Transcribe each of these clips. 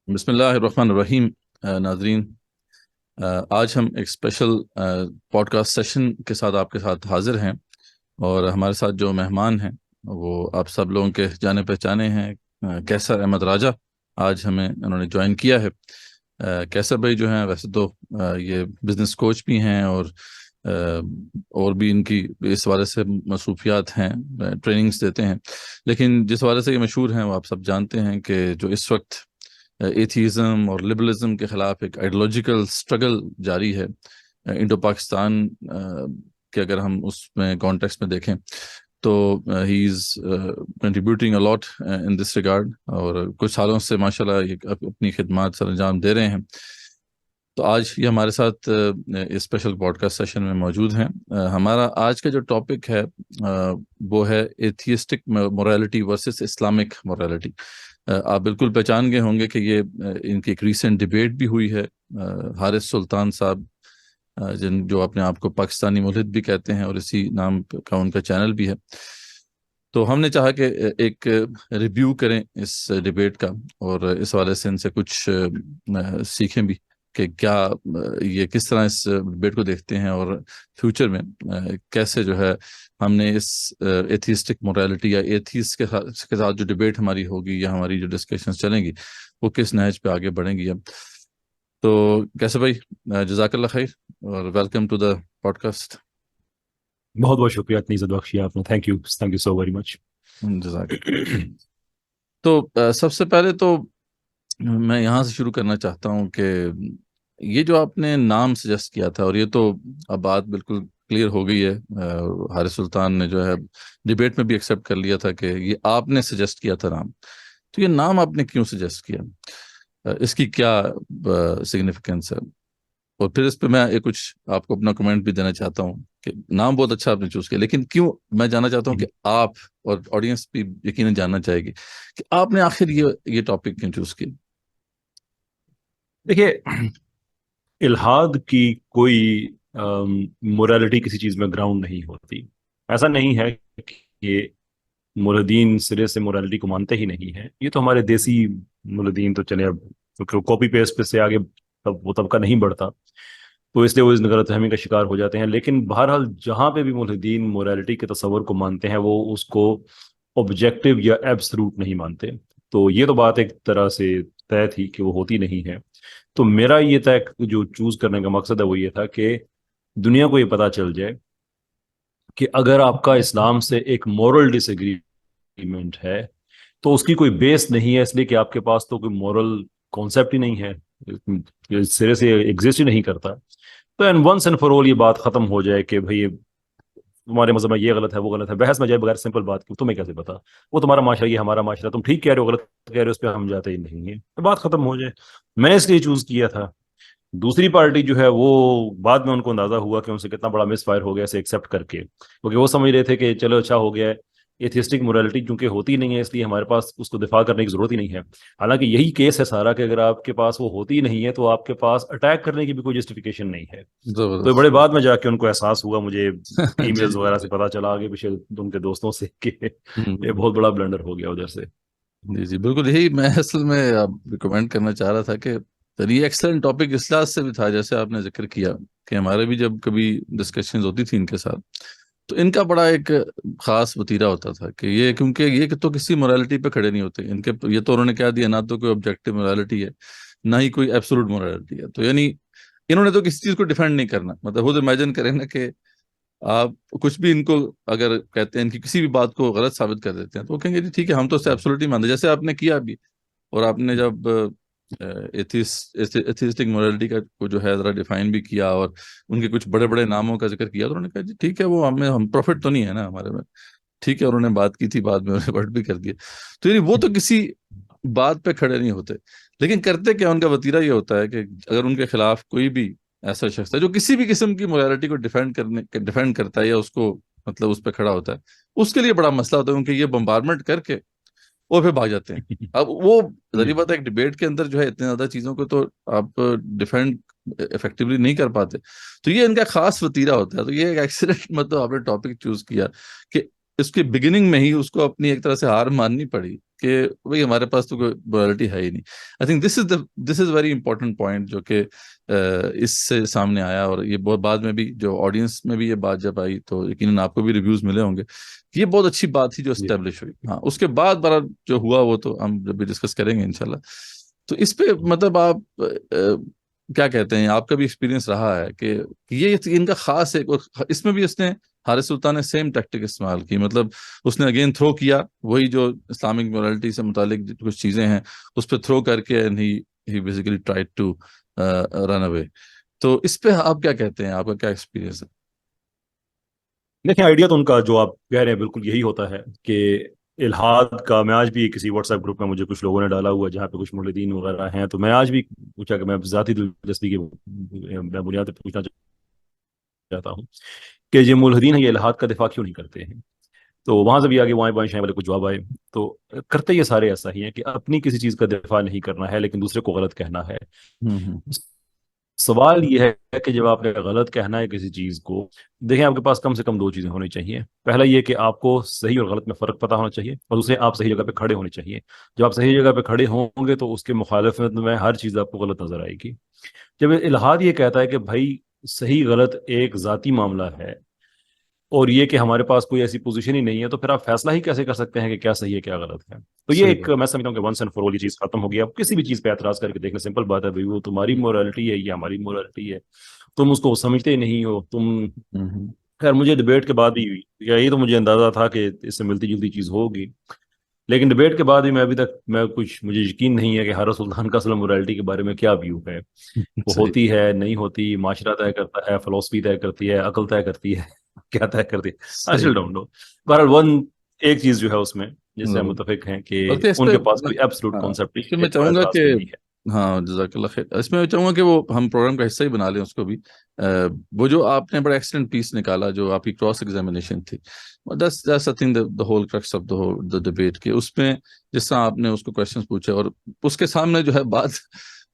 بسم اللہ الرحمن الرحیم۔ ناظرین، آج ہم ایک اسپیشل پوڈ کاسٹ سیشن کے ساتھ آپ کے ساتھ حاضر ہیں، اور ہمارے ساتھ جو مہمان ہیں وہ آپ سب لوگوں کے جانے پہچانے ہیں۔ کیسر احمد راجہ آج ہمیں انہوں نے جوائن کیا ہے۔ کیسر بھائی جو ہیں ویسے تو یہ بزنس کوچ بھی ہیں، اور بھی ان کی اس حوالے سے مصروفیات ہیں، ٹریننگز دیتے ہیں، لیکن جس حوالے سے یہ مشہور ہیں وہ آپ سب جانتے ہیں کہ جو اس وقت ایتھیزم اور لبرلزم کے خلاف ایک آئیڈیولوجیکل سٹرگل جاری ہے انڈو پاکستان کہ اگر ہم اس میں کانٹیکسٹ میں دیکھیں تو ہی is contributing a lot in this regard, اور کچھ سالوں سے ماشاءاللہ اپنی خدمات سر انجام دے رہے ہیں۔ تو آج یہ ہمارے ساتھ اسپیشل پوڈ کاسٹ سیشن میں موجود ہیں۔ ہمارا آج کا جو ٹاپک ہے وہ ہے atheistic morality versus Islamic morality. آپ بالکل پہچان گئے ہوں گے کہ یہ ان کی ایک ریسنٹ ڈیبیٹ بھی ہوئی ہے۔ حارث سلطان صاحب جو اپنے آپ کو پاکستانی ملحد بھی کہتے ہیں، اور اسی نام کا ان کا چینل بھی ہے، تو ہم نے چاہا کہ ایک ریویو کریں اس ڈیبیٹ کا، اور اس حوالے سے ان سے کچھ سیکھیں بھی کہ کیا یہ کس طرح اس ڈیبیٹ کو دیکھتے ہیں، اور فیوچر میں کیسے جو ہے ہم نے اس ایتھیسٹک مورالٹی یا ایتھیس کے ساتھ جو ڈیبیٹ ہماری ہوگی یا ہماری جو ڈسکشنز چلیں گی وہ کس نہج پہ آگے بڑھیں گی۔ اب تو کیسے بھائی، جزاک اللہ خیر اور welcome to the podcast. بہت بہت شکریہ اتنی عزت بخشی آپ نے. Thank you so very much. جزاک تو سب سے پہلے تو میں یہاں سے شروع کرنا چاہتا ہوں کہ یہ جو آپ نے نام سجیسٹ کیا تھا، اور یہ تو اب بات بالکل کلیئر ہو گئی ہے، حارث سلطان نے جو ہے ڈیبیٹ میں بھی ایکسیپٹ کر لیا تھا کہ یہ آپ نے سجیسٹ کیا تھا نام، تو یہ نام آپ نے کیوں سجیسٹ کیا؟ اس کی کیا سگنیفیکنس ہے؟ اور پھر اس پہ میں ایک کچھ آپ کو اپنا کمنٹ بھی دینا چاہتا ہوں کہ نام بہت اچھا آپ نے چوز کیا، لیکن کیوں، میں جاننا چاہتا ہوں کہ آپ، اور آڈینس بھی یقیناً جاننا چاہے گی کہ آپ نے آخر یہ ٹاپک کیوں چوز کی؟ دیکھیے، الحاد کی کوئی مورالٹی کسی چیز میں گراؤنڈ نہیں ہوتی. ایسا نہیں ہے کہ ملحدین سرے سے مورالٹی کو مانتے ہی نہیں ہیں. یہ تو ہمارے دیسی ملحدین تو چلے اب کاپی پیسٹ پہ سے آگے وہ طبقہ نہیں بڑھتا، تو اس لیے وہ اس غلط فہمی کا شکار ہو جاتے ہیں. لیکن بہرحال جہاں پہ بھی ملحدین مورالٹی کے تصور کو مانتے ہیں وہ اس کو آبجیکٹو یا ایبسلوٹ نہیں مانتے. تو یہ تو بات ایک طرح سے طے تھی کہ وہ ہوتی نہیں ہے. تو میرا یہ طے جو چوز کرنے کا مقصد ہے وہ یہ تھا کہ دنیا کو یہ پتا چل جائے کہ اگر آپ کا اسلام سے ایک مورل ڈس ایگریمنٹ ہے تو اس کی کوئی بیس نہیں ہے، اس لیے کہ آپ کے پاس تو کوئی مورل کانسیپٹ ہی نہیں ہے، سرے سے ایگزسٹ ہی نہیں کرتا. تو ونس اینڈ فار آل یہ بات ختم ہو جائے کہ بھئی تمہارے مذہب میں یہ غلط ہے وہ غلط ہے. بحث میں جائے بغیر سمپل بات کی تمہیں کیسے پتا، وہ تمہارا معاشرہ یہ ہمارا معاشرہ، تم ٹھیک کہہ رہے ہو غلط کہہ رہے ہو، اس پہ ہم جاتے ہی نہیں ہیں، تو بات ختم ہو جائے. میں نے اس لیے چوز کیا تھا. دوسری پارٹی جو ہے وہ بعد میں ان کو اندازہ ہوا کہ ان سے کتنا بڑا مس فائر ہو گیا اسے ایکسیپٹ کر کے، کیونکہ وہ سمجھ رہے تھے کہ چلو اچھا ہو گیا ہے، ایتھیسٹک مورالٹی چونکہ ہوتی نہیں ہے اس لیے ہمارے پاس اس کو دفاع کرنے کی ضرورت ہی نہیں ہے. حالانکہ یہی کیس ہے سارا کہ اگر آپ کے پاس وہ ہوتی نہیں ہے تو آپ کے پاس اٹیک کرنے کی بھی کوئی جسٹیفیکیشن نہیں ہے. تو بڑے زبردست بعد میں جا کے ان کو احساس ہوا، مجھے ای جی میلز جی وغیرہ سے پتا چلا آگے پیچھے ان کے دوستوں سے کہ یہ ہوں، بہت بڑا بلنڈر ہو گیا ادھر سے. جی جی بالکل، یہی میں اصل میں آپ ریکمینڈ کرنا چاہ رہا تھا کہ یہ ایکسلنٹ ٹاپک اس لحاظ سے بھی تھا، جیسے آپ نے ذکر کیا کہ ہمارے بھی جب کبھی ڈسکشنز ہوتی تھی ان کے ساتھ تو ان کا بڑا ایک خاص وتیرہ ہوتا تھا کہ یہ، کیونکہ یہ تو کسی مورالٹی پہ کھڑے نہیں ہوتے ان کے، یہ تو انہوں نے کہہ دیا نہ تو کوئی آبجیکٹو مورالٹی ہے نہ ہی کوئی ایبسولوٹ مورالٹی ہے. تو یعنی انہوں نے تو کسی چیز کو ڈیفینڈ نہیں کرنا، مطلب خود امیجن کریں نا کہ آپ کچھ بھی ان کو اگر کہتے ہیں کہ کسی بھی بات کو غلط ثابت کر دیتے ہیں تو وہ کہیں گے جی ٹھیک ہے ہم تو اسے ایبسولوٹلی مانتے، جیسے آپ نے کیا بھی. اور آپ نے جب ایتھیسٹک مورالٹی کا کو جو ہے ذرا ڈیفائن بھی کیا اور ان کے کچھ بڑے بڑے ناموں کا ذکر کیا، تو انہوں نے کہا جی ٹھیک ہے، وہ ہم پروفٹ تو نہیں ہے نا ہمارے میں، ٹھیک ہے. اور انہوں نے بات کی تھی، بعد میں انہوں نے ورڈ بھی کر دیا. تو یعنی وہ تو کسی بات پہ کھڑے نہیں ہوتے، لیکن کرتے کیا، ان کا وتیرہ یہ ہوتا ہے کہ اگر ان کے خلاف کوئی بھی ایسا شخص ہے جو کسی بھی قسم کی مورالٹی کو ڈیفینڈ کرتا ہے یا اس کو مطلب اس پہ کھڑا ہوتا ہے، اس کے لیے بڑا مسئلہ ہوتا ہے، کیونکہ یہ بمبارمنٹ کر کے اور پھر بھاگ جاتے ہیں. اب وہ ذریعہ بات ہے، ایک ڈیبیٹ کے اندر جو ہے اتنے زیادہ چیزوں کو تو آپ ڈیفینڈ افیکٹولی نہیں کر پاتے. تو یہ ان کا خاص وتیرہ ہوتا ہے. تو یہ ایک ایکسیلنٹ مطلب آپ نے ٹاپک چوز کیا کہ اس کے بگننگ میں ہی اس کو اپنی ایک طرح سے ہار ماننی پڑی کہ بھئی ہمارے پاس تو کوئی morality ہے ہی نہیں. I think this is very important point جو کہ اس سے سامنے آیا, اور یہ بہت بعد میں بھی جو آڈینس میں بھی یہ بات جب آئی تو یقیناً آپ کو بھی ریویوز ملے ہوں گے کہ یہ بہت اچھی بات تھی جو اسٹیبلش ہوئی. ہاں, اس کے بعد بڑا جو ہوا وہ تو ہم جب بھی ڈسکس کریں گے انشاءاللہ. تو اس پہ مطلب آپ کیا کہتے ہیں, آپ کا بھی ایکسپیرینس رہا ہے کہ یہ ان کا خاص ایک, اس میں بھی اس نے حارث سلطان نے سیم ٹیکٹک استعمال کی, مطلب اس نے اگین تھرو کیا وہی جو اسلامک مورالٹی سے متعلق کچھ چیزیں ہیں اس پہ تھرو کر کے he basically tried to run away. تو اس پہ آپ کیا کہتے ہیں, آپ کا کیا ایکسپیرینس ہے؟ دیکھیں, آئیڈیا تو ان کا جو آپ کہہ رہے ہیں بالکل یہی ہوتا ہے کہ الحاد کا, میں آج بھی کسی واٹس ایپ گروپ میں مجھے کچھ لوگوں نے ڈالا ہوا جہاں پہ کچھ ملحدین وغیرہ ہیں, تو میں آج بھی پوچھا کہ میں ذاتی دلچسپی کی بنیاد پہ پوچھنا چاہتا ہوں کہ یہ ملحدین ہیں یہ الحاد کا دفاع کیوں نہیں کرتے ہیں. تو وہاں سے بھی آگے وائیں بائیں شائیں والے کچھ جواب آئے. تو کرتے یہ سارے ایسا ہی ہیں کہ اپنی کسی چیز کا دفاع نہیں کرنا ہے لیکن دوسرے کو غلط کہنا ہے. سوال یہ ہے کہ جب آپ نے غلط کہنا ہے کسی چیز کو, دیکھیں آپ کے پاس کم سے کم دو چیزیں ہونی چاہیے. پہلا یہ کہ آپ کو صحیح اور غلط میں فرق پتہ ہونا چاہیے, اور دوسرے آپ صحیح جگہ پہ کھڑے ہونے چاہیے. جب آپ صحیح جگہ پہ کھڑے ہوں گے تو اس کے مخالفت میں ہر چیز آپ کو غلط نظر آئے گی. جب الحاد یہ کہتا ہے کہ بھائی صحیح غلط ایک ذاتی معاملہ ہے اور یہ کہ ہمارے پاس کوئی ایسی پوزیشن ہی نہیں ہے, تو پھر آپ فیصلہ ہی کیسے کر سکتے ہیں کہ کیا صحیح ہے کیا غلط ہے. تو یہ ایک میں سمجھتا ہوں کہ ونس اینڈ فار آل یہ چیز ختم ہو گیا. کسی بھی چیز پہ اعتراض کر کے دیکھنا سمپل بات ہے, بھائی وہ تمہاری مورالٹی ہے یہ ہماری مورالٹی ہے, تم اس کو سمجھتے نہیں ہو تم. خیر مجھے ڈبیٹ کے بعد بھی یہی تو مجھے اندازہ تھا کہ اس سے ملتی جلتی چیز ہوگی, لیکن ڈبیٹ کے بعد بھی میں ابھی تک مجھے یقین نہیں ہے کہ حارث سلطان کا اصل مورالٹی کے بارے میں کیا ویو ہے. وہ ہوتی ہے نہیں ہوتی, معاشرہ طے کرتا ہے, فلسفی طے کرتی ہے, عقل طے کرتی ہے, کیا طے کرتی ہے, I still don't know. بہرحال ایک چیز جو ہے اس میں جس سے ہم متفق ہیں کہ ان کے پاس کوئی ایبسولوٹ کانسیپٹ اس میں میں چاہوں گا کہ ہاں جزاک اللہ خیر, اس میں میں چاہوں گا کہ وہ ہم پروگرام کا حصہ ہی بنا لیں اس کو بھی. وہ جو آپ نے بڑا ایکسلنٹ پیس نکالا جو آپ کی کراس ایگزامینیشن تھی, that's I think the whole crux of the debate, کہ اس میں جس طرح آپ نے اس کو کویشچنز پوچھے اور اس کے سامنے جو ہے بات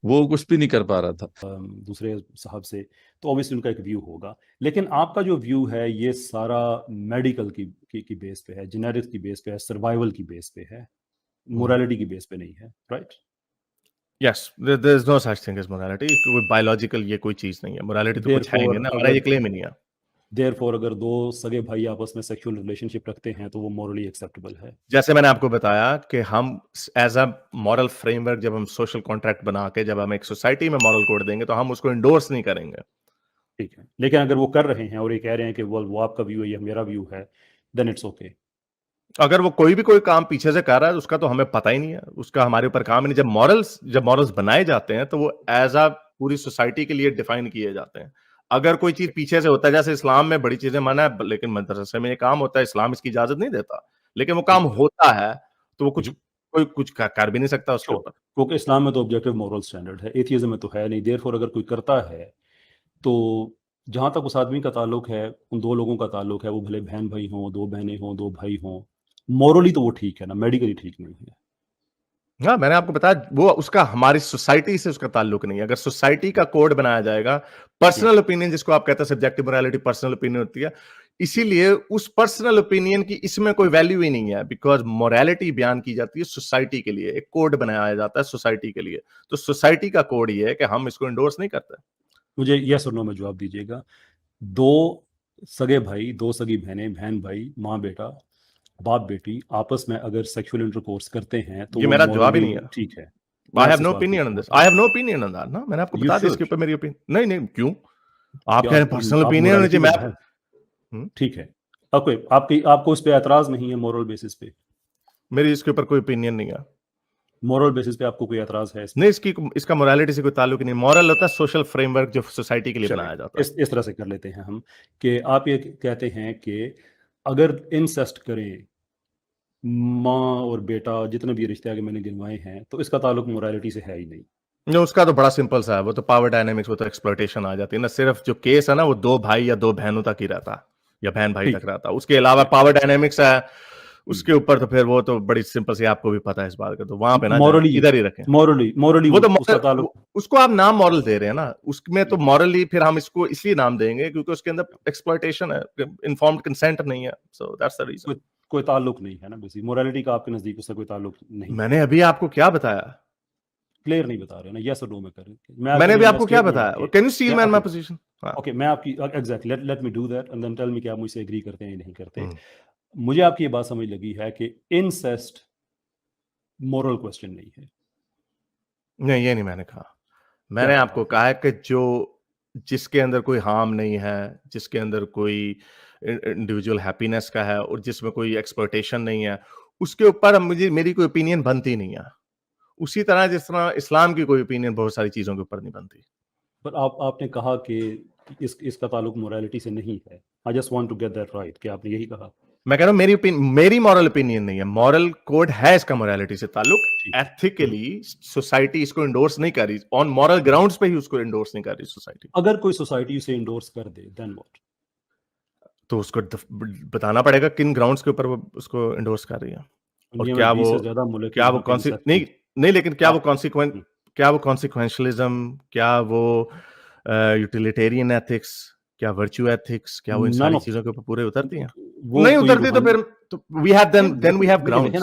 وہ کچھ بھی نہیں کر پا رہا تھا دوسرے صاحب سے, تو اوبیسلی ان کا ایک ویو ہوگا. لیکن آپ کا جو ویو ہے یہ سارا میڈیکل کی بیس پہ ہے, جینیٹکس کی بیس پہ ہے, سروائیول کی بیس پہ ہے, مورالٹی کی بیس پہ نہیں ہے, right? Yes, there is no such thing as morality. کوئی biological یہ کوئی چیز نہیں ہے. morality تو کچھ ہے ہی نہیں نا, ہمارا یہ claim ہی نہیں ہے. Therefore اگر دو سگے بھائی آپس میں سیکشول ریلیشن شپ رکھتے ہیں تو وہ مورلی ایکسیپٹیبل ہے. جیسے میں نے آپ کو بتایا کہ ہم as a moral frame work جب ہم سوشل کانٹریکٹ بنا کے جب ہم ایک سوسائٹی میں مورل کوڈ دیں گے تو ہم اس کو انڈورس نہیں کریں گے. ٹھیک ہے, لیکن اگر وہ کر رہے ہیں اور یہ کہہ رہے ہیں کہ وہ آپ کا ویو ہے یہ میرا ویو ہے, دین اٹس اوکے. اگر وہ کوئی بھی کوئی کام پیچھے سے کر رہا ہے اس کا تو ہمیں پتہ ہی نہیں ہے, اس کا ہمارے اوپر کام ہی نہیں. جب مورلز بنائے جاتے ہیں تو وہ ایز اے پوری سوسائٹی کے لیے ڈیفائن کیے جاتے ہیں. اگر کوئی چیز پیچھے سے ہوتا ہے, جیسے اسلام میں بڑی چیزیں منع ہے لیکن مدرسے میں یہ کام ہوتا ہے, اسلام اس کی اجازت نہیں دیتا, لیکن وہ کام ہوتا ہے تو وہ کوئی کچھ کر بھی نہیں سکتا اس کے اوپر, کیونکہ اسلام میں تو آبجیکٹیو مورل سٹینڈرڈ ہے, ایتھیزم میں تو ہے نہیں. دیئرفور اگر کوئی کرتا ہے تو جہاں تک اس آدمی کا تعلق ہے, ان دو لوگوں کا تعلق ہے, وہ بھلے بہن بھائی ہوں, دو بہنیں ہوں, دو بھائی ہوں, مورلی تو وہ ٹھیک ہے نا, میڈیکلی ٹھیک نہیں ہے. ہاں میں نے آپ کو بتایا وہ اس کا ہماری سوسائٹی سے اس کا تعلق نہیں ہے. اگر سوسائٹی کا کوڈ بنایا جائے گا, پرسنل اوپینین جس کو آپ کہتے ہیں سبجیکٹیو مورالٹی پرسنل اوپینین ہوتی ہے, اسی لیے اس پرسنل اوپینین کی اس میں کوئی ویلیو ہی نہیں ہے, بیکاز مورالٹی بیان کی جاتی ہے سوسائٹی کے لیے, ایک کوڈ بنایا جاتا ہے سوسائٹی کے لیے, تو سوسائٹی کا کوڈ یہ ہے کہ ہم اس کو انڈورس نہیں کرتے. مجھے یس اور نو میں جواب دیجیے گا. دو سگے بھائی, دو سگی بہنیں, بہن بھائی, ماں بیٹا, باپ بیٹی آپس میں اگر سیکشول انٹرکورس کرتے ہیں تو یہ میرا جواب ہی نہیں ہے. ٹھیک ہے. I have no opinion on this. I have no opinion on that. نا میں نے آپ کو بتا دیا اس کے اوپر میری اوپینین نہیں. کیوں آپ کہہ رہے ہیں پرسنل اوپینین ہونا چاہیے؟ میں ٹھیک ہے, آپ کو اس پہ اعتراض نہیں ہے مورل بیسس پہ؟ میری اس کے اوپر کوئی اوپینین نہیں ہے. مورل بیسس پہ آپ کو کوئی اعتراض ہے؟ نہیں, اس کا مورالٹی سے کوئی تعلق نہیں. مورل ہوتا ہے سوشل فریم ورک جو سوسائٹی کے لیے بنایا جاتا ہے. اس طرح سے کر لیتے ہیں ہم کہ آپ یہ کہتے ہیں کہ اگر انسیسٹ کریں ماں اور بیٹا جتنے بھی رشتے آگے میں نے گنوائے ہیں تو اس کا تعلق مورالٹی سے ہے ہی نہیں. اس کا تو بڑا سمپل سا ہے, وہ تو پاور ڈائنامکس, وہ تو ایکسپلوٹیشن آ جاتی ہے نا. صرف جو کیس ہے نا وہ دو بھائی یا دو بہنوں تک ہی رہتا یا بہن بھائی تک رہتا, اس کے علاوہ پاور ڈائنامکس ہے اس کے اوپر, تو پھر وہ تو بڑی سمپل سی, آپ کو بھی پتا ہے اس بات کا, تو وہاں پہ نا ادھر ہی رکھیں. مورلی وہ تو اس کو آپ نام مورل دے رہے ہیں نا, اس میں تو مورلی پھر ہم اس کو اس لیے نام دیں گے کیونکہ اس کے اندر ایکسپلوٹیشن ہے, انفارمڈ کنسنٹ نہیں ہے. So that's the reason. کوئی تعلق نہیں ہے نا بیسیکلی موریلٹی کا آپ کے نزدیک اس سے کوئی تعلق نہیں. میں نے ابھی آپ کو کیا بتایا, کلیئر نہیں بتا رہے نا, یس اور نو میں کریں. میں نے ابھی آپ کو کیا بتایا, کین یو سی مین مائی پوزیشن. اوکے میں آپ کی exactly let me do that and then tell me کہ آپ مجھ سے ایگری کرتے ہیں یا نہیں کرتے. مجھے آپ کی یہ بات سمجھ لگی ہے کہ انسیسٹ مورل کوسچن نہیں ہے. نہیں یہ نہیں میں نے کہا. میں نے آپ کو کہا ہے کہ جس کے اندر کوئی ہارم نہیں ہے, جس کے اندر کوئی انڈیویجول ہیپینس کا ہے اور جس میں کوئی ایکسپلوٹیشن نہیں ہے, اس کے اوپر میری کوئی اوپینین بنتی نہیں ہے. اسی طرح جس طرح اسلام کی کوئی اوپینین بہت ساری چیزوں کے اوپر نہیں بنتی. پر آپ نے کہا کہ اس کا تعلق موریلٹی سے نہیں ہے. I just want to get that right کہ آپ نے یہی کہا. میں کہہ رہا ہوں میری مورل اوپینین نہیں ہے, مورل کوڈ ہے اس کا موریلٹی سے تعلق. ایتھیکلی سوسائٹی اس کو انڈورس نہیں کر رہی, آن مورل گراؤنڈز پہ ہی اس کو انڈورس نہیں کر رہی سوسائٹی. اگر کوئی سوسائٹی اسے انڈورس کر دے then what؟ تو اس کو بتانا پڑے گا کن گراؤنڈز کے اوپر وہ اس کو انڈورس کر رہی ہے, اور کیا وہ نہیں لیکن کیا وہ کانسیکوینشلزم, کیا وہ یوٹیلیٹیرین ایتھکس, کیا ورچو ایتھکس, کیا وہ ان ساری چیزوں کے اوپر پورے اترتی ہیں؟ نہیں اترتی تو پھر وی ہیو گراؤنڈز.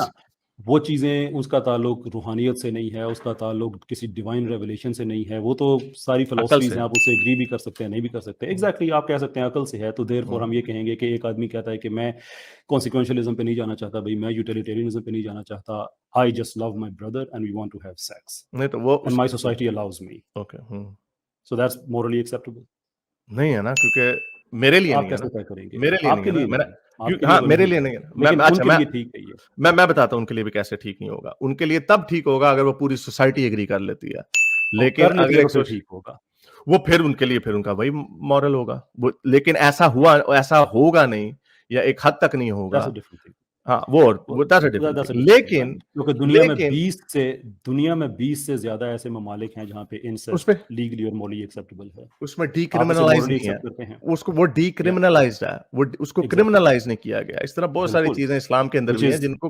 وہ چیزیں اس کا تعلق روحانیت سے نہیں ہے, اس کا تعلق کسی ڈیوائن ریویلیشن سے نہیں ہے. وہ تو ساری فلسفیز ہیں, آپ اس سے ایگری بھی کر سکتے ہیں نہیں بھی کر سکتے. ایگزیکٹلی آپ کہہ سکتے ہیں عقل سے ہے, تو دیر فور ہم یہ کہیں گے کہ ایک آدمی کہتا ہے کہ میں کانسیکوینشلزم پہ نہیں جانا چاہتا, بھائی میں یوٹیلیٹیرینزم پہ نہیں جانا چاہتا, I just love my brother and we want to have sex and my society allows me. Okay. So that's morally acceptable. نہیں ہے نا, کیونکہ میرے لیے نہیں ہے, میرے لیے نہیں ہے. ہاں میرے لیے نہیں ہے. میں بتاتا ہوں ان کے لیے بھی کیسے ٹھیک نہیں ہوگا. ان کے لیے تب ٹھیک ہوگا اگر وہ پوری سوسائٹی ایگری کر لیتی ہے, لیکن اگر ٹھیک ہوگا وہ پھر ان کے لیے پھر ان کا وہی مورل ہوگا. لیکن ایسا ہوگا نہیں, یا ایک حد تک نہیں ہوگا. ہاں وہ لیکن دنیا میں 20 سے زیادہ ایسے ممالک ہیں جہاں پہ انسیسٹ لیگلی اور مورلی ایکسیپٹیبل ہے. اس میں ڈی کرمنلائز نہیں ہے, اس کو وہ ڈی کرمنلائزڈ ہے, وہ اس کو کرمنلائز نہیں کیا گیا. اس طرح بہت ساری چیزیں اسلام کے اندر بھی ہیں جن کو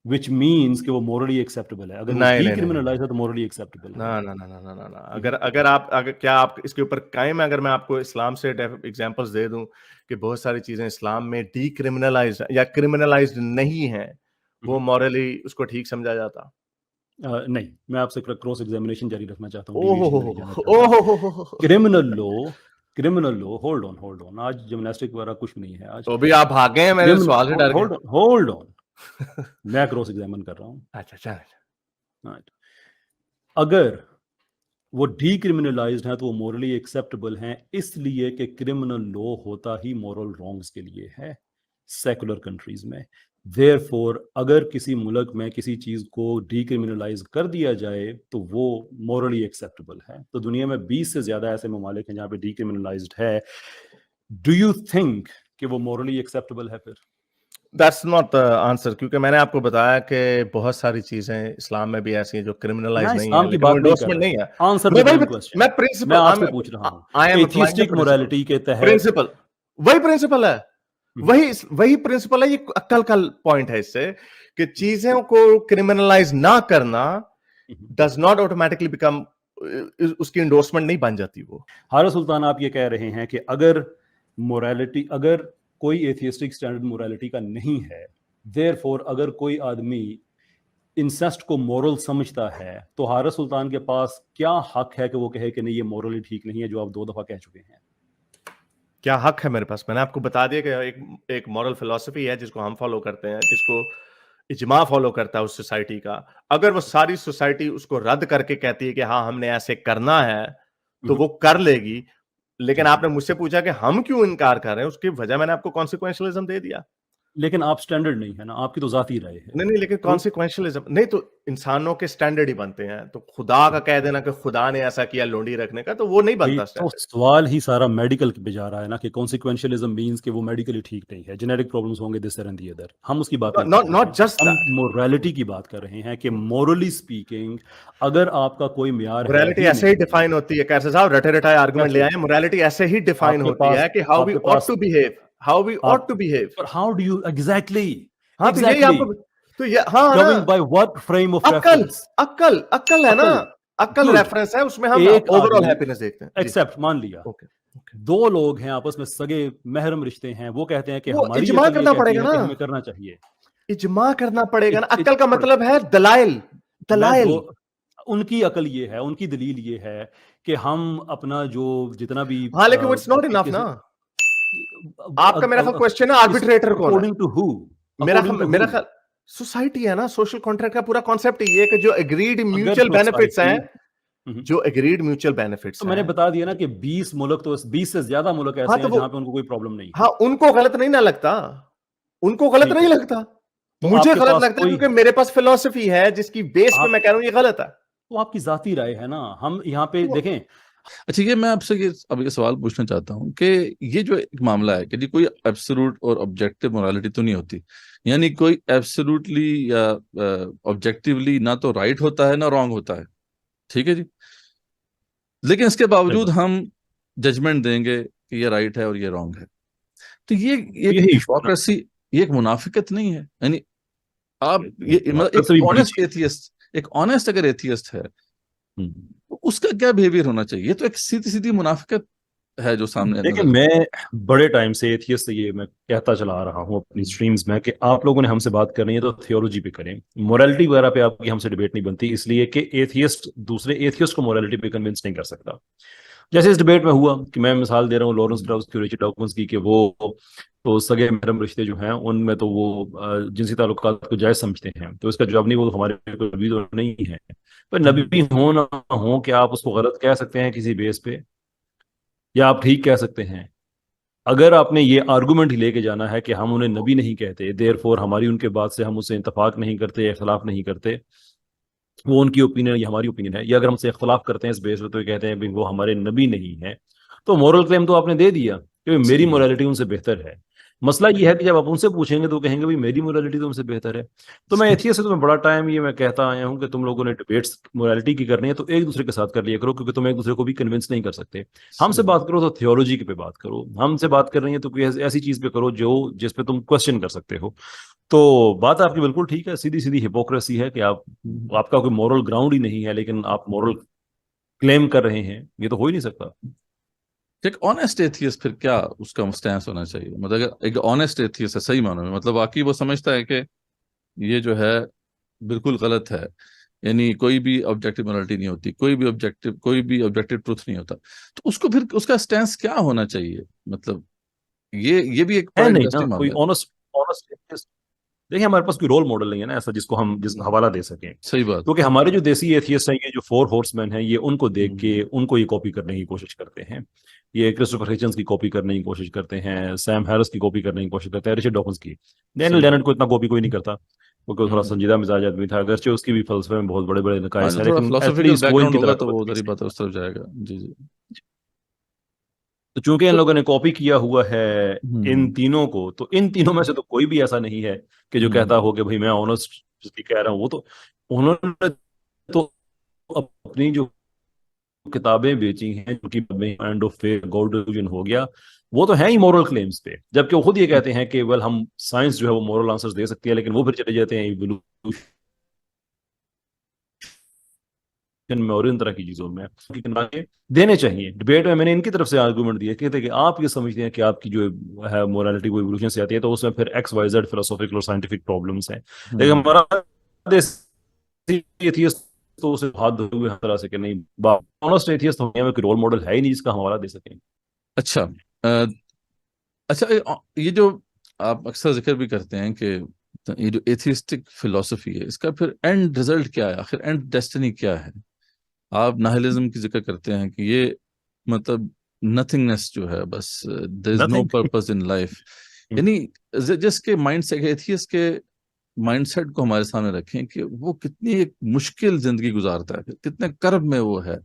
which means کہ وہ morally acceptable ہے. اگر وہ decriminalize ہے تو morally acceptable ہے. اگر کیا آپ اس کے اوپر قائم ہے, اگر میں آپ کو اسلام سے ایگزامپلس دے دوں کہ بہت ساری چیزیں اسلام میں ڈی کرمنلائزڈ یا کرمنلائزڈ نہیں ہیں, وہ مورلی اس کو ٹھیک سمجھا جاتا؟ نہیں, میں آپ سے کراس ایگزامینیشن جاری رکھنا چاہتا ہوں. کرمنل لو ہولڈ آن آج جمناسٹک وغیرہ کچھ نہیں ہے. آج تو بھی آپ بھاگ گئے ہیں میرے سوال سے ڈر کے. ہولڈ آن میں کراس ایگزامن کر رہا ہوں. اچھا اگر وہ ڈی کرمنلائزڈ ہیں تو وہ مورلی ایکسیپٹیبل ہیں, اس لیے کہ کرمنل لا ہوتا ہی مورل رانگز کے لیے ہے سیکولر کنٹریز میں. دیر فور اگر کسی ملک میں کسی چیز کو ڈی کرمنلائز کر دیا جائے تو وہ مورلی ایکسیپٹیبل ہے. تو دنیا میں 20 سے زیادہ ایسے ممالک ہیں جہاں پہ ڈی کرمنلائزڈ ہے. ڈو یو تھنک کہ وہ مورلی ایکسیپٹیبل ہے؟ پھر That's not the answer, کیونکہ میں نے آپ کو بتایا کہ بہت ساری چیزیں اسلام میں بھی ایسی ہیں جو کرمنلائز نہیں ہیں, لیکن انڈورسمنٹ نہیں ہے. میں پرنسپل آپ سے پوچھ رہا ہوں, ایتھیسٹک موریلٹی کے تحت پرنسپل وہی پرنسپل ہے, وہی پرنسپل ہے. یہ عقل کا پوائنٹ ہے اس سے کہ چیزوں کو کرمنلائز نہ کرنا ڈز ناٹ آٹومیٹکلی بیکم, اس کی انڈورسمنٹ نہیں بن جاتی. وہ حارث سلطان آپ یہ کہہ رہے ہیں کہ اگر موریلٹی, اگر کوئی ایتھیسٹک اسٹینڈرڈ موریلٹی کا نہیں ہے, دیر فور اگر کوئی آدمی انسیسٹ کو مورل سمجھتا ہے تو حارث سلطان کے پاس کیا حق ہے کہ وہ کہے کہ نہیں یہ مورلی ٹھیک نہیں ہے, جو آپ 2 دفعہ کہہ چکے ہیں؟ کیا حق ہے میرے پاس؟ میں نے آپ کو بتا دیا کہ ایک مورل فلسفی ہے جس کو ہم فالو کرتے ہیں, جس کو اجماع فالو کرتا ہے اس سوسائٹی کا. اگر وہ ساری سوسائٹی اس کو رد کر کے کہتی ہے کہ ہاں ہم نے ایسے کرنا ہے, تو وہ کر لے گی. لیکن آپ نے مجھ سے پوچھا کہ ہم کیوں انکار کر رہے ہیں, اس کی وجہ میں نے آپ کو کانسیکوینشلزم دے دیا. لیکن آپ سٹینڈرڈ نہیں ہے نا, آپ کی تو ذاتی رائے ہے. نہیں لیکن کانسیکوینشلزم نہیں, تو انسانوں کے سٹینڈرڈ ہی بنتے ہیں. تو خدا کا کہہ دینا کہ خدا نے ایسا کیا لونڈی رکھنے کا, تو وہ نہیں بنتا. تو سوال ہی سارا میڈیکل پہ جا رہا ہے نا کہ کانسیکوینشلزم مینز کہ وہ میڈیکلی ٹھیک نہیں ہے, جینیٹک پرابلمز ہوں گے دس اینڈ دی ادر. ہم اس کی بات ناٹ جسٹ موریلٹی کی بات کر رہے ہیں کہ مورلی اسپیکنگ اگر آپ کا کوئی معیار ہے, موریلٹی ایسے ہی ڈیفائن ہوتی ہے. کیسے صاحب رٹے رٹائے آرگومنٹ لے آئے, موریلٹی ایسے ہی ڈیفائن ہوتی ہے کہ how we ought to behave, how we ought to behave. But how do you exactly ہاں تو یہی آپ کو تو یہ ہاں going by what frame of reference? عقل ہے نا, عقل ریفرنس ہے, اس میں ہم اوور آل ہیپینس دیکھتے ہیں. ایکسپٹ مان لیا دو لوگ ہیں آپس میں سگے محرم رشتے ہیں, وہ کہتے ہیں کہ وہ ہماری اجماع عقل یہ کرنا کہتی پڑے گا ہے کہ نا, ہمیں کرنا چاہیے. اجماع کرنا پڑے گا نا. عقل کا مطلب ہے دلائل, دلائل. ان کی عقل یہ ہے, ان کی دلیل یہ ہے کہ ہم اپنا جو جتنا بھی ہاں لیکن اٹس ناٹ انف نا. آپ کا میرا خیال کوشچن ہے آربیٹریٹر کون ہے. اکارڈنگ ٹو ہو, میرا خیال سوسائٹی ہے نا. سوشل کانٹریکٹ کا پورا کانسیپٹ یہ ہے کہ جو اگریڈ میوچل بینیفٹس ہیں, جو اگریڈ میوچل بینیفٹس تو میں نے بتا دیا نا کہ 20 ملک تو 20 سے زیادہ ملک ایسے ہیں جہاں پہ ان کو کوئی پرابلم نہیں. ہاں ان کو غلط نہیں نہ لگتا, ان کو غلط نہیں لگتا, مجھے غلط لگتا ہے کیونکہ میرے پاس فلسفی ہے جس کی بیس پہ میں کہہ رہا ہوں یہ غلط ہے. تو آپ کی ذاتی رائے ہے نا, ہم یہاں پہ دیکھیں. اچھا یہ میں آپ سے اب یہ سوال پوچھنا چاہتا ہوں کہ یہ جو ایک معاملہ ہے کہ جی کوئی ایبسولوٹ اور آبجیکٹو مورالٹی تو نہیں ہوتی, یعنی کوئی ایبسولوٹلی یا آبجیکٹیولی نہ تو رائٹ ہوتا ہے نہ رانگ ہوتا ہے, ٹھیک ہے جی, لیکن اس کے باوجود ہم ججمنٹ دیں گے کہ یہ رائٹ ہے اور یہ رانگ ہے. تو یہ ہپوکریسی, یہ ایک منافقت نہیں ہے. یعنی آپ ایک آنےسٹ اگر ایتھیسٹ ہے اس کا کیا بیہیویئر ہونا چاہیے؟ یہ تو ایک سیدھی سیدھی منافقت ہے جو سامنے. لیکن میں بڑے ٹائم سے ایتھیسٹ سے یہ میں کہتا چلا آ رہا ہوں اپنی سٹریمز میں کہ آپ لوگوں نے ہم سے بات کرنی ہے تو تھیولوجی پہ کریں, مورالٹی وغیرہ پہ آپ کی ہم سے ڈیبیٹ نہیں بنتی, اس لیے کہ ایتھیسٹ دوسرے ایتھیسٹ کو مورالٹی پہ کنونس نہیں کر سکتا. جیسے اس ڈیبیٹ میں ہوا کہ میں مثال دے رہا ہوں لارنس ڈاؤس کی, ریچرڈ ڈاکنس کی, کہ وہ تو سگے محرم رشتے جو ہیں ان میں تو وہ جنسی تعلقات کو جائز سمجھتے ہیں, تو اس کا جواب نہیں, وہ ہمارے نبی تو نہیں ہے. پر نبی ہوں نہ ہوں کہ آپ اس کو غلط کہہ سکتے ہیں کسی بیس پہ, یا آپ ٹھیک کہہ سکتے ہیں. اگر آپ نے یہ آرگومنٹ ہی لے کے جانا ہے کہ ہم انہیں نبی نہیں کہتے, دیر فور ہماری ان کے بعد سے ہم اس سے اتفاق نہیں کرتے, اختلاف نہیں کرتے, وہ ان کی اوپینین یہ ہماری اوپینین ہے, یا اگر ہم سے اختلاف کرتے ہیں اس بیس پہ تو یہ کہتے ہیں وہ ہمارے نبی نہیں ہیں, تو مورل کلیم تو آپ نے دے دیا کہ میری مورالٹی ان سے بہتر ہے. مسئلہ یہ ہے کہ جب آپ ان سے پوچھیں گے تو کہیں گے میری مورالٹی تو ان سے بہتر ہے. تو میں ایتھیسٹ سے تمہیں بڑا ٹائم یہ میں کہتا آیا ہوں کہ تم لوگوں نے ڈیبیٹس مورالٹی کی کرنی ہے تو ایک دوسرے کے ساتھ کر لیا کرو, کیونکہ تم ایک دوسرے کو بھی کنونس نہیں کر سکتے. ہم سے بات کرو تو تھیولوجی پہ بات کرو, ہم سے بات کر رہی ہے تو کوئی ایسی چیز پہ کرو جس پہ تم کوشچن کر سکتے ہو. تو بات آپ کی بالکل ٹھیک ہے, سیدھی سیدھی ہپوکریسی ہے کہ آپ کا کوئی مورل گراؤنڈ ہی نہیں ہے لیکن آپ مورل کلیم کر رہے ہیں, یہ تو ہو ہی نہیں سکتا. ایک آنےسٹ ایتھیسٹ پھر کیا اس کا اسٹینس ہونا چاہیے؟ مطلب اگر ایک آنےسٹ ایتھیسٹ ہے صحیح معنوں میں, مطلب واقعی وہ سمجھتا ہے کہ یہ جو ہے بالکل غلط ہے, یعنی کوئی بھی آبجیکٹو مورالٹی نہیں ہوتی, کوئی بھی آبجیکٹو ٹروتھ نہیں ہوتا, تو اس کو پھر اس کا اسٹینس کیا ہونا چاہیے؟ مطلب یہ بھی ایک ہے نہیں نا کوئی آنےسٹ. دیکھیں ہمارے پاس کوئی رول ماڈل نہیں ہے نا ایسا جس کو ہم حوالہ دے سکیں. صحیح بات. کیونکہ ہمارے جو دیسی ایتھیسٹ ہیں, یہ جو 4 ہارس مین ہیں, یہ ان کو دیکھ کے ان کو یہ کاپی کرنے کی کوشش کرتے ہیں. یہ کرسٹوفر ہچنس کی کاپی کرنے کی کوشش کرتے ہیں, سیم ہیرس کی کاپی کرنے کی کوشش کرتے ہیں, ریچرڈ ڈاکنس کی. ڈینیل ڈینٹ کو اتنا کاپی کوئی نہیں کرتا کیونکہ تھوڑا سنجیدہ مزاج آدمی تھا, اگرچہ اس کی بھی فلسفے میں بہت بڑے بڑے نقائص ہیں, لیکن فلسفیکل بیک گراؤنڈ ہوگا تو وہ ادھر ہی بات اس طرف جائے گا. جی جی. تو چونکہ ان لوگوں نے کاپی کیا ہوا ہے ان تینوں کو, تو ان تینوں میں سے تو کوئی بھی ایسا نہیں ہے کہ جو کہتا ہو کہ بھائی میں آنےسٹ کہہ رہا ہوں. وہ تو انہوں نے تو اپنی جو کتابیں بیچی ہیں جو کہ end of faith God delusion ہو گیا, وہ تو ہیں ہی مورل کلیمز پہ, جبکہ وہ خود یہ کہتے ہیں کہ ویل ہم سائنس جو ہے وہ مورل آنسرز دے سکتی ہے, لیکن وہ پھر چلے جاتے ہیں ایوولوشن میں اور ان طرح کی چیزوں میں دینے چاہیے. ڈبیٹ میں نے ان کی طرف سے آرگومنٹ دیا کہتے ہیں کہ آپ یہ سمجھتے ہیں کہ آپ کی جو ہے مورالٹی وہ ایوولوشن سے آتی ہے, تو اس میں پھر ایکس وائی زیڈ فلسافیکل اور سائنٹیفک پرابلمس ہیں. لیکن ہمارا ایتھیسٹ تو اسے ہاتھ دھوئے ہوئے ہر طرح سے کہ نہیں, آنےسٹ ایتھیسٹ ہمیں کوئی رول ماڈل ہے ہی نہیں جس کا ہم حوالہ دے سکیں. اچھا یہ جو آپ اکثر ذکر بھی کرتے ہیں کہ یہ جو ایتھیسٹک فلسفی ہے اس کا پھر اینڈ رزلٹ کیا ہے, آخر اینڈ ڈیسٹنی کیا ہے؟ آپ ناہلزم کی ذکر کرتے ہیں کہ یہ مطلب نتھنگنس جو ہے, بس there is no purpose in life. یعنی جس کے مائنڈ سے ایتھیسٹ کے مائنڈ سیٹ کو ہمارے سامنے رکھیں کہ وہ کتنی ایک مشکل زندگی گزارتا ہے, کتنے کرب میں وہ ہے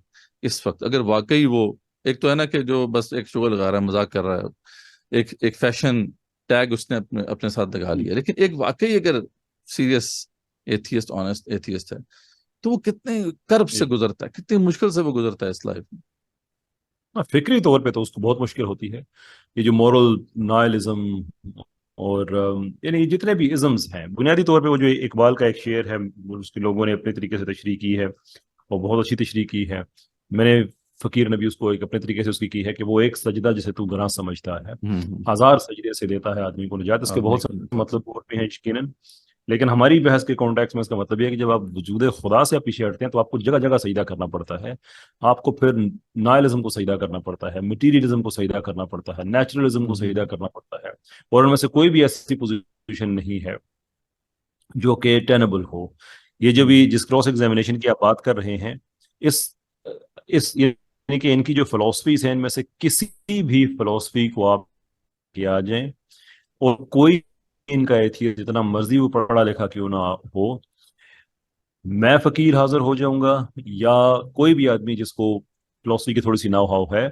اس وقت. اگر واقعی وہ ایک تو ہے نا کہ جو بس ایک شغل لگا رہا ہے, مذاق کر رہا ہے, ایک فیشن ٹیگ اس نے اپنے ساتھ لگا لیا, لیکن ایک واقعی اگر سیریس ایتھیسٹ, آنےسٹ ایتھیسٹ ہے تو وہ کتنے کرب سے گزرتا ہے, کتنی مشکل سے وہ گزرتا ہے اس لائف میں. فکری طور پہ تو اس کو بہت مشکل ہوتی ہے. یہ جو مورل نائلزم اور یعنی جتنے بھی ازمز ہیں, بنیادی طور پہ وہ جو اقبال کا ایک شعر ہے اس کے لوگوں نے اپنے طریقے سے تشریح کی ہے اور بہت اچھی تشریح کی ہے. میں نے فقیر نے بھی اس کو ایک اپنے طریقے سے اس کی ہے کہ وہ ایک سجدہ جسے تو گناہ سمجھتا ہے ہوں، 1000 سجدے سے دیتا ہے آدمی کو نجات. اس کے بہت سے مطلب اور بھی ہیں یقیناً، لیکن ہماری بحث کے کانٹیکس میں اس کا مطلب یہ ہے کہ جب آپ وجود خدا سے آپ پیچھے ہٹتے ہیں تو آپ کو جگہ جگہ سجدہ کرنا پڑتا ہے. آپ کو پھر نائلزم کو سجدہ کرنا پڑتا ہے، مٹیریلزم کو سجدہ کرنا پڑتا ہے، نیچرلزم کو سجدہ کرنا پڑتا ہے، اور ان میں سے کوئی بھی ایسی پوزیشن نہیں ہے جو کہ ٹینبل ہو. یہ جو بھی جس کراس ایگزامینیشن کی آپ بات کر رہے ہیں، اس یعنی کہ ان کی جو فلسفیز ہیں ان میں سے کسی بھی فلسفی کو آپ کیا جائیں، اور کوئی ان کا ایتھیسٹ جتنا مرضی وہ پڑھا لکھا کیوں نہ ہو، میں فقیر حاضر ہو جاؤں گا یا کوئی بھی آدمی جس کو فلسفی کی تھوڑی سی ناؤ ہاؤ ہے،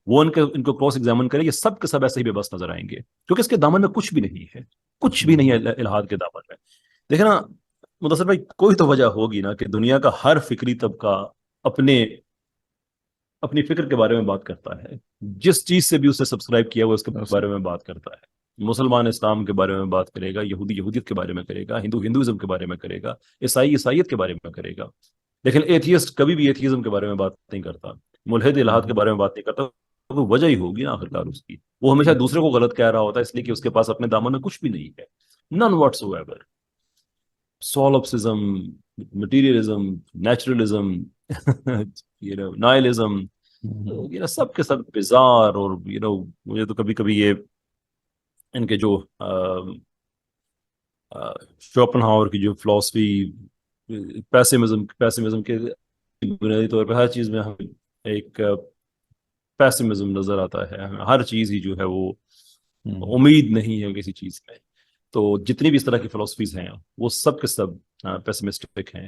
وہ ان کو کراس ایگزامن کرے، یہ سب کے سب ایسے ہی بے بس نظر آئیں گے، کیونکہ اس کے دامن میں کچھ بھی نہیں ہے، کچھ بھی نہیں ہے الہاد کے دامن میں. دیکھیں نا مدثر بھائی، کوئی تو وجہ ہوگی نا کہ دنیا کا ہر فکری طبقہ اپنی فکر کے بارے میں بات کرتا ہے، جس چیز سے بھی اسے سبسکرائب کیا ہوا اس کے بارے میں بات کرتا ہے. مسلمان اسلام کے بارے میں بات کرے گا، یہودی یہودیت کے بارے میں کرے گا، ہندو ہندوازم کے بارے میں کرے گا، عیسائی عیسائیت کے بارے میں کرے گا. لیکن ایتھیسٹ کبھی بھی ایتھیزم کے بارے میں بات نہیں کرتا، ملحد الہاد کے بارے میں بات نہیں کرتا. کوئی وجہ ہی ہوگی نا آخرکار اس کی. وہ ہمیشہ دوسرے کو غلط کہہ رہا ہوتا ہے اس لیے کہ اس کے پاس اپنے دامن میں کچھ بھی نہیں ہے. نن واٹس ایور. سولپسزم، مٹیریلزم، نیچرلزم، نائلزم، سب کے سب بزار. اور مجھے تو کبھی کبھی یہ ان کے جو شوپنہاور کی جو فلسفی پیسمزم کے بنیادی طور پہ ہر چیز میں ہمیں ایک پیسمزم نظر آتا ہے. ہر چیز ہی جو ہے وہ امید نہیں ہے کسی چیز میں. تو جتنی بھی اس طرح کی فلسفیز ہیں وہ سب کے سب پیسمسٹک ہیں.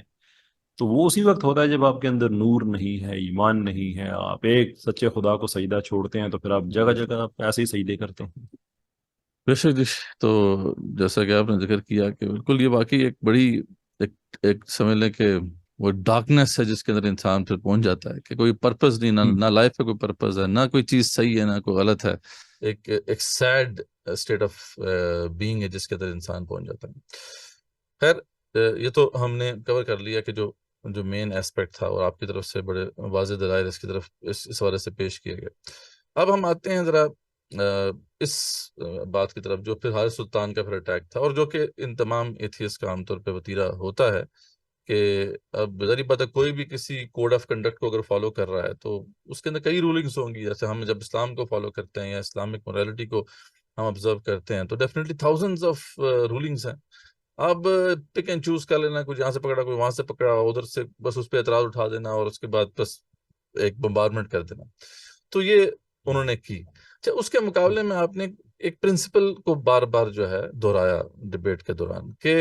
تو وہ اسی وقت ہوتا ہے جب آپ کے اندر نور نہیں ہے، ایمان نہیں ہے، آپ ایک سچے خدا کو سجدہ چھوڑتے ہیں تو پھر آپ جگہ جگہ ایسے ہی سجدے کرتے ہیں. بے شک جی. تو جیسا کہ آپ نے ذکر کیا کہ بالکل یہ واقعی ایک بڑی ایک سمجھ لیں کہ وہ ڈارکنیس ہے جس کے اندر انسان پھر پہنچ جاتا ہے کہ کوئی پرپز نہیں، نہ لائف کا کوئی پرپز ہے، نہ کوئی چیز صحیح ہے، نہ کوئی غلط ہے. ایک سیڈ اسٹیٹ آف بینگ ہے جس کے اندر انسان پہنچ جاتا ہے. خیر، یہ تو ہم نے کور کر لیا کہ جو مین ایسپیکٹ تھا، اور آپ کی طرف سے بڑے واضح دلائل اس کی طرف اس حوالے سے پیش کیے گئے. اب ہم آتے ہیں ذرا اس بات کی طرف جو پھر حارث سلطان کا پھر اٹیک تھا، اور جو کہ ان تمام ایتھیسٹ کا عام طور پہ وتیرہ ہوتا ہے کہ اب ظاہر بات ہے کوئی بھی کسی کوڈ آف کنڈکٹ کو اگر فالو کر رہا ہے تو اس کے اندر کئی رولنگز ہوں گی. جیسے ہم جب اسلام کو فالو کرتے ہیں یا اسلامک مورالٹی کو ہم آبزرو کرتے ہیں تو ڈیفینیٹلی تھاؤزنڈز آف رولنگز ہیں. اب پک اینڈ چوز کر لینا، کوئی یہاں سے پکڑا، کوئی وہاں سے پکڑا، ادھر سے بس اس پہ اعتراض اٹھا دینا اور اس کے بعد بس ایک بمبارمنٹ کر دینا. تو یہ انہوں نے کی. اچھا، اس کے مقابلے میں آپ نے ایک پرنسپل کو بار بار جو ہے دہرایا ڈیبیٹ کے دوران کہ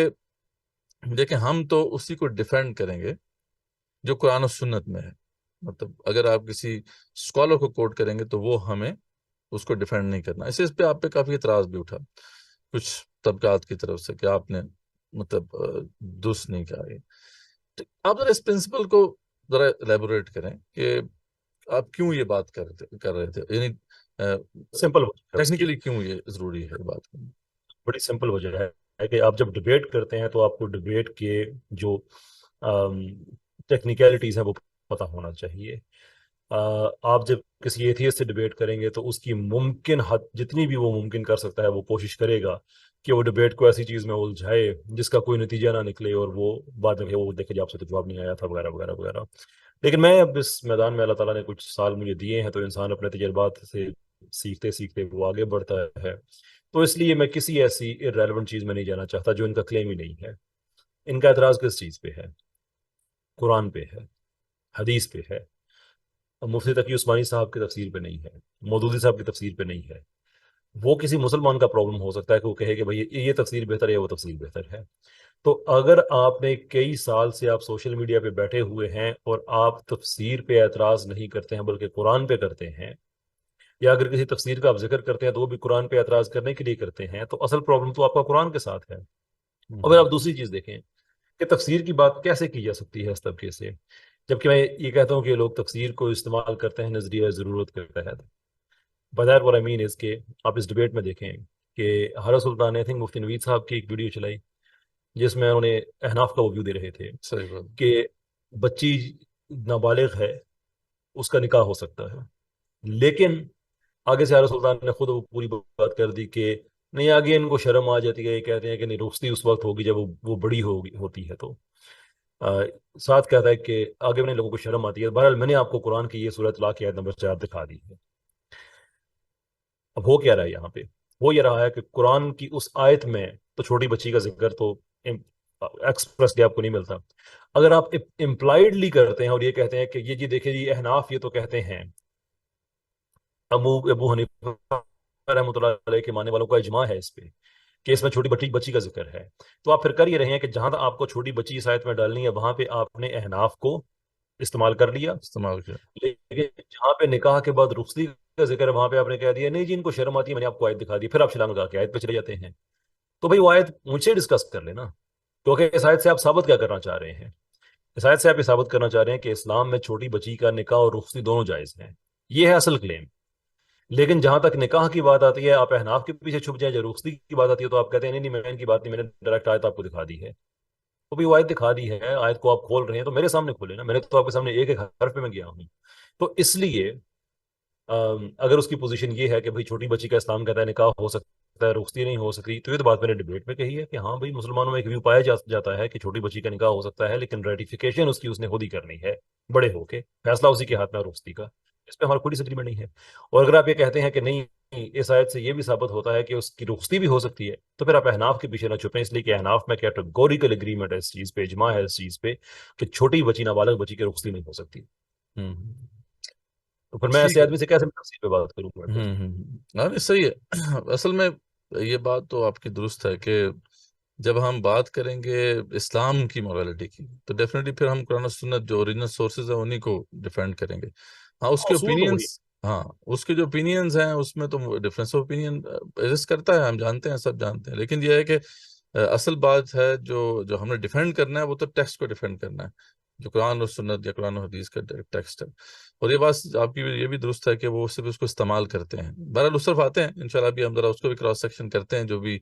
دیکھیں ہم تو اسی کو ڈیفینڈ کریں گے جو قرآن و سنت میں ہے. مطلب اگر آپ کسی اسکالر کو کوٹ کریں گے تو وہ ہمیں اس کو ڈیفینڈ نہیں کرنا. اس پہ آپ پہ کافی اعتراض بھی اٹھا کچھ طبقات کی طرف سے کہ آپ نے مطلب درست نہیں کہا. یہ آپ ذرا اس پرنسپل کو ذرا ایلیبوریٹ کریں کہ آپ کیوں یہ بات کر رہے تھے، یعنی سمپل ٹیکنیکلی کیوں یہ ضروری ہے بات کرنا. بڑی سمپل وجہ ہے کہ آپ جب ڈبیٹ کرتے ہیں تو آپ کو ڈبیٹ کے جو ٹیکنیکلٹیز ہیں وہ پتہ ہونا چاہیے. آپ جب کسی ایتھیسٹ سے ڈبیٹ کریں گے تو اس کی ممکن حد جتنی بھی وہ ممکن کر سکتا ہے وہ کوشش کرے گا کہ وہ ڈبیٹ کو ایسی چیز میں الجھائے جس کا کوئی نتیجہ نہ نکلے اور وہ بعد میں وہ دیکھے جی آپ سے تو جواب نہیں آیا تھا وغیرہ وغیرہ وغیرہ. لیکن میں اب اس میدان میں اللہ تعالیٰ نے کچھ سال مجھے دیے ہیں تو انسان اپنے تجربات سے سیکھتے سیکھتے وہ آگے بڑھتا ہے. تو اس لیے میں کسی ایسی ریلیونٹ چیز میں نہیں جانا چاہتا جو ان کا کلیم ہی نہیں ہے. ان کا اعتراض کس چیز پہ ہے؟ قرآن پہ ہے، حدیث پہ ہے. مفتی تقی عثمانی صاحب کی تفسیر پہ نہیں ہے، مودودی صاحب کی تفسیر پہ نہیں ہے. وہ کسی مسلمان کا پرابلم ہو سکتا ہے کہ وہ کہے کہ بھائی یہ تفسیر بہتر ہے یا وہ تفسیر بہتر ہے. تو اگر آپ نے کئی سال سے آپ سوشل میڈیا پہ بیٹھے ہوئے ہیں اور آپ تفسیر پہ اعتراض نہیں کرتے ہیں بلکہ قرآن پہ کرتے ہیں، یا اگر کسی تفسیر کا آپ ذکر کرتے ہیں تو وہ بھی قرآن پہ اعتراض کرنے کے لیے کرتے ہیں، تو اصل پرابلم تو آپ کا قرآن کے ساتھ ہے. اگر آپ دوسری چیز دیکھیں کہ تفسیر کی بات کیسے کی جا سکتی ہے اس طبقے سے، جبکہ میں یہ کہتا ہوں کہ لوگ تفسیر کو استعمال کرتے ہیں نظریہ ضرورت کے تحت. بظاہر what I mean is کہ آپ اس ڈبیٹ میں دیکھیں کہ حارث سلطان نے مفتی نوید صاحب کی ایک ویڈیو چلائی جس میں انہوں نے احناف کا ویو دے رہے تھے صحیح بات. کہ بچی نابالغ ہے، اس کا نکاح ہو سکتا ہے. لیکن آگے سے حضرت سلطان نے خود وہ پوری بات کر دی کہ نہیں، آگے ان کو شرم آ جاتی ہے، یہ کہتے ہیں کہ نہیں، رخصتی اس وقت ہوگی جب وہ بڑی ہوتی ہے. تو ساتھ کہتا ہے کہ آگے میں لوگوں کو شرم آتی ہے. بہرحال میں نے آپ کو قرآن کی یہ سورۃ طلاق کی آیت نمبر 4 دکھا دی ہے. اب ہو کیا رہا ہے یہاں پہ؟ وہ یہ رہا ہے کہ قرآن کی اس آیت میں تو چھوٹی بچی کا ذکر تو ایکسپریسلی آپ کو نہیں ملتا. اگر آپ امپلائڈلی کرتے ہیں اور یہ کہتے ہیں کہ یہ جی دیکھیں جی احناف یہ تو کہتے ہیں، ابو حنیفہ رحمۃ اللہ علیہ کے ماننے والوں کا اجماع ہے اس پہ کہ اس میں چھوٹی بچی کا ذکر ہے، تو آپ پھر کر یہ رہے ہیں کہ جہاں آپ کو چھوٹی بچی اس آیت میں ڈالنی ہے وہاں پہ آپ نے احناف کو استعمال کر لیا، استعمال کیا. لیکن جہاں پہ نکاح کے بعد رخصتی کا ذکر ہے وہاں پہ آپ نے کہہ دیا نہیں جی ان کو شرم آتی ہے، میں نے آپ کو آیت دکھا دی، پھر آپ چھلانگ لگا کے آیت پہ چلے جاتے ہیں. تو بھائی وہ آیت مجھ سے ڈسکس کر لینا، کیونکہ اس آیت سے آپ ثابت کیا کرنا چاہ رہے ہیں؟ اس آیت سے آپ یہ ثابت کرنا چاہ رہے ہیں کہ اسلام میں چھوٹی بچی کا نکاح اور رخصتی دونوں جائز ہیں. یہ ہے اصل کلیم. لیکن جہاں تک نکاح کی بات آتی ہے آپ احناف کے پیچھے چھپ جائیں، جب رخصتی کی بات آتی ہے تو آپ کہتے ہیں نہیں نہیں میں ان کی بات نہیں، میں نے ڈائریکٹ آیت آپ کو دکھا دی ہے. تو بھی وہ آیت دکھا دی ہے، آیت کو آپ کھول رہے ہیں تو میرے سامنے کھولے نا، میں نے تو آپ کے سامنے ایک ایک حرف پہ میں گیا ہوں. تو اس لیے اگر اس کی پوزیشن یہ ہے کہ بھائی چھوٹی بچی کا اسلام کہتا ہے نکاح ہو سکتا ہے رخصتی نہیں ہو سکتی، تو یہ تو بات میں نے ڈیبیٹ میں کہی ہے کہ ہاں بھائی مسلمانوں میں ایک ویو پایا جاتا ہے کہ چھوٹی بچی کا نکاح ہو سکتا ہے، لیکن ریٹیفیکیشن اس کی اس نے خود ہی کرنی ہے بڑے ہو کے، فیصلہ اسی کے ہاتھ میں رخصتی کا. اس پہ ہمارا کوئی ڈس ایگریمنٹ نہیں ہے. اور اگر آپ یہ کہتے ہیں کہ نہیں اس آیت سے یہ بھی ثابت ہوتا ہے کہ اس کی رخصتی بھی ہو سکتی ہے، تو پھر آپ احناف کے پیچھے نہ چھپیں، اس لیے کہ احناف میں کیٹیگوریکل اگریمنٹ ہے اس چیز پہ، اجماع ہے اس چیز پہ کہ چھوٹی بچی نابالغ بچی کی رخصتی نہیں ہو سکتی. تو پھر میں ایسے ٹھیک ہے. آدمی سے کیسے تفصیل پہ بات کروں گا؟ ہاں نہیں صحیح ہے. اصل میں یہ بات تو آپ کی درست ہے کہ جب ہم بات کریں گے اسلام کی مورالٹی کی تو ڈیفینیٹلی پھر ہم قرآن و سنت جو اوریجنل سورسز ہیں انہی کو ڈیفینڈ کریں گے. ہاں اس کے اصول تو وہی. اوپینینس، ہاں اس کے جو اوپینینز ہیں اس میں تو ڈفرینس آف اوپینین ایگزسٹ کرتا ہے، ہم جانتے ہیں، سب جانتے ہیں. لیکن یہ ہے کہ اصل بات ہے جو ہم نے ڈیفینڈ کرنا ہے وہ تو ٹیکسٹ کو ڈیفینڈ کرنا ہے، جو قرآن اور سنت یا قرآن و حدیث کا ٹیکسٹ ہے. اور یہ بات آپ کی یہ بھی درست ہے کہ وہ صرف اس کو استعمال کرتے ہیں. بہرحال اس طرف آتے ہیں انشاءاللہ، ابھی ہم ذرا اس کو بھی کراس سیکشن کرتے ہیں جو بھی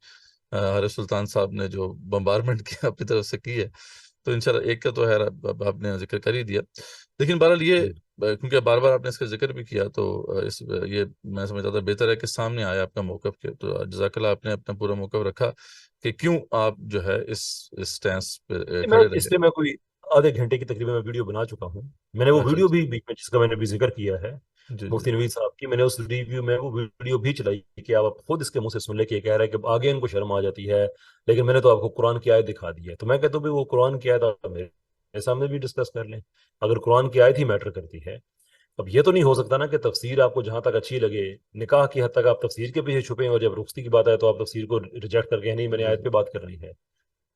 حضرت سلطان صاحب نے جو بمبارمنٹ کیا اپنی طرف سے کی ہے. تو انشاءاللہ ایک کا تو ہے آپ نے ذکر کر ہی دیا. لیکن بہرحال یہ کیونکہ بار بار آپ نے اس کا ذکر بھی کیا تو یہ میں سمجھتا تھا بہتر ہے کہ سامنے آیا آپ کا موقف کے. تو جزاک اللہ آپ نے اپنا پورا موقف رکھا کہ کیوں آپ جو ہے اس سٹینس پہ میں کھڑے اس رہے. لیے میں کوئی آدھے گھنٹے کی تقریباً میں ویڈیو بنا چکا ہوں. میں نے وہ اچھا ویڈیو اچھا. بھی بیچ میں جس کا میں نے بھی ذکر کیا ہے جی جی. مفتی نوید صاحب کی، میں نے اس ریویو میں وہ ویڈیو بھی چلائی کہ آپ خود اس کے منہ سے سن لے کہ یہ کہہ رہا ہے کہ آگے ان کو شرم آ جاتی ہے، لیکن میں نے تو آپ کو قرآن کی آیت دکھا دی ہے. تو میں کہتا ہوں بھی وہ قرآن کی آیت آپ میرے سامنے بھی ڈسکس کر لیں اگر قرآن کی آیت ہی میٹر کرتی ہے. اب یہ تو نہیں ہو سکتا نا کہ تفسیر آپ کو جہاں تک اچھی لگے نکاح کی حد تک آپ تفسیر کے پیچھے چھپیں اور جب رخصتی کی بات آئے تو آپ تفسیر کو ریجیکٹ کر کے نہیں میں نے جی آیت جی. پہ بات کرنی ہے.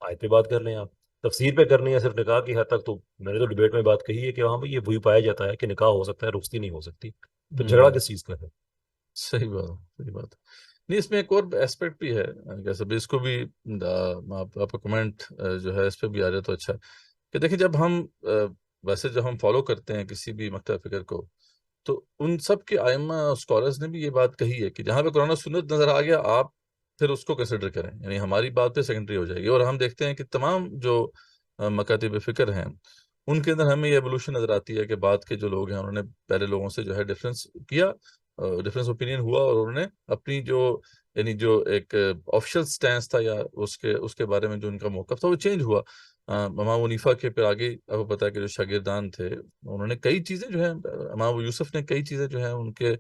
آیت پہ بات کر لیں، آپ تفسیر پہ کرنی ہے صرف نکاح کی حد تک. تو میں نے تو ڈیبیٹ میں بات کہی ہے کہ ہاں بھائی یہ وہی پایا جاتا ہے کہ نکاح ہو سکتا ہے رخصتی نہیں ہو سکتی، تو جھگڑا کس چیز کا ہے؟ صحیح بات ہے، صحیح بات ہے. نہیں اس میں ایک اور اسپیکٹ بھی ہے کیسے بھی اس کو بھی آپ کا کمنٹ جو ہے اس پہ بھی آ جائے تو اچھا کہ دیکھیں جب ہم ویسے جب ہم فالو کرتے ہیں کسی بھی مکتب فکر کو تو ان سب کے ائمہ اسکالرز نے بھی یہ بات کہی ہے کہ جہاں پہ قرآن و سنت نظر آ گیا آپ پھر اس کو کنسیڈر کریں، یعنی ہماری بات پہ سیکنڈری ہو جائے گی. اور ہم دیکھتے ہیں کہ تمام جو مکاتب فکر ہیں ان کے اندر ہمیں یہ ایوولوشن نظر آتی ہے کہ بعد کے جو لوگ ہیں انہوں نے پہلے لوگوں سے جو ہے ڈفرینس کیا، ڈفرینس اوپینین ہوا اور انہوں نے اپنی جو یعنی جو ایک آفیشل سٹینس تھا یا اس کے بارے میں جو ان کا موقف تھا وہ چینج ہوا. امام حنیفہ کے پھر آگے آپ کو پتا ہے کہ جو شاگردان تھے انہوں نے کئی چیزیں جو ہیں، امام یوسف نے کئی چیزیں جو ہیں ان کے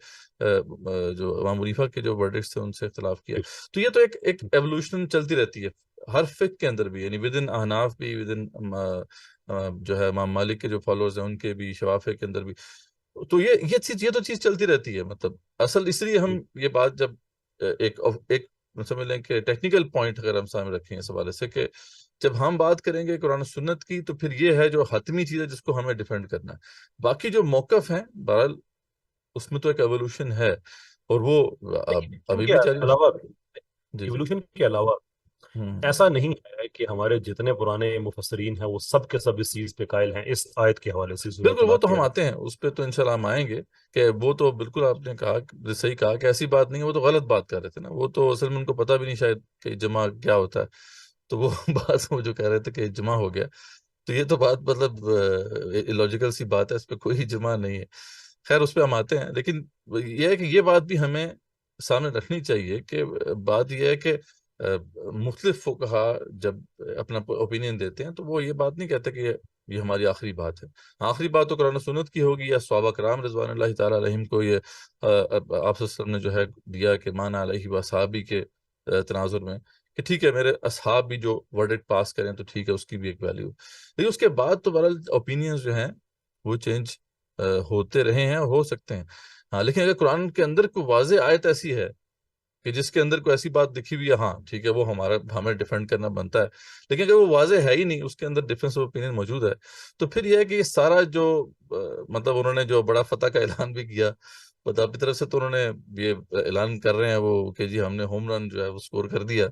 جو امام حنیفہ کے جو ورڈکٹس تھے ان سے اختلاف کیا. تو یہ تو ایک ایوولوشن چلتی رہتی ہے ہر فقہ کے اندر بھی، یعنی ود ان احناف بھی، ود ان جو ہے امام مالک کے جو فالوورز ہیں ان کے بھی، شوافع کے اندر بھی. تو یہ تو چیز چلتی رہتی ہے. مطلب اصل اس لیے ہم یہ بات جب ایک سمجھ لیں کہ ٹیکنیکل پوائنٹ اگر ہم سامنے رکھیں اس حوالے سے کہ جب ہم بات کریں گے قرآن و سنت کی تو پھر یہ ہے جو حتمی چیز ہے جس کو ہمیں ڈیفینڈ کرنا ہے. باقی جو موقف ہیں بہرحال اس میں تو ایک ایوولوشن ہے اور وہ ابھی بھی جاری ہے. جی جی. ایوولوشن کے علاوہ ایسا نہیں ہے کہ ہمارے جتنے پرانے مفسرین ہیں وہ سب کے سب اس چیز پہ قائل ہیں اس آیت کے حوالے سے سورۃ بالکل وہ طلاق تو کی ہم آیت. آتے ہیں اس پہ تو انشاءاللہ ہم آئیں گے کہ وہ تو بالکل آپ نے کہا صحیح کہا کہ ایسی بات نہیں ہے، وہ تو غلط بات کر رہے تھے نا، وہ تو اصل میں ان کو پتہ بھی نہیں شاید کہ اجماع کیا ہوتا ہے. تو وہ بات وہ جو کہہ رہے تھے کہ اجماع ہو گیا تو یہ تو بات مطلب لاجیکل سی بات ہے، اس پہ کوئی اجماع نہیں ہے. خیر اس پہ ہم آتے ہیں، لیکن یہ ہے کہ یہ بات بھی ہمیں سامنے رکھنی چاہیے کہ بات یہ ہے کہ مختلف فقہا جب اپنا اوپینین دیتے ہیں تو وہ یہ بات نہیں کہتے کہ یہ ہماری آخری بات ہے. آخری بات تو قرآن و سنت کی ہوگی، یا صحابہ کرام رضوان اللہ تعالیٰ علیہم کو یہ آپ صلی اللہ علیہ وسلم نے جو ہے دیا کہ مان علیہ و صحابی کے تناظر میں کہ ٹھیک ہے میرے اصحاب بھی جو ورڈکٹ پاس کریں تو ٹھیک ہے، اس کی بھی ایک ویلیو. لیکن اس کے بعد تو بہرحال اوپینینز جو ہیں وہ چینج ہوتے رہے ہیں اور ہو سکتے ہیں. ہاں لیکن اگر قرآن کے اندر کوئی واضح آیت ایسی ہے کہ جس کے اندر کوئی ایسی بات لکھی ہوئی ہے، ہاں ٹھیک ہے وہ ہمیں ڈیفینڈ کرنا بنتا ہے. لیکن اگر وہ واضح ہے ہی نہیں، اس کے اندر ڈفرینس آف اوپینین موجود ہے، تو پھر یہ ہے کہ یہ سارا جو مطلب انہوں نے جو بڑا فتح کا اعلان بھی کیا، اپنی طرف سے تو انہوں نے یہ اعلان کر رہے ہیں وہ کہ جی ہم نے ہوم رن جو ہے وہ سکور کر دیا.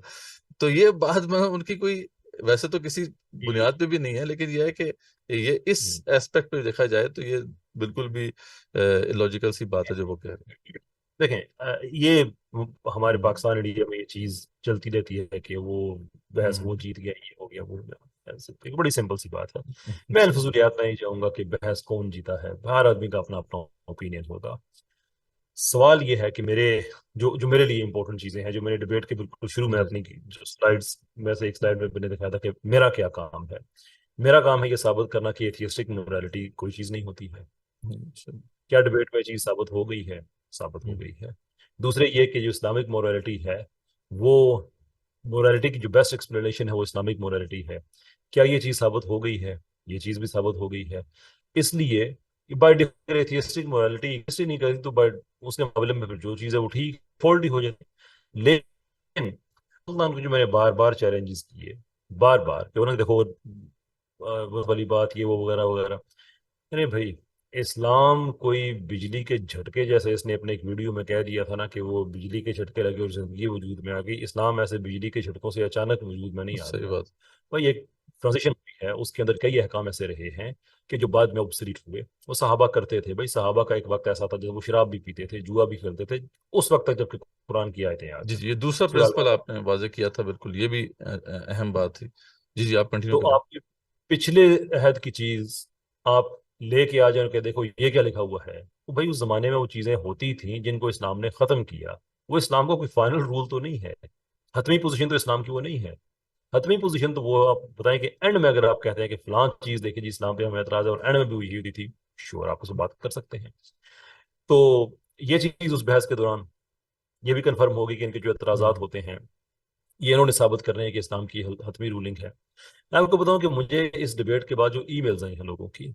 تو یہ بات میں ان کی کوئی ویسے تو کسی بنیاد پہ بھی نہیں ہے، لیکن یہ ہے کہ یہ اس ایسپیکٹ پہ دیکھا جائے تو یہ بالکل بھی لاجیکل سی بات ہے جو وہ کہہ رہے ہیں. دیکھیں یہ ہمارے پاکستان انڈیا میں یہ چیز چلتی رہتی ہے کہ وہ بحث وہ جیت گیا، یہ ہو گیا وہ ہو گیا. ایک بڑی سمپل سی بات ہے. میں الفضولیات نہیں چاہوں گا کہ بحث کون جیتا ہے، ہر آدمی کا اپنا اپنا اوپینین ہوگا. سوال یہ ہے کہ جو میرے لیے امپورٹنٹ چیزیں ہیں، جو میرے ڈبیٹ کے بالکل شروع میں اپنی جو سلائیڈز میں سے ایک سلائیڈ میں میں نے دکھایا تھا کہ میرا کیا کام ہے. میرا کام ہے یہ ثابت کرنا کہ ایتھیسٹک موریلٹی کوئی چیز نہیں ہوتی ہے. کیا ڈبیٹ میں چیز ثابت ہو گئی ہے؟ ثابت ہو گئی ہے. دوسرے یہ کہ جو اسلامک موریلٹی ہے، وہ موریلٹی کی جو بیسٹ ایکسپلینیشن ہے وہ اسلامک موریلٹی ہے. کیا یہ چیز ثابت ہو گئی ہے؟ یہ چیز بھی ثابت ہو گئی ہے. اس لیے by definition atheistic morality exist ہی نہیں کرتی، تو بائی اس کے مقابلے میں پھر جو چیز ہے وہ ٹھیک فولڈ ہی ہو جاتی. لیکن سلطان کو جو میں نے بار بار چیلنجز کیے، بار بار کہ انہوں نے دیکھو وہ والی بات یہ وہ وغیرہ وغیرہ. ارے بھائی اسلام کوئی بجلی کے جھٹکے جیسے اس نے اپنے ایک ویڈیو میں کہہ دیا تھا نا کہ وہ بجلی کے جھٹکے لگے اور زندگی وجود میں آ گئی. اسلام ایسے بجلی کے جھٹکوں سے اچانک وجود میں نہیں آ صحیح گیا بات. بھائی. ایک ٹرانزیشن ہوئی ہے، اس کے اندر کئی احکام ایسے رہے ہیں کہ جو بعد میں obsolete ہوئے. وہ صحابہ کرتے تھے بھائی، صحابہ کا ایک وقت ایسا تھا جب وہ شراب بھی پیتے تھے، جوا بھی کھیلتے تھے، اس وقت تک جب کہ قرآن کی آیتیں آتی. جی یہ دوسرا سورہ پرنسپل آپ نے واضح کیا تھا، بالکل یہ بھی اہم بات تھی. جی آپ کنٹینیو تو کریں. آپ کی پچھلے عہد کی چیز آپ لے کے آ جائیں کہ دیکھو یہ کیا لکھا ہوا ہے. تو بھائی اس زمانے میں وہ چیزیں ہوتی تھیں جن کو اسلام نے ختم کیا. وہ اسلام کا کوئی فائنل رول تو نہیں ہے، حتمی پوزیشن تو اسلام کی وہ نہیں ہے. حتمی پوزیشن تو وہ آپ بتائیں کہ اینڈ میں اگر آپ کہتے ہیں کہ فلاں چیز دیکھیں جی اسلام پہ ہمیں اعتراض ہے اور اینڈ میں بھی وہی ہوتی تھی، شور آپ اس بات کر سکتے ہیں. تو یہ چیز اس بحث کے دوران یہ بھی کنفرم ہوگی کہ ان کے جو اعتراضات ہوتے ہیں یہ انہوں نے ثابت کرنے ہیں کہ اسلام کی حتمی رولنگ ہے. میں آپ کو بتاؤں کہ مجھے اس ڈیبیٹ کے بعد جو ای میلز آئی ہیں لوگوں کی،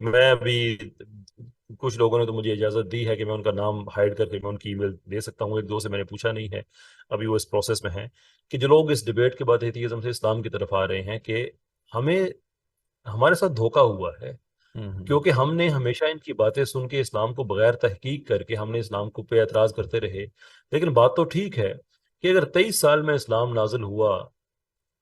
میں ابھی کچھ لوگوں نے تو مجھے اجازت دی ہے کہ میں ان کا نام ہائیڈ کر کے میں ان کی ای میل دے سکتا ہوں. ایک دو سے میں نے پوچھا نہیں ہے، ابھی وہ اس پروسیس میں ہیں کہ جو لوگ اس ڈیبیٹ کے بعد ایتھیزم سے اسلام کی طرف آ رہے ہیں کہ ہمارے ساتھ دھوکہ ہوا ہے، کیونکہ ہم نے ہمیشہ ان کی باتیں سن کے اسلام کو بغیر تحقیق کر کے ہم نے اسلام کو پہ اعتراض کرتے رہے. لیکن بات تو ٹھیک ہے کہ اگر 23 سال میں اسلام نازل ہوا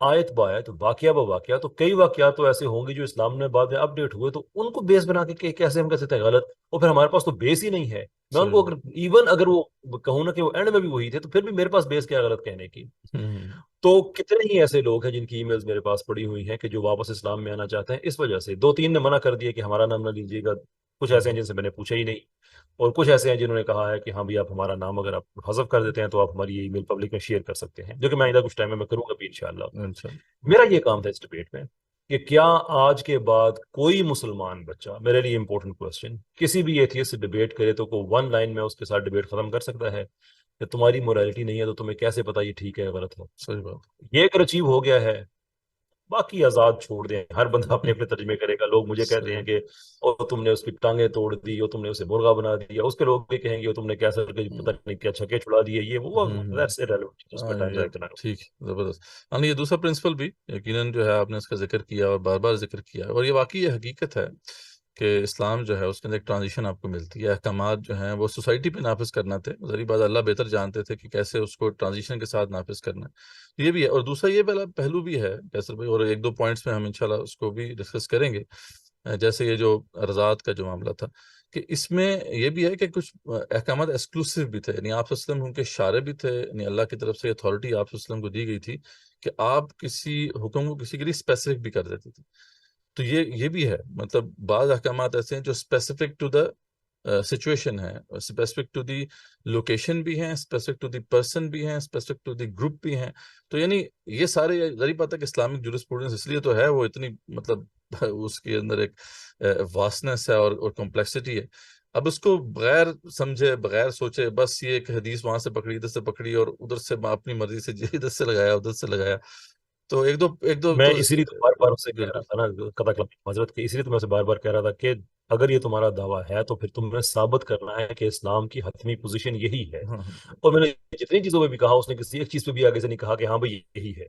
آیت بآیت واقعہ بواقعہ، تو کئی واقعات تو ایسے ہوں گے جو اسلام میں بعد میں اپڈیٹ ہوئے، تو ان کو بیس بنا کے کیسے ہم کہہ سکتے ہیں غلط؟ اور پھر ہمارے پاس تو بیس ہی نہیں ہے. میں ان کو اگر وہ کہوں نا کہ وہ اینڈ میں بھی وہی تھے، تو پھر بھی میرے پاس بیس کیا غلط کہنے کی. تو کتنے ہی ایسے لوگ ہیں جن کی ای میلز میرے پاس پڑی ہوئی ہیں کہ جو واپس اسلام میں آنا چاہتے ہیں. اس وجہ سے 2-3 نے منع کر دیا کہ ہمارا نام نہ لیجیے گا. کچھ ایسے ہیں جن سے میں نے پوچھا ہی نہیں، اور کچھ ایسے ہیں جنہوں نے کہا ہے کہ ہاں بھی آپ ہمارا نام اگر آپ حذف کر دیتے ہیں تو آپ ہماری ای میل پبلک میں شیئر کر سکتے ہیں، جو کہ میں آئندہ کچھ ٹائم میں کروں گا بھی انشاءاللہ. میرا یہ کام تھا اس ڈبیٹ میں کہ کیا آج کے بعد کوئی مسلمان بچہ، میرے لیے امپورٹنٹ کوسچن، کسی بھی ایتھیسٹ سے ڈبیٹ کرے تو کوئی 1 لائن میں اس کے ساتھ ڈبیٹ ختم کر سکتا ہے کہ تمہاری موریلٹی نہیں ہے تو تمہیں کیسے پتا یہ ٹھیک ہے غلط ہے. صحیح بات. یہ اگر اچیو ہو گیا ہے، باقی آزاد چھوڑ دیں، ہر بندہ اپنے اپنے ترجمے کرے گا. لوگ مجھے کہتے ہیں کہ اور تم نے اس کی ٹانگیں توڑ دی، اور تم نے اسے مرغا بنا دیا. اس کے لوگ بھی کہیں گے تم نے کیسے پتہ نہیں کیا چھکے چھڑا دیے، یہ وہ that's irrelevant. اس کا ٹائم ضائع کرنا. ٹھیک، زبردست. ہاں یہ دوسرا پرنسپل بھی یقیناً جو ہے آپ نے اس کا ذکر کیا اور بار بار ذکر کیا، اور یہ واقعی یہ حقیقت ہے کہ اسلام جو ہے اس کے اندر ایک ٹرانزیشن آپ کو ملتی ہے. احکامات جو ہیں وہ سوسائٹی پہ نافذ کرنا تھے، ذریعہ بات اللہ بہتر جانتے تھے کہ کیسے اس کو ٹرانزیشن کے ساتھ نافذ کرنا ہے. یہ بھی ہے، اور دوسرا یہ پہلو بھی ہے کیسر بھائی، اور 1-2 پوائنٹس میں ہم انشاءاللہ اس کو بھی ڈسکس کریں گے. جیسے یہ جو رضاعت کا جو معاملہ تھا، کہ اس میں یہ بھی ہے کہ کچھ احکامات ایکسکلوسیو بھی تھے، یعنی آپ صلی اللہ علیہ وسلم کے شارع بھی تھے، یعنی اللہ کی طرف سے اتھارٹی آپ صلی اللہ علیہ وسلم کو دی گئی تھی کہ آپ کسی حکم کو کسی کے لیے اسپیسیفک بھی کر دیتے تھے. تو یہ بھی ہے، مطلب بعض احکامات ایسے ہیں جو اسپیسیفک ٹو دا سچویشن ہے, اسپیسیفک ٹو دی لوکیشن بھی ہیں, اسپیسیفک ٹو دی پرسن بھی ہیں, اسپیسیفک ٹو دی گروپ بھی ہیں. تو یعنی یہ سارے ظاہری بات ہے کہ اسلامک جورسپروڈنس اس لیے تو ہے, وہ اتنی مطلب اس کے اندر ایک واسٹنس ہے اور کمپلیکسٹی ہے. اب اس کو بغیر سمجھے بغیر سوچے بس یہ ایک حدیث وہاں سے پکڑی ادھر سے پکڑی اور ادھر سے اپنی مرضی سے ادھر سے لگایا ادھر سے لگایا, تو ایک دو میں تو اسی لیے تو بار بار اسے کہہ بالکل رہا تھا نا قطع حضرت کے, اسی لیے تو میں اسے بار بار کہہ رہا تھا کہ اگر یہ تمہارا دعویٰ ہے تو پھر تم نے ثابت کرنا ہے کہ اسلام کی حتمی پوزیشن یہی ہے. ہاں اور میں نے جتنی چیزوں پہ بھی کہا اس نے کسی ایک چیز پہ بھی آگے سے نہیں کہا کہ ہاں بھائی یہی ہے.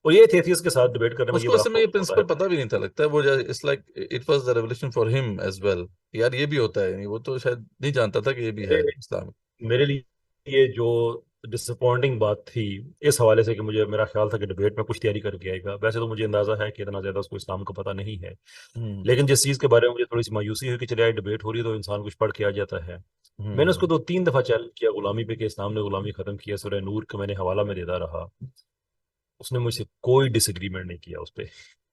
اور یہ تھیتھیس کے ساتھ ڈیبیٹ کرنے میں اس یہ کو بڑا اصل میں یہ خوف ہوتا ہے. پرنسپل پتہ بھی نہیں تھا لگتا ہے, وہ it's like it was the revolution for ہم ایز ویل, یار یہ بھی ہوتا ہے, یعنی وہ تو شاید نہیں جانتا تھا کہ یہ بھی ہے اسلام. میرے لیے یہ جو ڈس اپوائنٹنگ بات تھی اس حوالے سے کہ مجھے میرا خیال تھا کہ ڈبیٹ میں کچھ تیاری کر کے آئے گا. ویسے تو مجھے اندازہ ہے کہ اتنا زیادہ اس کو اسلام کا پتہ نہیں ہے, لیکن جس چیز کے بارے میں مجھے تھوڑی سی مایوسی ہوئی کہ چلے آئے ڈبیٹ ہو رہی ہے تو انسان کچھ پڑھ کے آ جاتا ہے. میں نے اس کو 2-3 دفعہ چیلنج کیا غلامی پہ کہ اسلام نے غلامی ختم کیا, سورہ نور کا میں نے حوالہ میں دیتا رہا. اس نے مجھ سے کوئی ڈس ایگریمنٹ نہیں کیا اس پہ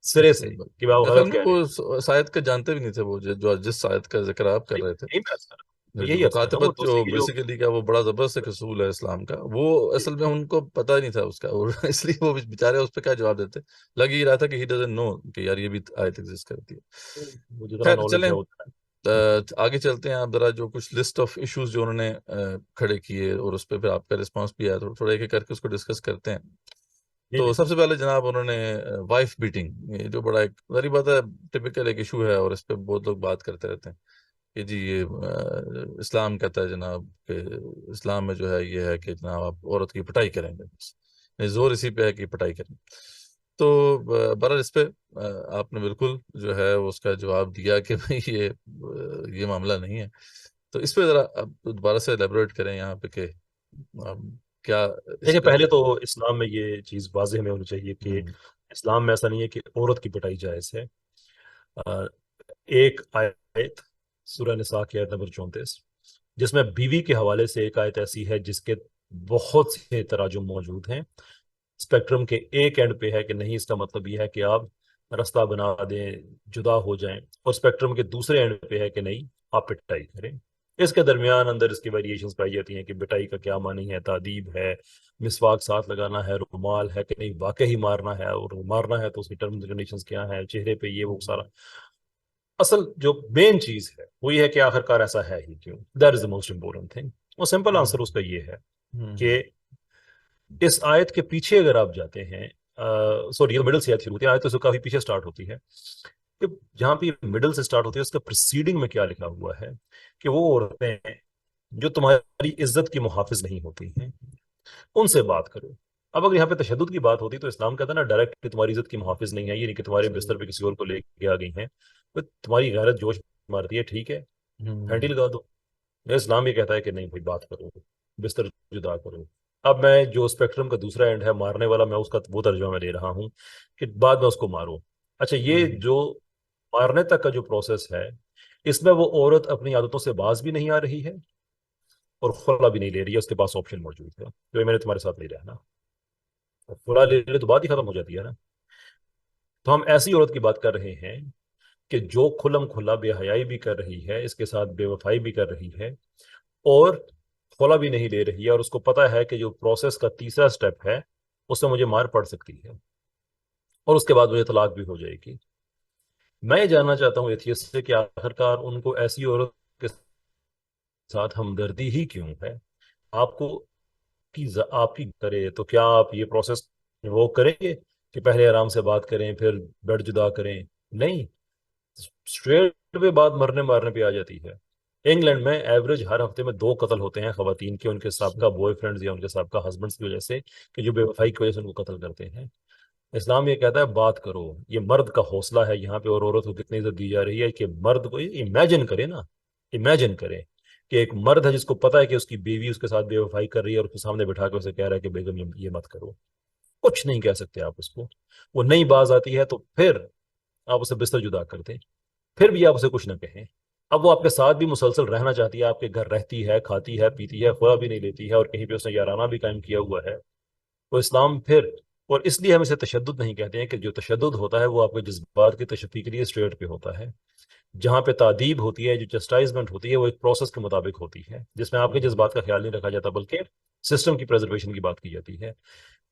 سرے سے کہ آپ اصل غلط میں کہہ رہے ہیں. وہ شاید کا جانتے بھی نہیں تھے, وہ جو جس آیت کا ذکر آپ کر رہے تھے, یہی میں عرض کر رہا ہوں, جو یہی عرض کر رہا ہوں. وہ مکاتبت جو دوسری کی جو بیسیکلی کیا وہ بڑا زبردست ایک اصول ہے اسلام کا, وہ اصل میں ان کو پتہ ہی نہیں تھا اس کا, اور اس لیے وہ بیچارے اس پہ کیا جواب دیتے, لگ ہی رہا تھا کہ ہی ڈزنٹ نو کہ یار یہ بھی آیت ایگزسٹ کرتی ہے. وہ جتنا خیر نالج چلیں ہے اتنا آگے چلتے ہیں. آپ ذرا جو کچھ لسٹ آف ایشوز جو انہوں نے کھڑے کیے اور اس پہ پھر آپ کا رسپانس بھی آیا, تو تھوڑا ایک ایک کر کے اس کو ڈسکس کرتے ہیں. تو سب سے پہلے جناب انہوں نے وائف بیٹنگ, یہ جو بڑا ایک ظاہری بات ہے ٹپیکل ایک ایشو ہے, اور اس پہ بہت لوگ بات کرتے رہتے ہیں کہ جی یہ اسلام کہتا ہے جناب کہ اسلام میں جو ہے یہ ہے کہ جناب آپ عورت کی پٹائی کریں گے, بس زور اسی پہ ہے کہ پٹائی کریں. تو برحال اس پہ آپ نے بالکل جو ہے اس کا جواب دیا کہ بھائی یہ معاملہ نہیں ہے. تو اس پہ ذرا آپ دوبارہ سے ایلیبوریٹ کریں یہاں پہ کہ کیا اس دیکھیں, پہ پہلے تو اسلام میں یہ چیز واضح میں ہونی چاہیے کہ اسلام میں ایسا نہیں ہے کہ عورت کی پٹائی جائز ہے. ایک آیت سورہ نساء کی آیت نمبر 34 جس میں بیوی کے حوالے سے ایک آیت ایسی ہے جس کے بہت سے تراجم موجود ہیں. اسپیکٹرم کے ایک اینڈ پہ ہے کہ نہیں, اس کا مطلب یہ ہے کہ آپ رستہ بنا دیں, جدا ہو جائیں, اور اسپیکٹرم کے دوسرے اینڈ پہ ہے کہ نہیں آپ پٹائی کریں. اس کے درمیان اندر اس کی ویریشنز پائی جاتی ہیں کہ پٹائی کا کیا معنی ہے, تعدیب ہے, مسواک ساتھ لگانا ہے, رومال ہے کہ نہیں واقعی مارنا ہے, اور مارنا ہے تو اس کی ٹرمز کنڈیشنز کیا ہیں, چہرے پہ یہ وہ سارا. اصل جو مین چیز ہے وہ یہ ہے کہ آخر کار ایسا ہے ہی کیوں. That is the most important thing. وہ سمپل آنسر اس کا یہ ہے کہ اس آیت کے پیچھے اگر آپ جاتے ہیں, سوری یہ مڈل سے آیت شروع ہوتی ہے, آیت تو کافی پیچھے سٹارٹ ہوتی ہے, کہ جہاں پہ مڈل سے سٹارٹ ہوتی ہے اس کا پریسیڈنگ میں کیا لکھا ہوا ہے کہ وہ عورتیں جو تمہاری عزت کی محافظ نہیں ہوتی ہیں ان سے بات کرو. اب اگر یہاں پہ تشدد کی بات ہوتی تو اسلام کہتا ہے نا ڈائریکٹ تمہاری عزت کی محافظ نہیں ہے, یہ نہیں کہ تمہارے بستر پہ کسی اور کو لے کے آ گئی ہیں, تمہاری غیرت جوش مارتی ہے, ٹھیک ہے پھینٹی لگا دو. اسلام یہ کہتا ہے کہ نہیں بھائی بات کرو, بستر جدا کرو. اب میں جو اسپیکٹرم کا دوسرا اینڈ ہے مارنے والا, میں اس کا وہ ترجمہ میں دے رہا ہوں کہ بعد میں اس کو مارو. اچھا, یہ جو مارنے تک کا جو پروسیس ہے اس میں وہ عورت اپنی عادتوں سے باز بھی نہیں آ رہی ہے اور خلا بھی نہیں لے رہی ہے, اس کے پاس آپشن موجود ہے کہ میں نے تمہارے ساتھ نہیں رہنا. خلا لے لے تو بات ہی ختم ہو جاتی ہے نا. تو ہم ایسی عورت کی بات کر رہے ہیں کہ جو کھلم کھلا بے حیائی بھی کر رہی ہے, اس کے ساتھ بے وفائی بھی کر رہی ہے, اور خلا بھی نہیں لے رہی ہے, اور اس کو پتا ہے کہ جو پروسیس کا تیسرا سٹیپ ہے اس میں مجھے مار پڑ سکتی ہے اور اس کے بعد مجھے طلاق بھی ہو جائے گی. میں یہ جاننا چاہتا ہوں ایتھیسٹ سے کہ آخرکار ان کو ایسی عورت کے ساتھ ہمدردی ہی کیوں ہے. آپ کو آپ کی کرے تو کیا آپ یہ پروسیس وہ کریں گے کہ پہلے آرام سے بات کریں پھر بیڈ جدا کریں؟ نہیں, اسٹریٹ پہ بات مرنے مارنے پہ آ جاتی ہے. انگلینڈ میں ایوریج ہر ہفتے میں 2 قتل ہوتے ہیں خواتین کے ان کے سابقہ بوائے فرینڈز یا ان کے سابقہ ہسبینڈز کی وجہ سے, کہ جو بے وفائی کی وجہ سے ان کو قتل کرتے ہیں. اسلام یہ کہتا ہے بات کرو. یہ مرد کا حوصلہ ہے یہاں پہ, اور عورت کو کتنی عزت دی جا رہی ہے کہ مرد کو امیجن کرے نا, امیجن کرے کہ ایک مرد ہے جس کو پتا ہے کہ اس کی بیوی اس کے ساتھ بے وفائی کر رہی ہے اور اس کے سامنے بٹھا کے اسے کہہ رہا ہے کہ بیگم یہ مت کرو. کچھ نہیں کہہ سکتے آپ اس کو. وہ نہیں باز آتی ہے تو پھر آپ اسے بستر جدا کر دیں, پھر بھی آپ اسے کچھ نہ کہیں. اب وہ آپ کے ساتھ بھی مسلسل رہنا چاہتی ہے, آپ کے گھر رہتی ہے, کھاتی ہے, پیتی ہے, خلا بھی نہیں لیتی ہے, اور کہیں پہ اس نے یارانہ بھی قائم کیا ہوا ہے. تو اسلام پھر, اور اس لیے ہم اسے تشدد نہیں کہتے ہیں کہ جو تشدد ہوتا ہے وہ آپ کے جذبات کی تشفی کے لیے اسٹریٹ پہ ہوتا ہے. جہاں پہ تعدیب ہوتی ہے، جو چسٹائزمنٹ ہوتی ہے، وہ ایک پروسیس کے مطابق ہوتی ہے، جس میں آپ کے جذبات کا خیال نہیں رکھا جاتا بلکہ سسٹم کی پریزرویشن کی بات کی جاتی ہے۔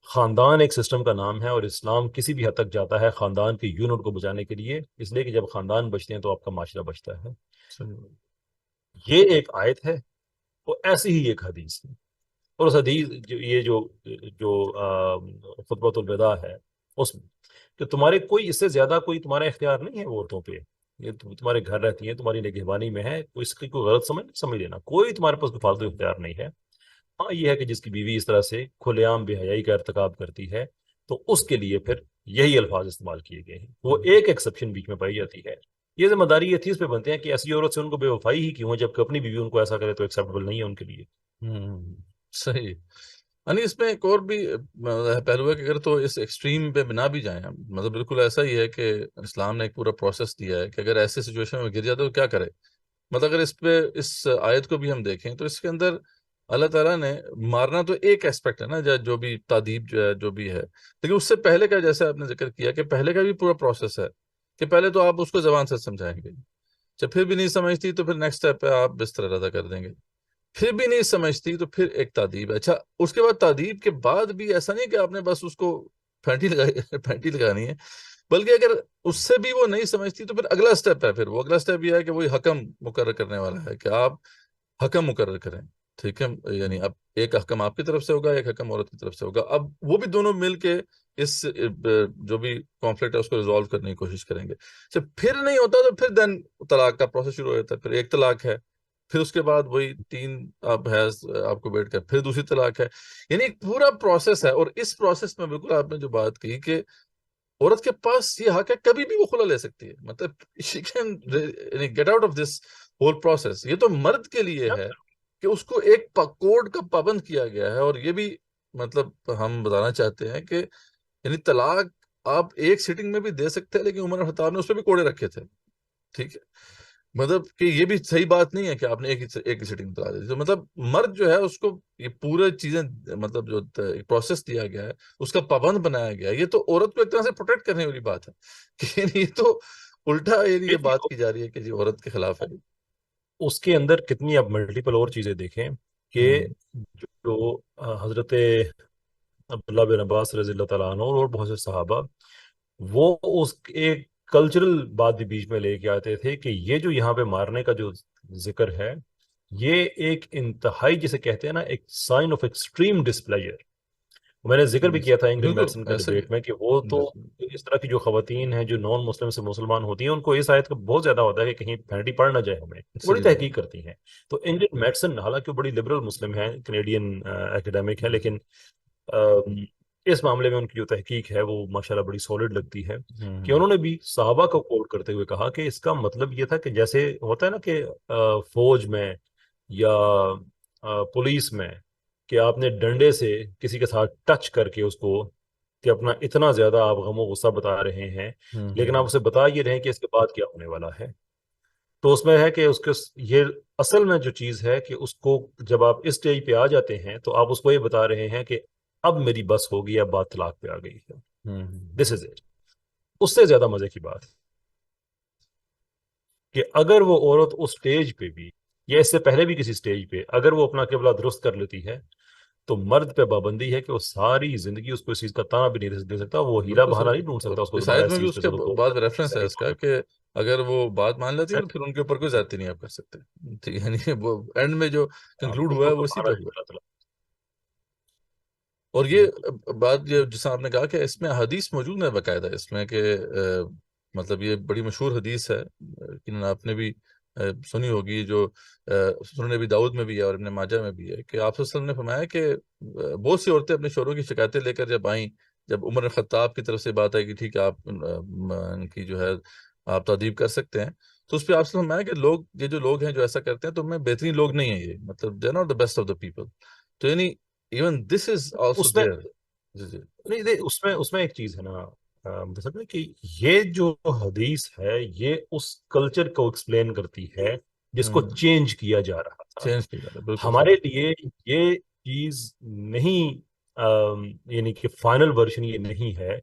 خاندان ایک سسٹم کا نام ہے، اور اسلام کسی بھی حد تک جاتا ہے خاندان کے یونٹ کو بچانے کے لیے، اس لیے کہ جب خاندان بچتے ہیں تو آپ کا معاشرہ بچتا ہے۔ یہ ایک آیت ہے، وہ ایسی ہی ایک حدیث ہے، اور اس حدیث یہ جو خطبۃ الوداع ہے اس میں کہ تمہارے کوئی اس سے زیادہ کوئی تمہارا اختیار نہیں ہے عورتوں پہ، یہ تمہارے گھر رہتی ہیں، تمہاری نگہبانی میں ہے، اس کی کوئی غلط سمجھ لینا، کوئی تمہارے پاس کوئی فالتو اختیار نہیں ہے۔ ہاں یہ ہے کہ جس کی بیوی اس طرح سے کھلے عام بے حیائی کا ارتکاب کرتی ہے تو اس کے لیے پھر یہی الفاظ استعمال کیے گئے ہیں۔ وہ ایک ایکسیپشن بیچ میں پائی جاتی ہے، یہ ذمہ داری یہ تھی اس پہ بنتے ہیں کہ ایسی عورت سے ان کو بے وفائی ہی کیوں ہے، جبکہ اپنی بیوی ان کو ایسا کرے تو ایکسیپٹیبل نہیں ہے ان کے لیے۔ صحیح۔ یعنی اس میں ایک اور بھی پہلو ہے کہ اگر تو اس ایکسٹریم پہ بنا بھی جائیں، مطلب بالکل ایسا ہی ہے کہ اسلام نے ایک پورا پروسیس دیا ہے کہ اگر ایسے سچویشن میں گر جاتے تو کیا کرے۔ مطلب اگر اس آیت کو بھی ہم دیکھیں تو اس کے اندر اللہ تعالیٰ نے مارنا تو ایک ایسپیکٹ ہے نا، جو بھی تعدیب جو بھی ہے، لیکن اس سے پہلے کا جیسے آپ نے ذکر کیا کہ پہلے کا بھی پورا پروسیس ہے کہ پہلے تو آپ اس کو زبان سے سمجھائیں گے، جب پھر بھی نہیں سمجھتی تو پھر نیکسٹ اسٹیپ پہ آپ بستر ادا کر دیں گے، پھر بھی نہیں سمجھتی تو پھر ایک تعدیب ہے۔ اچھا، اس کے بعد تعدیب کے بعد بھی ایسا نہیں کہ آپ نے بس اس کو پھینٹی لگانی ہے، بلکہ اگر اس سے بھی وہ نہیں سمجھتی تو پھر اگلا سٹیپ ہے، پھر وہ اگلا سٹیپ یہ ہے کہ وہی حکم مقرر کرنے والا ہے کہ آپ حکم مقرر کریں، ٹھیک ہے، یعنی اب ایک حکم آپ کی طرف سے ہوگا، ایک حکم عورت کی طرف سے ہوگا، اب وہ بھی دونوں مل کے اس جو بھی کانفلکٹ ہے اس کو ریزالو کرنے کی کوشش کریں گے۔ جب پھر نہیں ہوتا تو پھر دین طلاق کا پروسیس شروع ہو جاتا ہے، پھر ایک طلاق ہے، پھر اس کے بعد وہی 3 اب ہے آپ کو بیٹھ کر پھر دوسری طلاق ہے، یعنی ایک پورا پروسیس ہے۔ اور اس پروسیس میں بالکل آپ نے جو بات کی کہ عورت کے پاس یہ حق ہے کبھی بھی وہ خلا لے سکتی ہے، مطلب she can get out of this whole process۔ یہ تو مرد کے لیے ہے کہ اس کو ایک کوڈ کا پابند کیا گیا ہے، اور یہ بھی مطلب ہم بتانا چاہتے ہیں کہ یعنی طلاق آپ ایک سیٹنگ میں بھی دے سکتے ہیں، لیکن عمر بن الخطاب نے اس پہ بھی کوڑے رکھے تھے، ٹھیک ہے، مطلب کہ یہ بھی صحیح بات نہیں ہے کہ آپ نے ایک ہی سیٹنگ طلاق دے دی، تو مطلب مرد جو ہے اس کو یہ پورے چیزیں مطلب جو پروسیس دیا گیا ہے اس کا پابند بنایا گیا ہے۔ یہ تو عورت کو ایک طرح سے پروٹیکٹ کرنے والی بات ہے کہ یہ تو الٹا یہ بات کی جا رہی ہے کہ جی عورت کے خلاف ہے۔ اس کے اندر کتنی اب ملٹیپل اور چیزیں دیکھیں کہ جو حضرت عبداللہ بن عباس رضی اللہ تعالیٰ عنہ اور بہت سے صحابہ وہ اس ایک کلچرل بات بھی بیچ میں لے کے آتے تھے کہ یہ جو یہاں پہ مارنے کا جو ذکر ہے یہ ایک انتہائی جسے کہتے ہیں نا ایک سائن آف ایکسٹریم ڈسپلیجر۔ میں نے ذکر بھی کیا تھا انگلش میڈیسن کے ڈیبیٹ میں کہ وہ تو اس طرح کی جو خواتین ہیں جو نان مسلم سے مسلمان ہوتی ہیں ان کو اس آیت کا بہت زیادہ ہوتا ہے کہ کہیں پھینٹی پڑ نہ جائے، ہمیں بڑی تحقیق کرتی ہیں۔ تو انگلش میڈیسن حالانکہ بڑی لبرل مسلم ہے، کینیڈین ایکیڈیمک ہے، لیکن اس معاملے میں ان کی جو تحقیق ہے وہ ماشاءاللہ بڑی سالڈ لگتی ہے کہ انہوں نے بھی صحابہ کو کوٹ کرتے ہوئے کہا کہ اس کا مطلب یہ تھا کہ جیسے ہوتا ہے نا کہ فوج میں یا پولیس میں کہ آپ نے ڈنڈے سے کسی کے ساتھ ٹچ کر کے اس کو کہ اپنا اتنا زیادہ آپ غم و غصہ بتا رہے ہیں، لیکن آپ اسے بتا یہ رہے ہیں کہ اس کے بعد کیا ہونے والا ہے، تو اس میں ہے کہ اس کے یہ اصل میں جو چیز ہے کہ اس کو جب آپ اس سٹیج پہ آ جاتے ہیں تو آپ اس کو یہ بتا رہے ہیں کہ اب میری بس ہو گئی، اب بات طلاق پہ آ گئی ہے، دس از اٹ۔ اس سے زیادہ مزے کی بات کہ اگر وہ عورت اس سٹیج پہ بھی یا اس سے پہلے بھی کسی سٹیج پہ اگر وہ اپنا قبلہ درست کر لیتی ہے تو مرد پہ پابندی ہے کہ وہ ساری زندگی اس کو اس چیز کا تانا بھی نہیں دے سکتا، وہ ہیلا بہانہ نہیں ڈھونڈ سکتا اس کو اس دوبارہ آیت میں بھی چیز اس پہ کے ضرورت ہو۔ بعد ریفرنس ہے اس کا کہ اگر وہ بات مان لیتی ہے تو پھر ان کے اوپر کوئی زیادتی نہیں آپ کر سکتے، ٹھیک ہے، یعنی وہ اینڈ میں جو کنکلوڈ ہوا ہے وہ اسی پہ ہوا۔ اور یہ بات جیسا آپ نے کہا کہ اس میں حدیث موجود ہے باقاعدہ، اس میں کہ مطلب یہ بڑی مشہور حدیث ہے، لیکن آپ نے بھی سنی ہوگی، جو سنن ابی داؤد میں بھی ہے اور ابن ماجہ میں بھی ہے کہ آپ صلی اللہ علیہ وسلم نے فرمایا کہ بہت سی عورتیں اپنے شوہروں کی شکایتیں لے کر جب آئیں، جب عمر خطاب کی طرف سے بات آئی کہ ٹھیک ہے آپ ان کی جو ہے آپ تعدیب کر سکتے ہیں، تو اس پہ آپ سے فرمایا کہ یہ جو لوگ ہیں جو ایسا کرتے ہیں تو میں بہترین لوگ نہیں ہیں، یہ مطلب they not the best of the people, تو یعنی ایون دس از آلسو نہیں اس میں ایک چیز ہے نا کہ یہ جو حدیث ہے یہ اس کلچر کو ایکسپلین کرتی ہے جس کو چینج کیا جا رہا تھا۔ ہمارے لیے یہ چیز نہیں یعنی کہ فائنل ورژن یہ نہیں ہے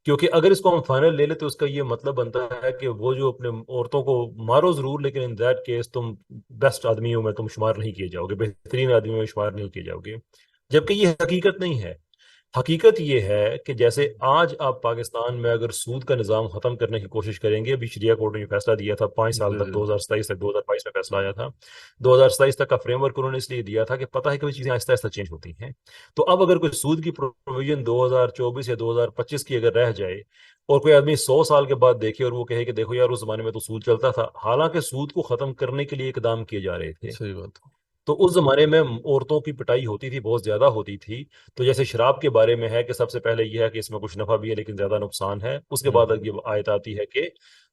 کیونکہ اگر اس کو ہم فائنل لے لیں تو اس کا یہ مطلب بنتا ہے کہ وہ جو اپنے عورتوں کو مارو ضرور، لیکن ان دیٹ کیس تم بیسٹ آدمیوں میں تم شمار نہیں کیے جاؤ گے، بہترین آدمیوں میں شمار نہیں کیے جاؤ گے، جبکہ یہ حقیقت نہیں ہے۔ حقیقت یہ ہے کہ جیسے آج آپ پاکستان میں اگر سود کا نظام ختم کرنے کی کوشش کریں گے، ابھی شریعہ کورٹ نے جو فیصلہ دیا تھا 5 سال تک، 2027 تک، 2022 میں فیصلہ آیا تھا، 2027 تک کا فریم ورک انہوں نے اس لیے دیا تھا کہ پتہ ہے کہ وہ چیزیں آہستہ آہستہ چینج ہوتی ہیں۔ تو اب اگر کوئی سود کی پروویژن 2024 یا 2025 کی اگر رہ جائے اور کوئی آدمی 100 سال کے بعد دیکھے اور وہ کہے کہ دیکھو یار اس زمانے میں تو سود چلتا تھا، حالانکہ سود کو ختم کرنے کے لیے اقدام کیے جا رہے تھے، صحیح بات۔ تو اس زمانے میں عورتوں کی پٹائی ہوتی تھی، بہت زیادہ ہوتی تھی۔ تو جیسے شراب کے بارے میں ہے کہ سب سے پہلے یہ ہے کہ اس میں کچھ نفع بھی ہے لیکن زیادہ نقصان ہے، اس کے بعد یہ آیت آتی ہے کہ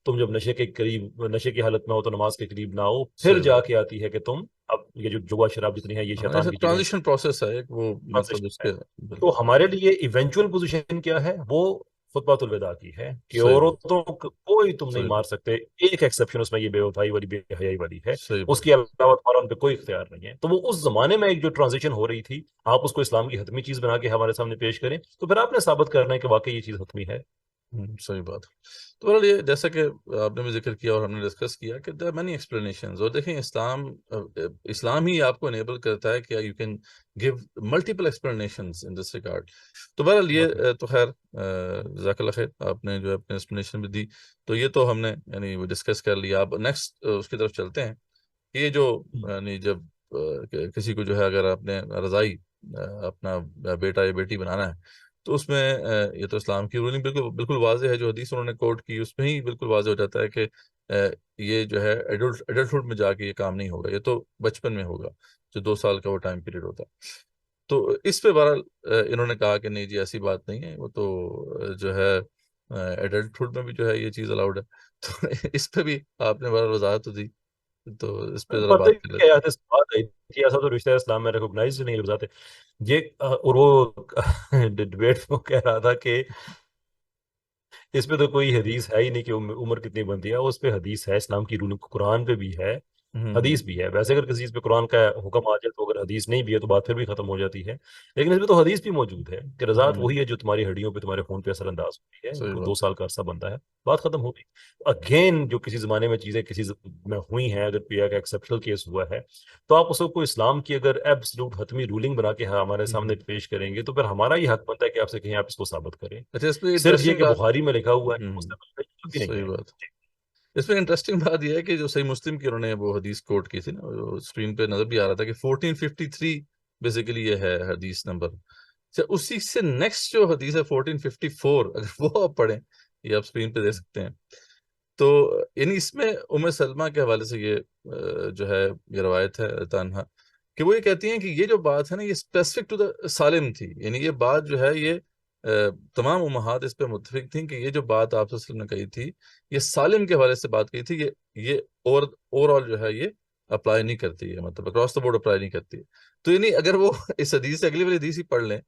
تم جب نشے کی حالت میں ہو تو نماز کے قریب نہ ہو، پھر جا کے آتی ہے کہ تم اب یہ جو جوا شراب جتنی ہے یہ شیطان کی چیزیں ٹرانزیشن پروسیس ہے ایک، وہ مطلب اس کے تو ہمارے لیے ایونچول پوزیشن کیا ہے، وہ خطبۃ الوداع کی ہے کہ صحیح عورتوں کو کوئی تم نہیں صحیح مار سکتے، ایک ایکسیپشن اس میں یہ بے وفائی والی، بے حیائی والی ہے، صحیح اس کے علاوہ تمہارا ان پہ کوئی اختیار نہیں ہے۔ تو وہ اس زمانے میں ایک جو ٹرانزیشن ہو رہی تھی، آپ اس کو اسلام کی حتمی چیز بنا کے ہمارے سامنے پیش کریں تو پھر آپ نے ثابت کرنا ہے کہ واقعی یہ چیز حتمی ہے۔ صحیح بات۔ تو بہرحال یہ جیسا کہ آپ نے بھی ذکر کیا اور ہم نے ڈسکس کیا کہ there are many explanations، اور دیکھیں اسلام ہی آپ کو انیبل کرتا ہے کہ you can give multiple explanations in this regard۔ تو بہرحال یہ تو خیر جزاک اللہ خیر، آپ نے جو ہے اپنے ایکسپلینیشن بھی دی، تو یہ تو ہم نے یعنی وہ ڈسکس کر لیا۔ اب نیکسٹ اس کی طرف چلتے ہیں۔ یہ جو یعنی جب کسی کو جو ہے اگر آپ نے رضائی اپنا بیٹا یا بیٹی بنانا ہے تو اس میں یہ تو اسلام کی رولنگ بالکل واضح ہے، جو حدیث انہوں نے کوٹ کی اس میں ہی بالکل واضح ہو جاتا ہے کہ یہ جو ہے ایڈلٹہڈ میں جا کے یہ کام نہیں ہوگا، یہ تو بچپن میں ہوگا، جو 2 سال کا وہ ٹائم پیریڈ ہوتا ہے۔ تو اس پہ بہرحال انہوں نے کہا کہ نہیں جی ایسی بات نہیں ہے، وہ تو جو ہے ایڈلٹہڈ میں بھی جو ہے یہ چیز الاؤڈ ہے۔ تو اس پہ بھی آپ نے بہرحال وضاحت تو دی، تو اس پہ ذرا بات کر لیتے ہیں۔ بات آئی تھی ایسا تو رشتہ اسلام میں ریکوگنائز نہیں بتاتے یہ، اور وہ ڈبیٹ میں کہہ رہا تھا کہ اس پہ تو کوئی حدیث ہے ہی نہیں کہ عمر کتنی بنتی ہے، اس پہ حدیث ہے، اسلام کی رولنگ قرآن پہ بھی ہے، حدیث بھی ہے۔ ویسے اگر کسی چیز پہ قرآن کا حکم آ جائے تو اگر حدیث نہیں بھی ہے تو بات پھر بھی ختم ہو جاتی ہے، لیکن اس پہ تو حدیث بھی موجود ہے کہ رضاعت وہی ہے جو تمہاری ہڈیوں پہ، تمہارے خون پہ اثر انداز ہوتی ہے، صحیح 2 سال کا عرصہ بنتا ہے، بات ختم ہو گئی۔ اگین جو کسی زمانے میں چیزیں کسی میں ہوئی ہیں، اگر کوئی ایک ایکسیپشنل کیس ہوا ہے تو آپ اس کو اسلام کی اگر ایبسلوٹ حتمی رولنگ بنا کے ہمارے سامنے پیش کریں گے تو پھر ہمارا یہ حق بنتا ہے کہ آپ سے کہیں آپ اس کو ثابت کریں۔ اچھا اس پہ صرف یہ انٹرسٹنگ کہ بات، بخاری میں لکھا ہوا ہے مسلم میں بھی نہیں صحیح ہے۔ بات، اس میں انٹرسٹنگ بات یہ ہے کہ جو صحیح مسلم کی انہوں نے وہ حدیث کوٹ کی تھی نا، اسکرین پہ نظر بھی آ رہا تھا کہ 1453 بیسیکلی یہ ہے حدیث نمبر۔ اسی سے نیکسٹ جو حدیث ہے 1454، اگر وہ آپ پڑھیں، یہ آپ اسکرین پہ دیکھ سکتے ہیں، تو یعنی اس میں ام سلمہ کے حوالے سے یہ جو ہے یہ روایت ہے تنہا کہ وہ یہ کہتی ہیں کہ یہ جو بات ہے نا یہ اسپیسیفک ٹو دا سالم تھی، یعنی یہ بات جو ہے یہ تمام امہات اس پہ متفق تھیں کہ یہ جو بات آپ صلی اللہ علیہ وسلم نے کہی تھی یہ سالم کے حوالے سے بات کہی تھی، یہ اوور آل جو ہے یہ اپلائی نہیں کرتی ہے، مطلب اکراس دا بورڈ اپلائی نہیں کرتی ہے۔ تو یعنی اگر وہ اس حدیث سے اگلی والی حدیث ہی پڑھ لیں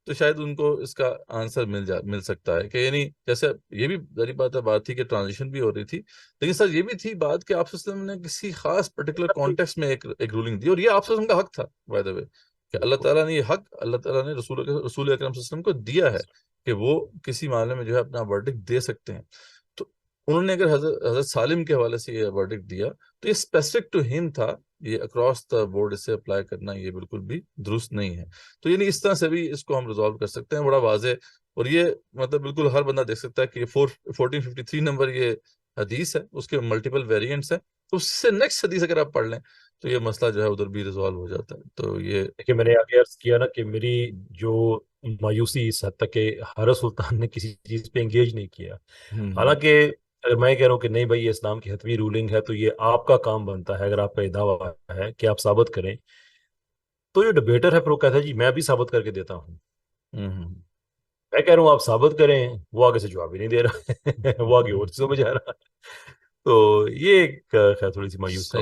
تو شاید ان کو اس کا آنسر مل سکتا ہے کہ یعنی جیسے یہ بھی ظاہری بات تھی کہ ٹرانزیشن بھی ہو رہی تھی، لیکن سر یہ بھی تھی بات کہ آپ صلی اللہ علیہ وسلم نے کسی خاص پرٹیکولر کانٹیکسٹ میں ایک رولنگ دی، اور یہ آپ صلی اللہ علیہ وسلم کا حق تھا بائی دا وے، کہ اللہ تعالیٰ نے یہ حق اللہ تعالیٰ نے رسول اکرم صلی اللہ علیہ وسلم کو دیا ہے کہ وہ کسی معاملے میں جو ہے اپنا ورڈکٹ دے سکتے ہیں۔ تو انہوں نے اگر حضرت سالم کے حوالے سے یہ ورڈکٹ دیا تو یہ اسپیسیفک ٹو ہم تھا، یہ اکراس دا بورڈ اسے اپلائی کرنا یہ بالکل بھی درست نہیں ہے۔ تو یعنی اس طرح سے بھی اس کو ہم ریزالو کر سکتے ہیں بڑا واضح، اور یہ مطلب بالکل ہر بندہ دیکھ سکتا ہے کہ 1453 نمبر یہ حدیث ہے، اس کے ملٹیپل ویریئنٹس ہیں، تو اس سے نیکسٹ حدیث اگر آپ پڑھ لیں تو یہ مسئلہ جو ہے ادھر بھی ریزالو ہو جاتا ہے۔ تو یہ کہ میں نے آگے عرض کیا نا کہ میری جو مایوسی اس حد تک کہ حضرت سلطان نے کسی چیز پہ انگیج نہیں کیا، حالانکہ اگر میں کہہ رہا ہوں کہ نہیں بھائی یہ اسلام کی حتمی رولنگ ہے تو یہ آپ کا کام بنتا ہے، اگر آپ کا یہ دعویٰ ہے کہ آپ ثابت کریں، تو جو ڈبیٹر ہے پھر وہ کہتا ہے جی میں بھی ثابت کر کے دیتا ہوں۔ میں کہہ رہا ہوں آپ ثابت کریں، وہ آگے سے جواب ہی نہیں دے رہا وہ آگے اور چیزوں میں جا رہا ہے۔ تو یہ ایک خیر تھوڑی سی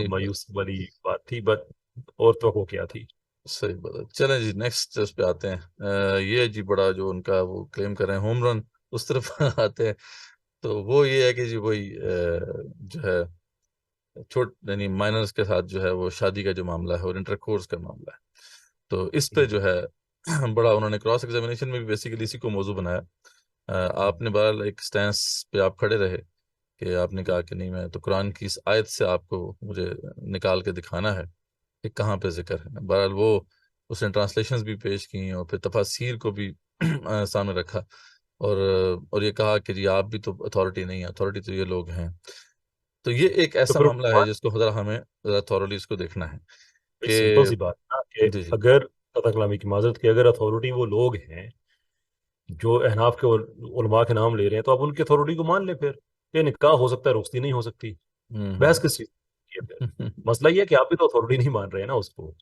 مایوس والی بات تھی، بٹ اور توقع کیا تھی۔ صحیح بات ہے۔ چلیں جی نیکسٹ اس پہ آتے ہیں، یہ جی بڑا جو ان کا وہ کلیم کر رہے ہیں ہوم رن، اس طرف آتے ہیں۔ تو وہ یہ ہے کہ جی وہی جو ہے یعنی مائنرز کے ساتھ جو ہے وہ شادی کا جو معاملہ ہے اور انٹر کورس کا معاملہ ہے، تو اس پہ جو ہے بڑا انہوں نے کراس ایگزامینیشن میں بھی بیسیکلی اسی کو موضوع بنایا آپ نے بہرحال ایک سٹینس پہ آپ کھڑے رہے کہ آپ نے کہا کہ نہیں، میں تو قرآن کی اس آیت سے آپ کو مجھے نکال کے دکھانا ہے کہ کہاں پہ ذکر ہے. بہرحال وہ اس نے ٹرانسلیشنز بھی پیش کی اور پھر تفاسیر کو بھی سامنے رکھا اور یہ کہا کہ جی آپ بھی تو اتھارٹی نہیں ہے، اتھارٹی تو یہ لوگ ہیں. تو یہ ایک تو ایسا پھر معاملہ ہے جس کو ذرا ہمیں ذرا تھورلی اس کو دیکھنا ہے کہ سمپل سی بات ہے نا کہ جی جی اگر قطع کلامی کی معذرت کی، اگر اتھارٹی وہ لوگ ہیں جو احناف کے علماء کے نام لے رہے ہیں، تو آپ ان کی اتھارٹی کو مان لیں. پھر یہ نکاح ہو سکتا ہے، رخصتی نہیں ہو سکتی. بحث کس چیز کی ہے پھر؟ مسئلہ یہ ہے کہ آپ بھی تو اتھارٹی نہیں مان رہے ہیں نا اس کو.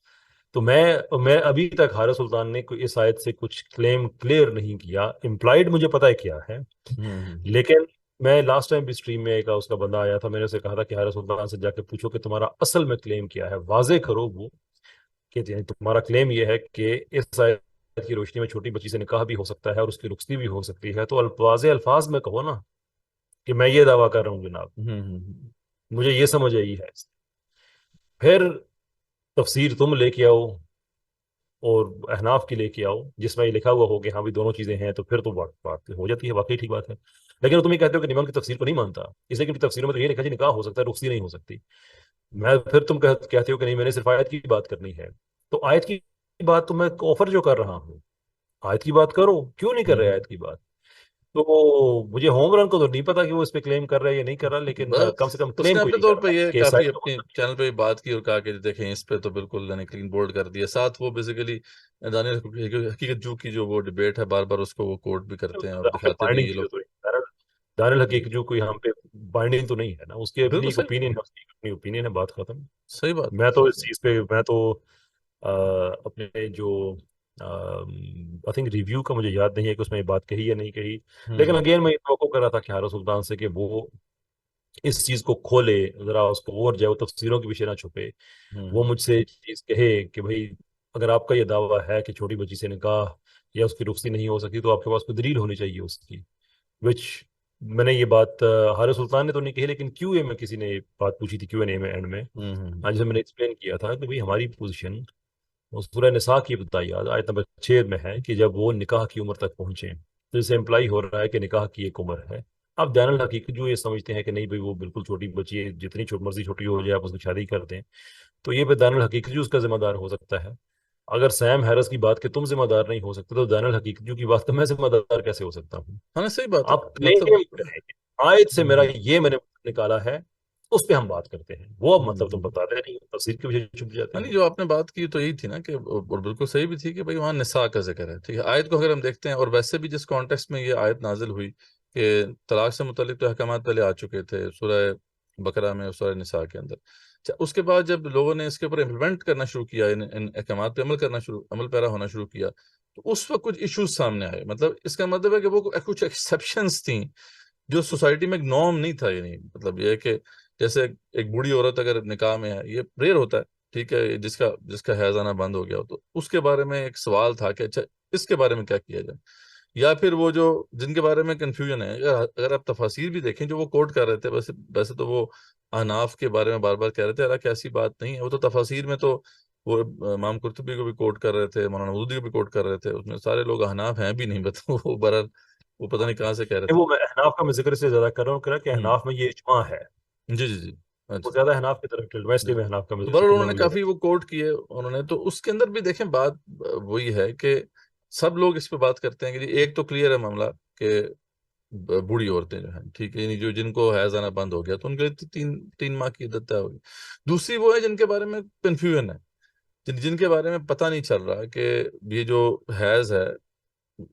تو میں ابھی تک حارث سلطان نے اس آیت سے کچھ کلیم کلیئر نہیں کیا. امپلائڈ مجھے پتا ہے کیا ہے، لیکن میں لاسٹ ٹائم بھی اسٹریم میں ایک اس کا بندہ آیا تھا، میں نے اسے کہا تھا کہ حارث سلطان سے جا کے پوچھو کہ تمہارا اصل میں کلیم کیا ہے، واضح کرو وہ کہ تمہارا کلیم یہ ہے کہ اس آیت کی روشنی میں چھوٹی بچی سے نکاح بھی ہو سکتا ہے اور اس کی رخصتی بھی ہو سکتی ہے. تو واضح الفاظ میں کہو نا کہ میں یہ دعویٰ کر رہا ہوں جناب. مجھے یہ سمجھ آئی ہے. پھر تفسیر تم لے کے آؤ اور احناف کی لے کے آؤ جس میں یہ لکھا ہوا ہو کہ ہاں بھی دونوں چیزیں ہیں، تو پھر تو بات ہو جاتی ہے. واقعی ٹھیک بات ہے. لیکن تم یہ کہتے ہو کہ امام کی تفسیر کو نہیں مانتا، اس لیے کہ تفسیروں میں تو یہ لکھا جی نکاح ہو سکتا ہے، رخصتی نہیں ہو سکتی. پھر تم کہتے ہو کہ نہیں، میں نے صرف آیت کی بات کرنی ہے. تو آیت کی بات تو میں آفر جو کر رہا ہوں، آیت کی بات کرو. کیوں نہیں کر رہے آیت کی بات؟ تو مجھے ہوم رن کو تو نہیں پتا کہ وہ اس پہ کلیم کر رہا ہے یا نہیں کر رہا، لیکن کم سے کم اس کلیم نے کوئی اپنے نہیں طور کر پہ رہا یہ کہ کافی سائٹ اپنے چینل پہ بات کی اور کہا کہ دیکھیں اس پہ تو بالکل کلین بولڈ کر دیا. ساتھ وہ بیسیکلی دانیل حقیقت جو کی جو وہ ڈبیٹ ہے، بار بار اس کو وہ کوٹ بھی کرتے ہیں اور دکھاتے بھی بائنڈنگ یہ چیزیں لوگ. تو نہیں. دانیل جی حقیقت جو کوئی ہم پہ بائنڈنگ تو نہیں ہے نا، اس کی اپنی بالکل ایک صحیح، اوپینین ہے، اس کی اپنی اوپینین ہے، بات ختم. صحیح بات میں تو صحیح اس چیز پہ میں تو اپنے جو آئی تھنک ریویو کا مجھے یاد نہیں ہے کہ اس میں یہ بات کہی یا نہیں کہی، لیکن اگین میں یہ توقع کر رہا تھا کہ حارث سلطان سے کہ وہ اس چیز کو کھولے ذرا، اس کو اور جائے، وہ تفسیروں کے پیچھے نہ چھپے. وہ مجھ سے چیز کہے کہ بھائی اگر آپ کا یہ دعویٰ ہے کہ چھوٹی بچی سے نکاح یا اس کی رخصتی نہیں ہو سکتی، تو آپ کے پاس کوئی دلیل ہونی چاہیے اس کی. وچ میں نے یہ بات حارث سلطان نے تو نہیں کہی، لیکن کیو اے میں کسی نے بات پوچھی تھی، کیو این اے میں اینڈ میں جسے میں نے ایکسپلین کیا تھا کہ بھائی ہماری پوزیشن سورہ نساء کی ابتدائی آیت نمبر 6 میں ہے کہ جب وہ نکاح کی عمر تک پہنچیں، تو اسے امپلائی ہو رہا ہے کہ نکاح کی ایک عمر ہے. اب دین الحقیقت جو یہ سمجھتے ہیں کہ نہیں بھائی وہ بالکل چھوٹی بچی ہے، جتنی مرضی چھوٹی ہو جائے آپ اس کی شادی کر دیں، تو یہ پہ دین الحقیقت جو اس کا ذمہ دار ہو سکتا ہے. اگر سیم ہیرس کی بات کہ تم ذمہ دار نہیں ہو سکتے، تو دین الحقیقت جو کی بات تو میں ذمہ دار کیسے ہو سکتا ہوں؟ ہاں صحیح بات ہے. آپ مطلب کلیم کریں آیت سے میرا یہ میں نے نکالا ہے، اس پہ ہم بات کرتے ہیں. وہ اب مطلب تم بتاتے نہیں، تفسیر کی وجہ چھپ جاتے نہیں، ہیں. جو آپ نے بات کی تو یہی تھی نا کہ اور بالکل صحیح بھی تھی کہ بھائی وہاں نساء کا ذکر ہے. ٹھیک ہے، آیت کو اگر ہم دیکھتے ہیں، اور ویسے بھی جس کانٹیکسٹ میں یہ آیت نازل ہوئی کہ طلاق سے متعلق تو احکامات پہلے آ چکے تھے سورہ بقرہ میں اور سورہ نساء کے اندر. اس کے بعد جب لوگوں نے اس کے اوپر امپلیمنٹ کرنا شروع کیا، ان احکامات پہ عمل پیرا ہونا شروع کیا، تو اس وقت کچھ ایشوز سامنے آئے. مطلب اس کا مطلب ہے کہ وہ کچھ ایکسیپشنز تھیں جو سوسائٹی میں ایک نارم نہیں تھا. یعنی مطلب یہ ہے کہ جیسے ایک بوڑھی عورت اگر نکاح میں ہے، یہ ریئر ہوتا ہے، ٹھیک ہے، جس کا حیض آنا بند ہو گیا ہو، تو اس کے بارے میں ایک سوال تھا کہ اچھا اس کے بارے میں کیا کیا جائے. یا پھر وہ جو جن کے بارے میں کنفیوژن ہے، اگر آپ تفاسیر بھی دیکھیں جو وہ کوٹ کر رہے تھے، ویسے تو وہ احناف کے بارے میں بار بار کہہ رہے تھے، حالانکہ ایسی بات نہیں ہے. وہ تو تفاسیر میں تو وہ امام قرطبی کو بھی کوٹ کر رہے تھے، مولانا مودودی کو بھی کوٹ کر رہے تھے، اس میں سارے لوگ احناف ہیں بھی نہیں، بتا وہ برحال وہ پتہ نہیں کہاں سے کہہ رہے تھے. وہ میں احناف کا میں ذکر سے زیادہ کر رہا ہوں کہ احناف میں یہ اجماع ہے. جی جی جی، وہ اچھا. زیادہ احناف کی طرف ٹلتا ہے، اس لیے میں احناف کا تو میں برحال ذکر انہوں نے بھی زیادہ. کافی وہ کوٹ کیے انہوں نے. تو اس کے اندر بھی دیکھیں بات وہی ہے کہ سب لوگ اس پہ بات کرتے ہیں کہ ایک تو کلیئر ہے معاملہ کہ بوڑھی عورتیں جو ہیں، ٹھیک ہے، یعنی جو جن کو حیض آنا بند ہو گیا تو ان کے لیے تین ماہ کی عدت طے ہوگی. دوسری وہ ہے جن کے بارے میں کنفیوژن ہے، جن کے بارے میں پتہ نہیں چل رہا کہ یہ جو حیض ہے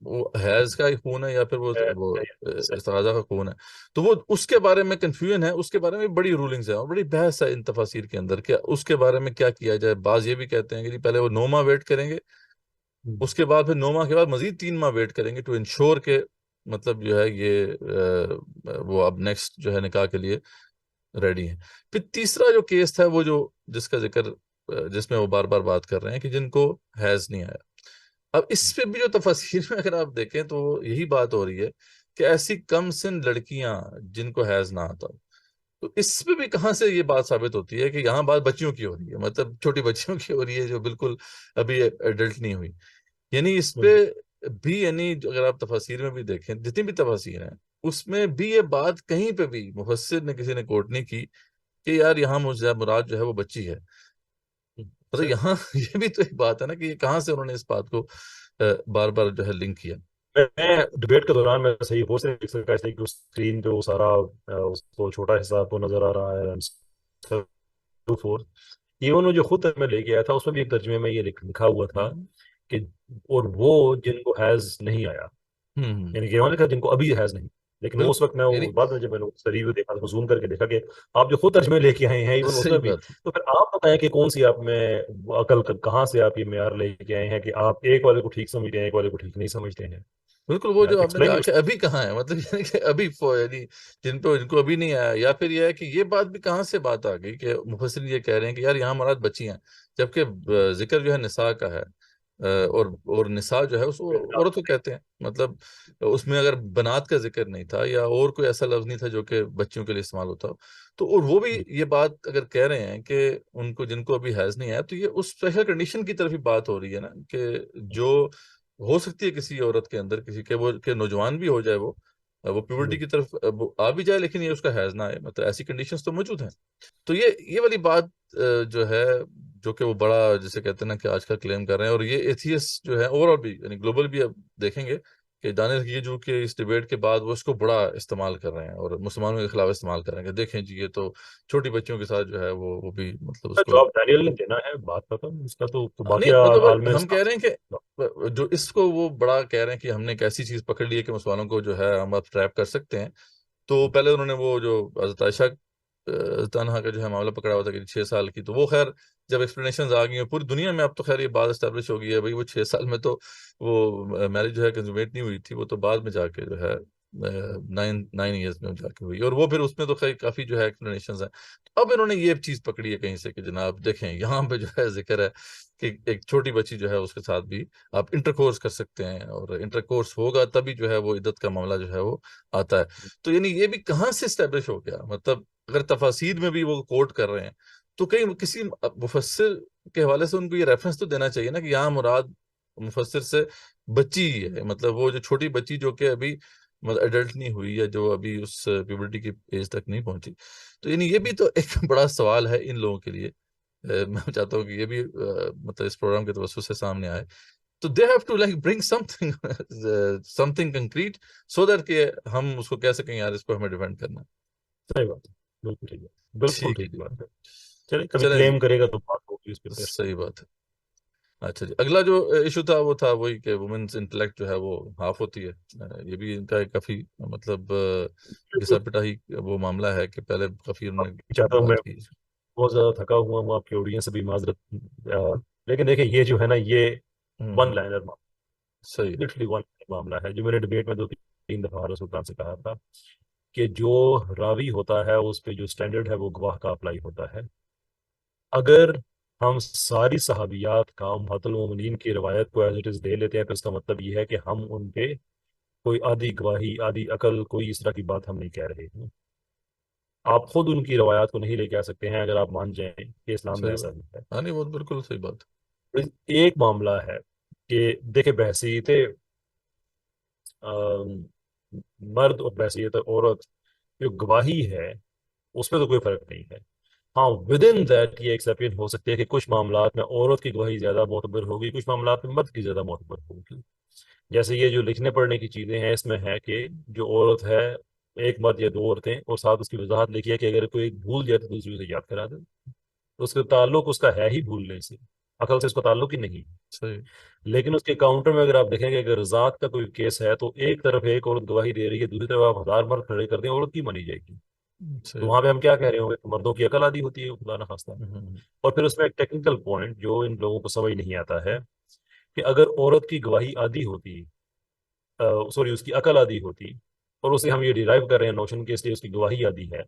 وہ حیض کا خون ہے یا پھر وہ استحاضہ کا خون ہے. تو وہ اس کے بارے میں کنفیوژن ہے، اس کے بارے میں بڑی رولنگز ہیں اور بڑی بحث ہے ان تفاسیر کے اندر کہ اس کے بارے میں کیا کیا جائے. بعض یہ بھی کہتے ہیں کہ پہلے وہ 9 ماہ ویٹ کریں گے، اس کے بعد پھر 9 ماہ کے بعد مزید 3 ماہ ویٹ کریں گے ٹو انشور کہ مطلب جو ہے یہ وہ اب نیکسٹ جو ہے نکاح کے لیے ریڈی ہیں. پھر تیسرا جو کیس تھا وہ جو جس کا ذکر جس میں وہ بار بار بات کر رہے ہیں کہ جن کو حیض نہیں آیا. اب اس پہ بھی جو تفاسیر میں اگر آپ دیکھیں تو یہی بات ہو رہی ہے کہ ایسی کم سن لڑکیاں جن کو حیض نہ آتا، تو اس پہ بھی کہاں سے یہ بات ثابت ہوتی ہے کہ یہاں بات بچیوں کی ہو رہی ہے، مطلب چھوٹی بچیوں کی ہو رہی ہے جو بالکل ابھی ایڈلٹ نہیں ہوئی. یعنی اس پہ بھی یعنی اگر آپ تفاسیر میں بھی دیکھیں، جتنی بھی تفاسیر ہیں اس میں بھی یہ بات کہیں پہ بھی مفسر نے کسی نے کوٹ نہیں کی کہ یار یہاں مراد جو ہے وہ بچی ہے. مطلب یہاں یہ بھی تو ایک بات ہے نا کہ یہ کہاں سے انہوں نے اس بات کو بار بار جو ہے لنک کیا. میں ڈبیٹ کے دوران میں صحیح ہو سکتا ہے کہ اسکرین پہ وہ سارا اس کو چھوٹا حصہ آپ کو نظر آ رہا ہے. ایون وہ جو خود میں لے کے آیا تھا اس میں بھی ایک ترجمے میں یہ لکھا ہوا تھا کہ اور وہ جن کو حیض نہیں آیا، یعنی کہ لکھا جن کو ابھی حیض نہیں. لیکن وہ اس وقت میں بعد میں جب میں نے ریویو دیکھا تو زوم کر کے دیکھا کہ آپ جو خود ترجمے لے کے آئے ہیں ایون اس میں بھی، تو پھر آپ بتائیں کہ کون سی آپ میں عقل کہاں سے آپ یہ معیار لے کے آئے ہیں کہ آپ ایک والے کو ٹھیک سمجھتے ہیں ایک والے کو ٹھیک نہیں سمجھتے ہیں. بالکل وہ جو آپ نے کہا کہ ابھی کہاں ہے، مطلب یعنی کہ ابھی یعنی جن کو ابھی نہیں آیا، یا پھر یہ ہے کہ یہ بات بھی کہاں سے بات آ گئی کہ مفسرین یہ کہہ رہے ہیں کہ یار یہاں مراد بچی ہیں، جبکہ ذکر جو ہے نساء کا ہے، اور نساء جو ہے اس کو عورت کو کہتے ہیں. مطلب اس میں اگر بنات کا ذکر نہیں تھا یا اور کوئی ایسا لفظ نہیں تھا جو کہ بچیوں کے لیے استعمال ہوتا ہو، تو اور وہ بھی یہ بات اگر کہہ رہے ہیں کہ ان کو جن کو ابھی حیض نہیں آیا، تو یہ اس اسپیشل کنڈیشن کی طرف ہی بات ہو رہی ہے نا کہ جو ہو سکتی ہے کسی عورت کے اندر، کسی کے وہ کہ نوجوان بھی ہو جائے، وہ پیورٹی کی طرف آ بھی جائے لیکن یہ اس کا حیض نہ آئے. مطلب ایسی کنڈیشنز تو موجود ہیں. تو یہ والی بات جو ہے جو کہ وہ بڑا جسے کہتے ہیں نا کہ آج کا کلیم کر رہے ہیں، اور یہ ایتھیسٹ جو ہے اوور آل بھی یعنی گلوبل بھی اب دیکھیں گے کہ دانش یہ جو کہ اس ڈیبیٹ کے بعد وہ اس کو بڑا استعمال کر رہے ہیں اور مسلمانوں کے خلاف استعمال کر رہے ہیں کہ دیکھیں جی یہ تو چھوٹی بچیوں کے ساتھ جو ہے وہ بھی مطلب اس کو جواب دانیل نے دینا ہے، بات ختم. اس کا تو باقی نہیں، مطلب عالم ہم کہہ رہے ہیں کہ جو اس کو وہ بڑا کہہ رہے ہیں کہ ہم نے ایک ایسی چیز پکڑ لی ہے کہ مسلمانوں کو جو ہے ہم اب ٹریپ کر سکتے ہیں. تو پہلے انہوں نے وہ جو حضرت عائشہ تنہا کا جو ہے معاملہ پکڑا ہوا تھا کہ 6 سال کی، تو وہ خیر جب ایکسپلینیشنز آ گئی ہیں پوری دنیا میں اب تو خیر یہ بات اسٹیبلش ہو گئی ہے بھائی وہ 6 سال میں تو وہ میرج جو ہے کنزومیٹ نہیں ہوئی تھی، وہ تو بعد میں جا کے جو ہے 9 ایئرز میں جا کے ہوئی، اور وہ پھر اس میں تو خیر کافی جو ہے ایکسپلینیشنز ہیں. تو اب انہوں نے یہ چیز پکڑی ہے کہیں سے کہ جناب دیکھیں یہاں پہ جو ہے ذکر ہے کہ ایک چھوٹی بچی جو ہے اس کے ساتھ بھی آپ انٹرکورس کر سکتے ہیں، اور انٹرکورس ہوگا تبھی جو ہے وہ عدت کا معاملہ جو ہے وہ آتا ہے. تو یعنی یہ بھی کہاں سے اسٹیبلش ہو گیا؟ مطلب اگر تفاسیر میں بھی وہ کوٹ کر رہے ہیں تو کہیں کسی مفسر کے حوالے سے ان کو یہ ریفرنس تو دینا چاہیے نا کہ یہاں مراد مفسر سے بچی ہی ہے، مطلب وہ جو چھوٹی بچی جو کہ ابھی ایڈلٹ نہیں ہوئی یا جو ابھی اس پیوبرٹی کی ایج تک نہیں پہنچی. تو یعنی یہ بھی تو ایک بڑا سوال ہے ان لوگوں کے لیے. میں چاہتا ہوں کہ یہ بھی مطلب اس پروگرام کے توسط سے سامنے آئے. تو they have to like bring something concrete so that کہ ہم اس کو کہہ سکیں یار اس کو ہمیں ڈیفینڈ کرنا. صحیح بات ہے، بالکل ٹھیک ہے، بالکل ٹھیک بات ہے. چلیں کبھی کلیم کرے گا تو بات ہوگی اس پہ. صحیح بات ہے. اچھا جی، اگلا جو ایشو تھا وہ تھا وہی کہ وومنز انٹلیکٹ جو ہے وہ ہاف ہوتی ہے. یہ بھی ان کا کافی مطلب گھسا پٹا ہی وہ معاملہ ہے کہ پہلے کافی انہوں نے چاہتا ہوں میں بات کی. بہت زیادہ تھکا ہوا ہوں، آپ کی آڈینس سے بھی معذرت، لیکن دیکھیں یہ جو ہے نا یہ ون لائنر صحیح لٹرلی ون معاملہ ہے جو میں نے ڈبیٹ میں 2-3 دفعہ حارث سلطان سے کہا تھا کہ جو راوی ہوتا ہے اس پہ جو سٹینڈرڈ ہے وہ گواہ کا اپلائی ہوتا ہے. اگر ہم ساری صحابیات کا امہات المومنین کی روایت کو ایز اٹ از دے لیتے ہیں تو اس کا مطلب یہ ہے کہ ہم ان پہ کوئی آدھی گواہی آدھی عقل کوئی اس طرح کی بات ہم نہیں کہہ رہے ہیں. آپ خود ان کی روایات کو نہیں لے کے آ سکتے ہیں اگر آپ مان جائیں کہ اسلام میں ایسا نہیں ہے. ہاں نہیں وہ بالکل صحیح بات. ایک معاملہ ہے کہ دیکھیں بحثیت مرد اور بحثیت عورت جو گواہی ہے اس میں تو کوئی فرق نہیں ہے. ہاں ود ان دیٹ یہ ایکسیپشن ہو سکتی ہے کہ کچھ معاملات میں عورت کی گواہی زیادہ معتبر ہوگی، کچھ معاملات میں مرد کی زیادہ معتبر ہوگی. جیسے یہ جو لکھنے پڑھنے کی چیزیں ہیں اس میں ہے کہ جو عورت ہے ایک مرد یا 2 عورتیں اور ساتھ اس کی وضاحت لکھی ہے کہ اگر کوئی بھول جائے تو دوسری سے یاد کرا دے، تو اس کا تعلق اس کا ہے ہی بھولنے سے، عقل سے اس کا تعلق ہی نہیں. صحیح. لیکن اس کے کاؤنٹر میں اگر آپ دیکھیں گے اگر ذات کا کوئی کیس ہے تو ایک طرف ایک عورت گواہی دے رہی ہے، دوسری طرف آپ 1000 مرد کھڑے کر دیں عورت کی مانی جائے گی. تو وہاں پہ ہم کیا کہہ رہے ہوں گے؟ مردوں کی عقل آدھی ہوتی ہے خدا نہ خواستہ. اور پھر اس میں ایک ٹیکنیکل پوائنٹ جو ان لوگوں کو سمجھ نہیں آتا ہے کہ اگر عورت کی گواہی آدھی ہوتی اس کی عقل آدھی ہوتی اور اسے ہم یہ ڈیرائیو کر رہے ہیں نوشن کے اس لیے اس کی گواہی آدھی ہے،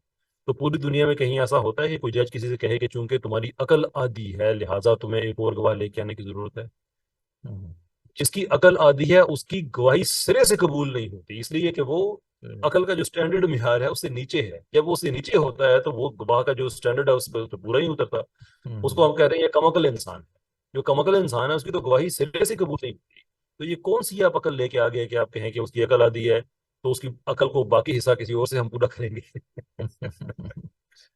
تو پوری دنیا میں کہیں ایسا ہوتا ہے کہ کوئی جج کسی سے کہے کہ چونکہ تمہاری عقل آدھی ہے لہٰذا تمہیں ایک اور گواہ لے کے آنے کی ضرورت ہے؟ جس کی عقل آدھی ہے اس کی گواہی سرے سے قبول نہیں ہوتی، اس لیے کہ وہ عقل کا جو سٹینڈرڈ معیار ہے اس سے نیچے ہے. جب وہ اس سے نیچے ہوتا ہے تو وہ گواہ کا جو سٹینڈرڈ ہے اس پہ تو پورا ہی اترتا. اس کو ہم کہتے ہیں یہ کم عقل انسان ہے. جو کم عقل انسان ہے اس کی تو گواہی سرے سے قبول نہیں ہوتی. تو یہ کون سی آپ عقل لے کے آ گئے کہ آپ کہیں کہ اس کی عقل آدھی ہے تو اس کی عقل کو باقی حصہ کسی اور سے ہم پورا کریں گے؟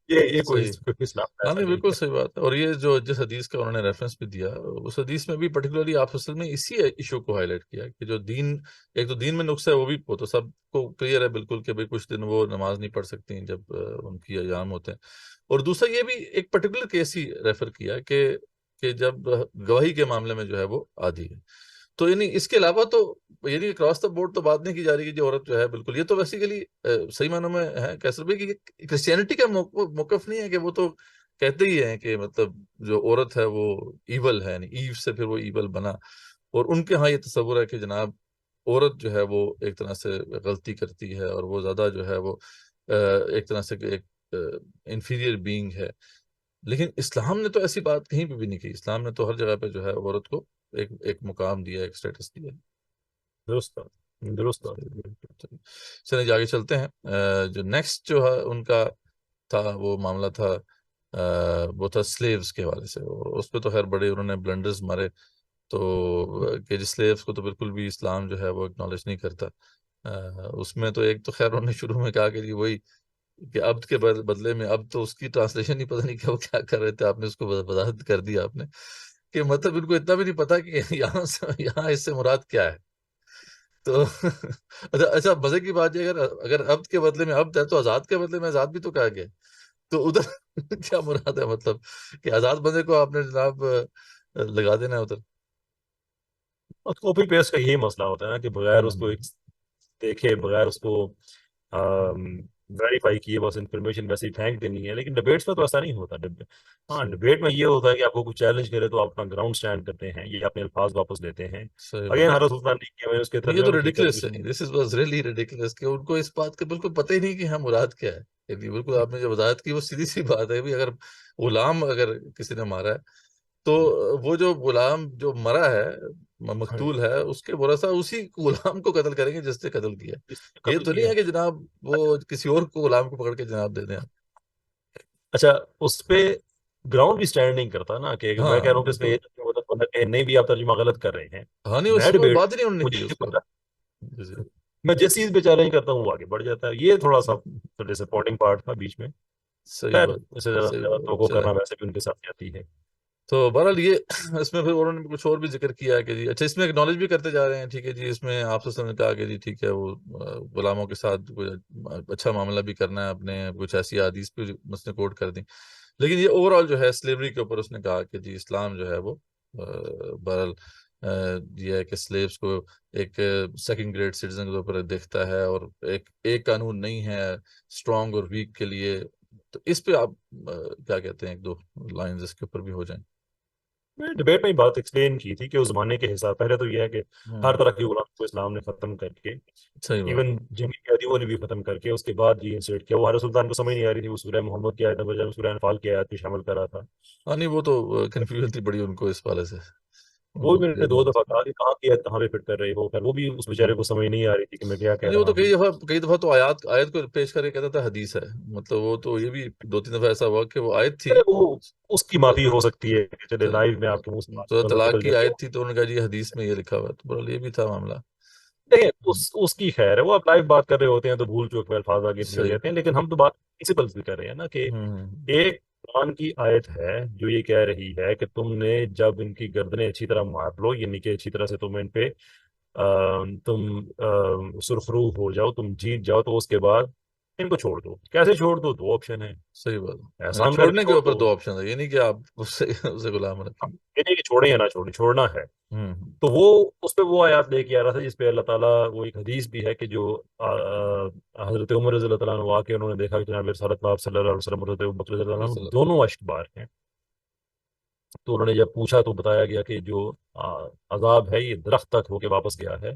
یہ کوئی صحیح. اسلام کا ہاں ایسا نہیں نہیں بالکل ہے. صحیح بات ہے. اور یہ جو جس حدیث کا انہوں نے ریفرنس بھی دیا اس حدیث میں بھی پرٹیکولرلی آپ اصل میں اسی ایشو کو ہائی لائٹ کیا کہ جو دین ایک تو دین میں نقص ہے وہ تو سب کو کلیئر ہے بالکل کہ بھئی کچھ دن وہ نماز نہیں پڑھ سکتی جب ان کی ایام ہوتے ہیں. اور دوسرا یہ بھی ایک پرٹیکولر کیس ہی ریفر کیا کہ جب گواہی کے معاملے میں جو ہے وہ عادی ہے. تو یعنی اس کے علاوہ تو یعنی اکراس دا بورڈ تو بات نہیں کی جا رہی کہ جو عورت جو ہے بالکل یہ تو بیسیکلی صحیح معنوں میں ہے کیسر بھائی کہ کرسچینٹی کا موقف نہیں ہے کہ وہ تو کہتے ہی ہیں کہ مطلب جو عورت ہے وہ ایول ہے, یعنی ایو سے پھر وہ ایول بنا. اور ان کے ہاں یہ تصور ہے کہ جناب عورت جو ہے وہ ایک طرح سے غلطی کرتی ہے اور وہ زیادہ جو ہے وہ ایک طرح سے ایک انفیریئر بینگ ہے. لیکن اسلام نے تو ایسی بات کہیں پہ بھی نہیں کی. اسلام نے تو ہر جگہ پہ جو ہے عورت کو ایک مقام دیا, ایک اسٹیٹس دیا. درست درست. چلیں آگے چلتے ہیں. جو نیکسٹ جو ہے ان کا تھا وہ معاملہ تھا وہ تھا سلیوز کے حوالے سے. اس پہ تو خیر بڑے انہوں نے بلنڈرز مارے تو کہ جس سلیوز کو تو بالکل بھی اسلام جو ہے وہ اکنالج نہیں کرتا. اس میں تو ایک تو خیر انہوں نے شروع میں کہا کہ جی وہی کہ عبد کے بدلے میں اب تو اس کی ٹرانسلیشن ہی پتہ نہیں کہ وہ کیا کر رہے تھے. آپ نے اس کو وضاحت کر دی آپ نے کہ مطلب ان کو اتنا بھی نہیں پتا کہ یہاں اس سے مراد کیا ہے. تو اچھا مزے کی بات ہے اگر عبد کے بدلے میں عبد ہے تو آزاد کے بدلے میں آزاد بھی تو کہا گیا. تو ادھر کیا مراد ہے مطلب کہ آزاد بندے کو آپ نے جناب لگا دینا ہے ادھر. کاپی پیسٹ کا یہی مسئلہ ہوتا ہے نا کہ بغیر اس کو دیکھے بغیر اس کو ویریفائی کیے بس انفارمیشن ویسے ہی پھینک دینی ہے. لیکن ڈبیٹس میں تو ایسا نہیں ہوتا. ہاں ڈبیٹ میں یہ ہوتا ہے کہ آپ کو کچھ چیلنج کرے تو آپ اپنا گراؤنڈ سٹینڈ کرتے ہیں, یہ اپنے الفاظ واپس لیتے ہیں. اگین ہر سلطان نہیں کیا میں اس کے یہ تو ترجمے میں ٹھیک ریڈیکولس ہے. دس واز ریئلی ریڈیکولس کہ ان کو اس بات کا بالکل پتہ ہی نہیں کہ ہاں مراد کیا ہے. بالکل آپ نے جو وضاحت کی وہ سیدھی سی بات ہے. اگر غلام اگر کسی نے مارا ہے تو وہ جو غلام جو مرا ہے مقتول ہے اس کے ورثہ اسی غلام کو قتل کریں گے جس نے قتل کیا. یہ تو نہیں ہے کہ جناب وہ کسی اور کو غلام کو پکڑ کے جناب دے دیں آپ. اچھا اس پہ گراؤنڈ بھی سٹینڈ نہیں کرتا نا کہ میں کہہ رہا ہوں کہ اس کا یہ نہیں بھی آپ ترجمہ غلط کر رہے ہیں. ہاں نہیں میں اس میں ڈبیٹ بات ہی نہیں انہوں نے کی اس مجھے پہ. میں جس چیز پہ چیلنج کرتا ہوں وہ آگے بڑھ جاتا ہے. یہ تھوڑا سا ڈسپورٹنگ پارٹ تھا بیچ میں. صحیح خیر بات اس سے زیادہ توقع چلیں. کرنا ویسے بھی ان کے ساتھ جاتی ہے. تو بہرحال یہ اس میں پھر انہوں نے کچھ اور بھی ذکر کیا ہے کہ جی اچھا اس میں اکنالج بھی کرتے جا رہے ہیں. ٹھیک ہے جی اس میں آپ سے نے کہا کہ جی ٹھیک ہے وہ غلاموں کے ساتھ اچھا معاملہ بھی کرنا ہے. اپنے کچھ ایسی حدیث پہ اس نے کوٹ کر دی. لیکن یہ اوور آل جو ہے سلیوری کے اوپر اس نے کہا کہ جی اسلام جو ہے وہ بہرحال یہ ہے کہ سلیوز کو ایک سیکنڈ گریڈ سٹیزن کے اوپر دیکھتا ہے اور ایک قانون نہیں ہے اسٹرانگ اور ویک کے لیے. تو اس پہ آپ کیا کہتے ہیں, ایک دو لائنز اس کے اوپر بھی ہو جائیں. میں ڈبیٹ میں بات ایکسپلین کی تھی کہ اس زمانے کے حساب پہلے تو یہ ہے کہ ہر طرح کی غلام کو اسلام نے ختم کر کے صحیح بات. ایون جنگی قیدیوں نے بھی ختم کر کے اس کے بعد یہ انسرٹ کیا. وہ ہر سلطان کو سمجھ نہیں آ رہی تھی وہ سورہ محمد کی آیت بجائے سورہ انفال کی آیت بھی شامل کر رہا تھا. ہاں نہیں وہ تو کنفیوژن تھی بڑی ان کو اس حوالے سے. وہ بھی میں نے 2 دفعہ کہا کہ کہاں کی آیت کہاں پہ فٹ کر رہی ہو. وہ بھی اس بیچارے کو سمجھ نہیں آ رہی تھی کہ میں کیا کہہ نہیں وہ رہا تو ہوں. کئی دفعہ تو آیت کو پیش کر کے کہتا تھا حدیث ہے. مطلب وہ تو یہ بھی 2-3 دفعہ ایسا ہوا کہ وہ آیت تھی وہ اس کی معافی ہو سکتی ہے کہ چلے لائیو میں آپ کے منہ سے تو بات طلاق نکل کی جائے. آیت تھی تو انہوں نے کہا جی حدیث میں یہ لکھا ہوا ہے. تو بہرحال یہ بھی تھا معاملہ. دیکھیں اس کی خیر ہے. وہ آپ لائیو بات کر رہے ہوتے ہیں تو بھول چوک میں الفاظ آگے نکل صحیح جاتے ہیں. لیکن ہم تو بات پرنسپلز بھی کر رہے ہیں نا کہ ایک قرآن کی آیت ہے جو یہ کہہ رہی ہے کہ تم نے جب ان کی گردنیں اچھی طرح مار لو یعنی کہ اچھی طرح سے تم ان پہ تم سرخرو ہو جاؤ, تم جیت جاؤ, تو اس کے بعد ان کو چھوڑ دو. کیسے چھوڑ دو؟ 2 آپشن ہیں. صحیح بات ہے. احسان کر کے چھوڑنے کے چھوڑ اوپر دو. 2 آپشن ہے. یہ نہیں کہ آپ اسے غلام رکھیں. یہ نہیں کہ چھوڑیں یا نہ چھوڑیں, چھوڑنا ہے. تو وہ اس پہ وہ آیات لے کے آ رہا تھا جس پہ اللہ تعالیٰ وہ ایک حدیث بھی ہے کہ جو حضرت عمر رضی اللہ تعالیٰ عنہ آ کے انہوں نے دیکھا کہ جناب رسالت آپ صلی اللہ علیہ وسلم حضرت ابوبکر رضی اللہ عنہ دونوں اشک بار ہیں. تو انہوں نے جب پوچھا تو بتایا گیا کہ جو عذاب ہے یہ درخت تک ہو کے واپس گیا ہے.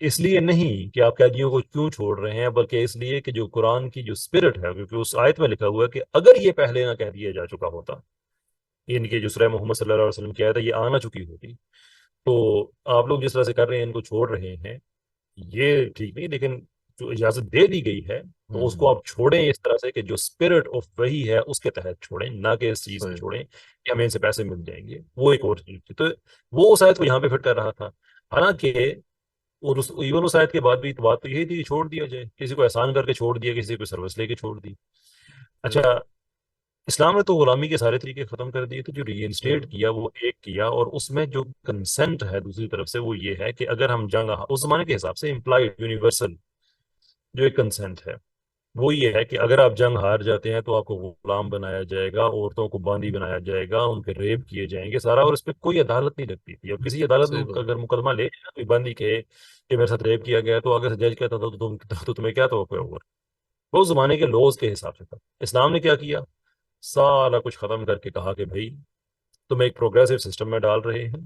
اس لیے نہیں کہ آپ قیدیوں کو کیوں چھوڑ رہے ہیں بلکہ اس لیے کہ جو قرآن کی جو اسپرٹ ہے کیونکہ اس آیت میں لکھا ہوا ہے کہ اگر یہ پہلے نہ کہہ دیا جا چکا ہوتا ان کے جو سورہ محمد صلی اللہ علیہ وسلم کی آیت ہے یہ آنا چکی ہوتی تو آپ لوگ جس طرح سے کر رہے ہیں ان کو چھوڑ رہے ہیں یہ ٹھیک نہیں. لیکن جو اجازت دے دی گئی ہے تو اس کو آپ چھوڑیں اس طرح سے کہ جو اسپرٹ آف وہی ہے اس کے تحت چھوڑیں، نہ کہ اس چیز سے چھوڑیں کہ ہمیں ان سے پیسے مل جائیں گے، وہ ایک اور چیز تھی۔ تو وہ اس آیت کو یہاں پہ فٹ کر رہا تھا، حالانکہ اور ایون اس آیت کے بعد بھی بات تو یہی تھی کہ چھوڑ دیا جائے، کسی کو احسان کر کے چھوڑ دیا، کسی کو سروس لے کے چھوڑ دی۔ اچھا، اسلام نے تو غلامی کے سارے طریقے ختم کر دیے، تو جو ری انسٹیٹ کیا وہ ایک کیا، اور اس میں جو کنسنٹ ہے دوسری طرف سے وہ یہ ہے کہ اگر ہم جنگ، اس زمانے کے حساب سے امپلائڈ یونیورسل جو ایک کنسنٹ ہے وہ یہ ہے کہ اگر آپ جنگ ہار جاتے ہیں تو آپ کو غلام بنایا جائے گا، عورتوں کو باندی بنایا جائے گا، ان پہ ریپ کیے جائیں گے سارا، اور اس پہ کوئی عدالت نہیں لگتی تھی۔ اور کسی عدالت میں اگر مقدمہ لے جائے کوئی باندی کہے کہ میرے ساتھ ریپ کیا گیا، تو اگر جج کہتا تھا تو تمہیں کیا توقع ہوگا؟ وہ زمانے کے لوز کے حساب سے تھا۔ اسلام نے کیا کیا، سارا کچھ ختم کر کے کہا کہ بھائی تم ایک پروگریسو سسٹم میں ڈال رہے ہیں،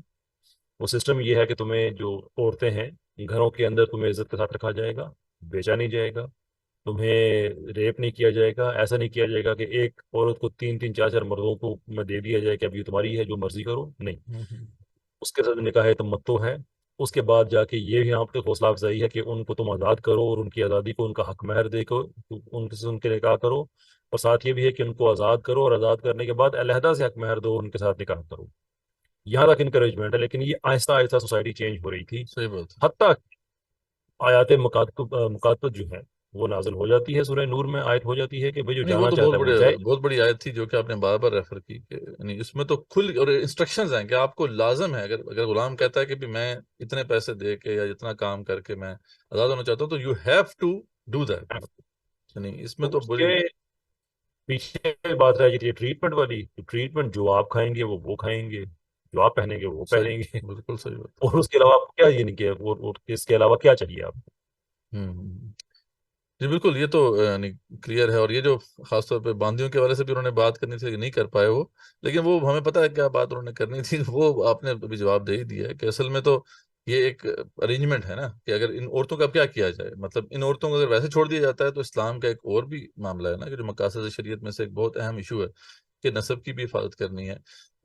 وہ سسٹم یہ ہے کہ تمہیں جو عورتیں ہیں گھروں کے اندر تمہیں عزت کے ساتھ رکھا جائے گا، بیچا نہیں جائے گا، تمہیں ریپ نہیں کیا جائے گا، ایسا نہیں کیا جائے گا کہ ایک عورت کو 3 4 مردوں کو میں دے دیا جائے کہ اب یہ تمہاری ہے جو مرضی کرو، نہیں، اس کے ساتھ نکاح تمتع ہے۔ اس کے بعد جا کے یہ یہاں پہ حوصلہ افزائی ہے کہ ان کو تم آزاد کرو اور ان کی آزادی کو ان کا حق مہر دے کو ان کے نکاح کرو، اور ساتھ یہ بھی ہے کہ ان کو آزاد کرو، اور آزاد کرنے کے بعد علیحدہ سے حق مہر دو، ان کے ساتھ نکاح کرو۔ یہاں تک انکریجمنٹ ہے، لیکن یہ آہستہ آہستہ سوسائٹی چینج ہو رہی تھی، صحیح بات، حتیٰ آیات مکاتب جو ہیں وہ نازل ہو جاتی ہے، سورہ نور میں آیت ہو جاتی ہے کہ بھئی جو نہیں وہ جانا تو چاہتا ہے وہ جائے۔ بہت بڑی آیت تھی جو کہ آپ نے بار بار ریفر کی، کہ یعنی اس میں تو کھل اور انسٹرکشنز ہیں کہ آپ کو لازم ہے، اگر غلام کہتا ہے کہ بھی میں اتنے پیسے دے کے یا اتنا کام کر کے میں آزاد ہونا چاہتا ہوں، تو you have to do that, یعنی اس میں تو تو اس بڑی کے پیچھے بات رہ جاتی ہے ٹریٹمنٹ والی، ٹریٹمنٹ جو آپ کھائیں گے وہ کھائیں گے، جو آپ پہنیں گے وہ پہنیں گے، بالکل صحیح بات۔ اور اس کے علاوہ آپ کو کیا، یہ نہیں کہ اور اس کے علاوہ کیا چاہیے آپ کو؟ جی بالکل، یہ تو یعنی کلیئر ہے، اور یہ جو خاص طور پہ باندیوں کے حوالے سے بھی انہوں نے بات کرنی تھی، نہیں کر پائے وہ، لیکن وہ ہمیں پتہ ہے کیا بات انہوں نے کرنی تھی، وہ آپ نے ابھی جواب دے ہی دیا ہے کہ اصل میں تو یہ ایک ارینجمنٹ ہے نا، کہ اگر ان عورتوں کا کیا کیا جائے، مطلب ان عورتوں کو اگر ویسے چھوڑ دیا جاتا ہے تو اسلام کا ایک اور بھی معاملہ ہے نا، کہ جو مقاصد شریعت میں سے ایک بہت اہم ایشو ہے کہ نسب کی بھی حفاظت کرنی ہے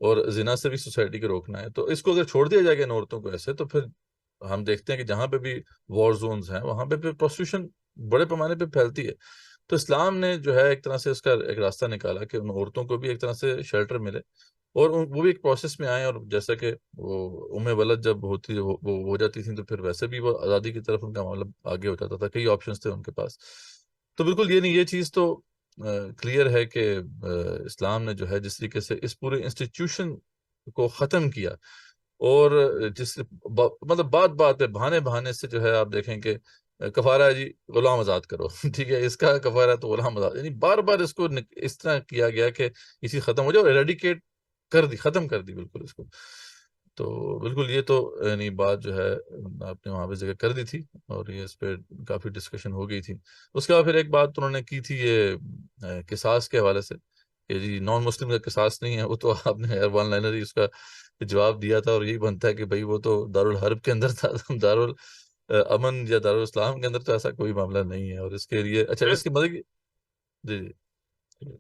اور زنا سے بھی سوسائٹی کو روکنا ہے، تو اس کو اگر چھوڑ دیا جائے گا ان عورتوں کو ایسے، تو پھر ہم دیکھتے ہیں کہ جہاں پہ بھی وار زونز ہیں وہاں پہ پروسٹیوشن بڑے پیمانے پہ پھیلتی ہے۔ تو اسلام نے جو ہے ایک طرح سے اس کا ایک راستہ نکالا کہ ان عورتوں کو بھی ایک طرح سے شیلٹر ملے، اور وہ بھی ایک پروسیس میں آئیں، اور جیسا کہ وہ ولد جب ہوتی وہ ہو جاتی تھیں تو پھر ویسے بھی وہ آزادی کی طرف ان کا معاملہ آگے ہو جاتا تھا، کئی آپشنز تھے ان کے پاس۔ تو بالکل یہ نہیں، یہ چیز تو کلیئر ہے کہ اسلام نے جو ہے جس طریقے سے اس پورے انسٹیٹیوشن کو ختم کیا، اور جس مطلب بات پہ بہانے سے جو ہے آپ دیکھیں کہ کفارہ ہے جی غلام آزاد کرو، ٹھیک ہے، اس کا کفارہ ہے تو غلام آزاد، یعنی بار اس کو اس طرح کیا گیا کہ یہ چیز ختم ہو جائے، اور ایریڈیکیٹ کر دی، ختم کر دی بالکل اس کو۔ تو بالکل یہ تو یعنی بات جو ہے آپ نے وہاں پہ ذکر کر دی تھی، اور یہ اس پہ کافی ڈسکشن ہو گئی تھی۔ اس کے بعد پھر ایک بات انہوں نے کی تھی یہ قصاص کے حوالے سے، کہ جی نان مسلم کا قصاص نہیں ہے، وہ تو آپ نے ون لائنر ہی اس کا جواب دیا تھا، اور یہی بنتا ہے کہ بھائی وہ تو دارالحرب کے اندر تھا، دارالامن یا دارالاسلام کے اندر تو ایسا کوئی معاملہ نہیں ہے، اور اس کے لیے اچھا اس کی مدد جی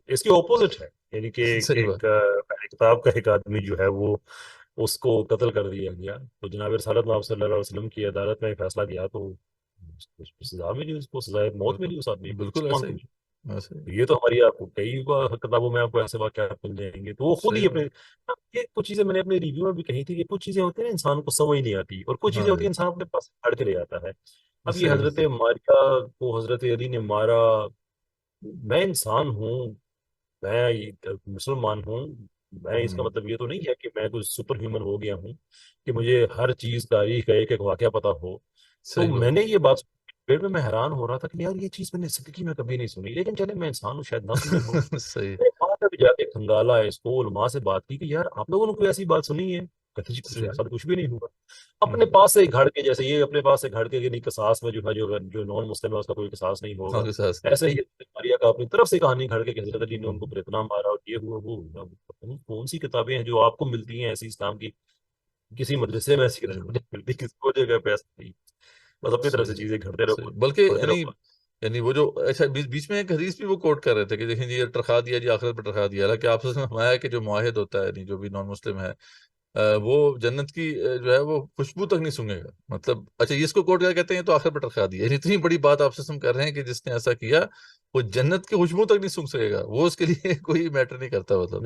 اس کے اپوزٹ ہے، یعنی کہ صحیح بات، کتاب کا ایک آدمی جو ہے وہ اس کو قتل کر دیا گیا، تو جناب رسالت محمد صلی اللہ علیہ وسلم کی عدالت میں فیصلہ کیا تو سزا ملی، اس کو سزائے موت ملی اس آدمی کو۔ بالکل ایسا ہی یہ تو ہماری آپ کو کئی کتابوں میں آپ کو ایسے واقعات مل جائیں گے، تو وہ خود ہی اپنے یہ کچھ چیزیں میں نے اپنے ریویو میں بھی کہی تھی کہ کچھ چیزیں ہوتی ہیں نا انسان کو سمجھ نہیں آتی، اور کچھ چیزیں ہوتی ہیں انسان اپنے پاس پڑھ کے لے جاتا ہے۔ اب یہ حضرت ماریہ کو حضرت علی نے مارا، میں انسان ہوں، میں مسلمان ہوں، میں اس کا مطلب یہ تو نہیں ہے کہ میں کوئی سپر ہیومن ہو گیا ہوں کہ مجھے ہر چیز تاریخ کا ایک واقعہ پتا ہو۔ تو میں نے یہ بات پھر میں حیران ہو رہا تھا کہ یار یہ چیز میں نے زندگی میں کبھی نہیں سنی، لیکن چلے میں انسان ہوں، شاید نہ سنی ہو۔ صحیح، میں وہاں پہ بھی جا کے کھنگالا ہے اس کو، علماء سے بات کی کہ یار آپ لوگوں نے کوئی ایسی بات سنی ہے؟ کہتے جی کچھ ایسا تو کچھ بھی نہیں ہوا۔ اپنے پاس سے گھڑ کے، جیسے یہ اپنے پاس سے گھڑ کے نہیں قصاص میں جو ہے جو نان مسلم ہے اس کا کوئی قصاص نہیں ہوگا، ایسے ہی ماریہ کا اپنی طرف سے کہانی گھڑ کے کہ حضرت علی نے ان کو پھر اتنا مارا، اور یہ ہوا وہ ہوا۔ کون سی کتابیں ہیں جو آپ کو ملتی ہیں ایسی اسلام کی؟ کسی مدرسے میں ایسی کتابیں ملتی، کسی کو جگہ پہ ایسا نہیں، بس اپنی طرف سے چیزیں گھڑتے رہو، بلکہ پڑھتے رہو۔ یعنی وہ جو اچھا بیچ میں ایک حدیث بھی وہ کوٹ کر رہے تھے کہ دیکھیں جی یہ ٹرخا دیا جی آخرت پہ ٹرخا دیا، حالانکہ آپ سے فرمایا کہ جو معاہد ہوتا ہے جو بھی نان مسلم ہے وہ جنت کی جو ہے وہ خوشبو تک نہیں سونگے گا. مطلب اچھا یہ اس کو کوٹ کیا کہتے ہیں تو آخر پر ٹرکا دیا. اتنی بڑی بات آپ سے ہم کر رہے ہیں کہ جس نے ایسا کیا وہ جنت کی خوشبو تک نہیں سونگ سکے گا, وہ اس کے لیے کوئی میٹر نہیں کرتا. مطلب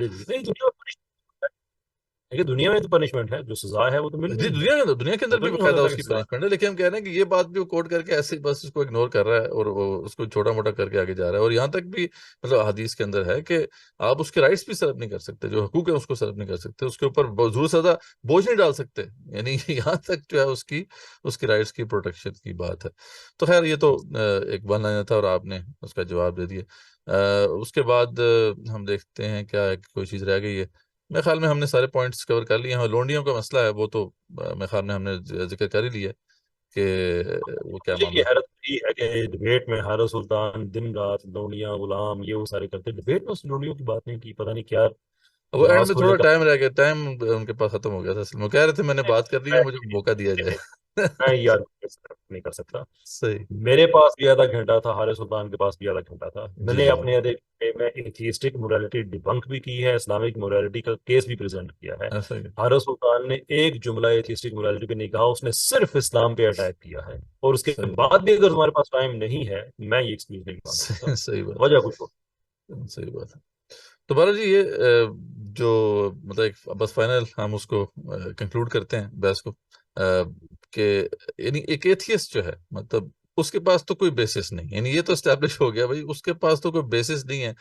دنیا میں تو پنشمنٹ ہے, جو سزا ہے وہ تو مل جی گئی ہے. دنیا کے اندر بھی باقاعدہ اس کی پنشمنٹ ہے, لیکن ہم کہہ رہے ہیں کہ یہ بات بھی وہ کوٹ کر کے ایسے بس اس کو اگنور کر رہا ہے اور وہ اس کو چھوٹا موٹا کر کے آگے جا رہا ہے. اور یہاں تک بھی مطلب حدیث کے اندر ہے کہ آپ اس کے رائٹس بھی سلب نہیں کر سکتے, جو حقوق ہیں اس کو سلب نہیں کر سکتے, اس کے اوپر ضرور زیادہ بوجھ نہیں ڈال سکتے. یعنی یہاں تک جو ہے اس کی رائٹس کی پروٹیکشن کی بات ہے. تو خیر یہ تو ایک ون لائنر تھا اور آپ نے اس کا جواب دے دیا. اس کے بعد ہم دیکھتے ہیں کیا کوئی چیز رہ گئی ہے. میرے خیال میں ہم نے سارے پوائنٹس کور کر لیے ہیں. اور لونڈیوں کا مسئلہ ہے وہ تو میرے خیال میں ہم نے ذکر کر ہی لیا کہ وہ کیا معاملہ یہ حیرت ہوئی ہے کہ ڈبیٹ میں ہر سلطان دن رات لونڈیاں غلام یہ وہ سارے کرتے, ڈبیٹ میں اس لونڈیوں کی بات نہیں کی, پتہ نہیں کیا وہ اینڈ جہاز میں کھولنے تھوڑا کا. ٹائم رہ گیا, ٹائم ان کے پاس ختم ہو گیا تھا. اصل میں وہ کہہ رہے تھے میں نے بات کر لی ہے, مجھے موقع دیا جائے. میں یار نہیں کر سکتا. صحیح. میرے پاس بھی آدھا گھنٹہ تھا, حارث سلطان کے پاس بھی آدھا گھنٹہ تھا. میں نے جی اپنے میں ایتھیسٹک مورالٹی ڈیبنک بھی کی ہے, اسلامک مورالٹی کا کیس بھی پریزنٹ کیا ہے. ایسا ہی حارث سلطان نے ایک جملہ ایتھیسٹک مورالٹی پہ نہیں کہا, اس نے صرف اسلام پہ اٹیک کیا ہے. اور اس کے صحیح بعد بھی اگر تمہارے پاس ٹائم نہیں ہے, میں یہ ایکسکیوز نہیں مان سکتا. صحیح بات وجہ کچھ ہو. صحیح بات ہے. تو بہرحال جی یہ جو مطلب بس فائنل ہم اس کو کنکلوڈ کرتے ہیں بحث کو کہ یعنی ایک ایتھیسٹ جو ہے مطلب اس کے پاس تو کوئی بیسس نہیں, یعنی یہ تو اسٹیبلش ہو گیا بھائی اس کے پاس تو کوئی بیسس نہیں ہے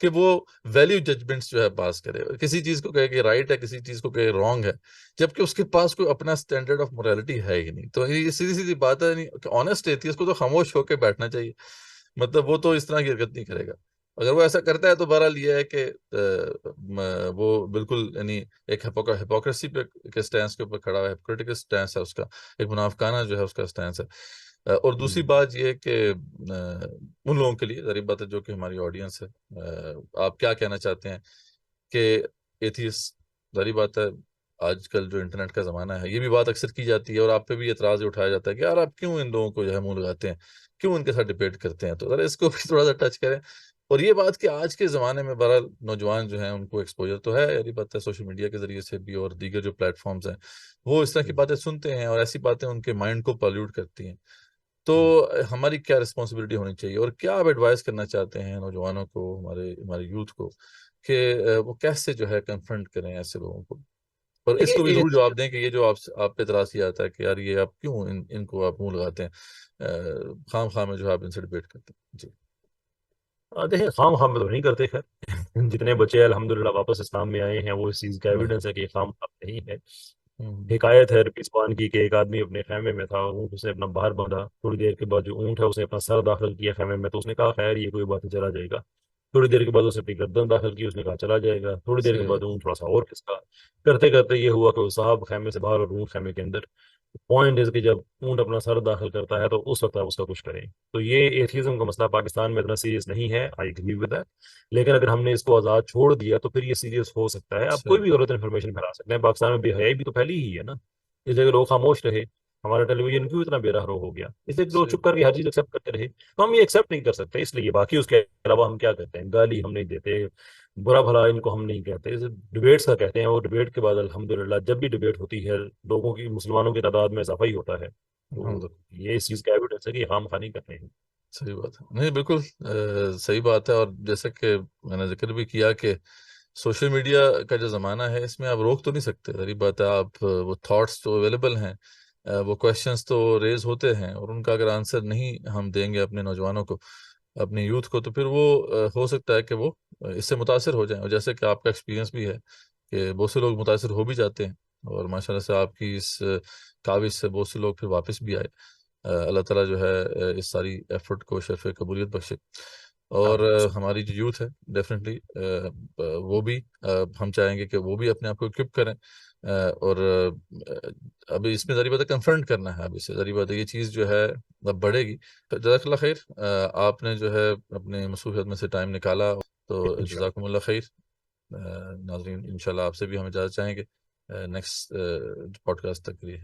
کہ وہ ویلیو ججمنٹس جو ہے پاس کرے, کسی چیز کو کہے کہ رائٹ ہے, کسی چیز کو کہے رانگ ہے, جبکہ اس کے پاس کوئی اپنا اسٹینڈرڈ آف مورالٹی ہے ہی نہیں. تو یہ سیدھی سیدھی بات ہے, یعنی آنےسٹ ایتھیسٹ کو تو خاموش ہو کے بیٹھنا چاہیے. مطلب وہ تو اس طرح کی حرکت نہیں کرے گا. اگر وہ ایسا کرتا ہے تو بہرحال یہ ہے کہ وہ بالکل یعنی ایک ہپوکریسی پہ کے سٹینس کے اوپر کھڑا ہے, ہپوکریٹیکل سٹینس ہے اس کا, ایک منافقانہ جو ہے اس کا سٹینس ہے. اور دوسری بات یہ کہ ان لوگوں کے لیے ظاہر بات ہے جو کہ ہماری آڈینس ہے, آپ کیا کہنا چاہتے ہیں کہ ایتھیسٹ, ظاہر بات ہے آج کل جو انٹرنیٹ کا زمانہ ہے یہ بھی بات اکثر کی جاتی ہے اور آپ پہ بھی اعتراض اٹھایا جاتا ہے کہ یار آپ کیوں ان لوگوں کو جو ہے منہ لگاتے ہیں, کیوں ان کے ساتھ ڈبیٹ کرتے ہیں. تو ذرا اس کو بھی تھوڑا سا ٹچ کریں. اور یہ بات کہ آج کے زمانے میں بہرحال نوجوان جو ہیں ان کو ایکسپوجر تو ہے, یہی بات ہے سوشل میڈیا کے ذریعے سے بھی اور دیگر جو پلیٹ فارمز ہیں وہ اس طرح کی باتیں سنتے ہیں اور ایسی باتیں ان کے مائنڈ کو پالوٹ کرتی ہیں. تو ہماری کیا رسپانسبلٹی ہونی چاہیے اور کیا آپ ایڈوائز کرنا چاہتے ہیں نوجوانوں کو, ہمارے یوتھ کو, کہ وہ کیسے جو ہے کنفرنٹ کریں ایسے لوگوں کو, اور اس کو بھی ضرور جواب دیں کہ یہ جو آپ پہ اعتراض کیا جاتا ہے کہ یار یہ آپ کیوں ان کو آپ منہ لگاتے ہیں, خام خواہ میں جو ہے آپ ان سے ڈبیٹ کرتے ہیں. جی دیکھیں خام خام میں تو نہیں کرتے. خیر جتنے بچے الحمدللہ واپس اسلام میں آئے ہیں وہ اس چیز کا ایویڈنس ہے کہ خام خام نہیں ہے. حکایت ہے رکیزبان کی کہ ایک آدمی اپنے خیمے میں تھا, اونٹ اسے اپنا باہر باندھا, تھوڑی دیر کے بعد جو اونٹ ہے اس نے اپنا سر داخل کیا خیمے میں, تو اس نے کہا خیر یہ کوئی بات نہیں چلا جائے گا. تھوڑی دیر کے بعد اس نے اپنی گردن داخل کی, اس نے کہا چلا جائے گا. تھوڑی دیر کے بعد اونٹ تھوڑا سا اور کھسکا, کرتے کرتے یہ ہوا کہ وہ صاحب خیمے سے باہر اور اونٹ خیمے کے اندر. پوائنٹ ہے کہ جب اونٹ اپنا سر داخل کرتا ہے تو اس وقت آپ اس کا کچھ کریں. تو یہ ایتھیزم کا مسئلہ پاکستان میں اتنا سیریس نہیں ہے, آئی ایگری ود دیٹ, لیکن اگر ہم نے اس کو آزاد چھوڑ دیا تو پھر یہ سیریس ہو سکتا ہے. آپ کوئی بھی غلط انفارمیشن پھیلا سکتے ہیں. پاکستان میں بے حیائی بھی تو پھیلی ہی ہے نا, اس لیے لوگ خاموش رہے. ہمارا ٹیلی ویژن کیوں اتنا بے رہرو ہو گیا, اس لیے لوگ چپ کر کے ہر چیز ایکسیپٹ کرتے رہے. تو ہم یہ ایکسیپٹ نہیں کر سکتے, اس لیے باقی اس کے علاوہ ہم کیا کرتے ہیں, گالی ہم نہیں دیتے, برا بھلا ان کو ہم نہیں کہتے. ڈبیٹس کا کہتے ہیں, اور ڈبیٹ کے بعد الحمدللہ جب بھی ڈبیٹ ہوتی ہے لوگوں کی, مسلمانوں کی تعداد میں اضافہ ہی ہوتا ہے. تو یہ اس چیز کا ایویڈنس ہے کہ خام خواہ نہیں کرتے ہیں. صحیح بات ہے, نہیں بالکل صحیح بات ہے. اور جیسے کہ میں نے ذکر بھی کیا کہ سوشل میڈیا کا جو زمانہ ہے اس میں آپ روک تو نہیں سکتے, ظاہر بات ہے آپ وہ تھاٹس تو اویلیبل ہیں, وہ کویشچنس تو ریز ہوتے ہیں, اور ان کا اگر آنسر نہیں ہم دیں گے اپنے نوجوانوں کو, اپنے یوتھ کو, تو پھر وہ ہو سکتا ہے کہ وہ اس سے متاثر ہو جائیں. اور جیسے کہ آپ کا ایکسپیرینس بھی ہے کہ بہت سے لوگ متاثر ہو بھی جاتے ہیں, اور ماشاء اللہ سے آپ کی اس کاوش سے بہت سے لوگ پھر واپس بھی آئے. اللہ تعالیٰ جو ہے اس ساری ایفرٹ کو شرف قبولیت بخشے. اور ہماری جو یوتھ ہے ڈیفینیٹلی وہ بھی ہم چاہیں گے کہ وہ بھی اپنے آپ کو اکوپ کریں, اور ابھی اس میں ذریعہ بات ہے کنفرنٹ کرنا ہے. اب اس سے ذریعہ بات ہے یہ چیز جو ہے اب بڑھے گی. جزاک اللہ خیر, آپ نے جو ہے اپنے مصروفیت میں سے ٹائم نکالا, تو جزاکم اللہ خیر. ناظرین انشاءاللہ آپ سے بھی ہم اجازت چاہیں گے نیکسٹ پوڈ کاسٹ تک کے لیے.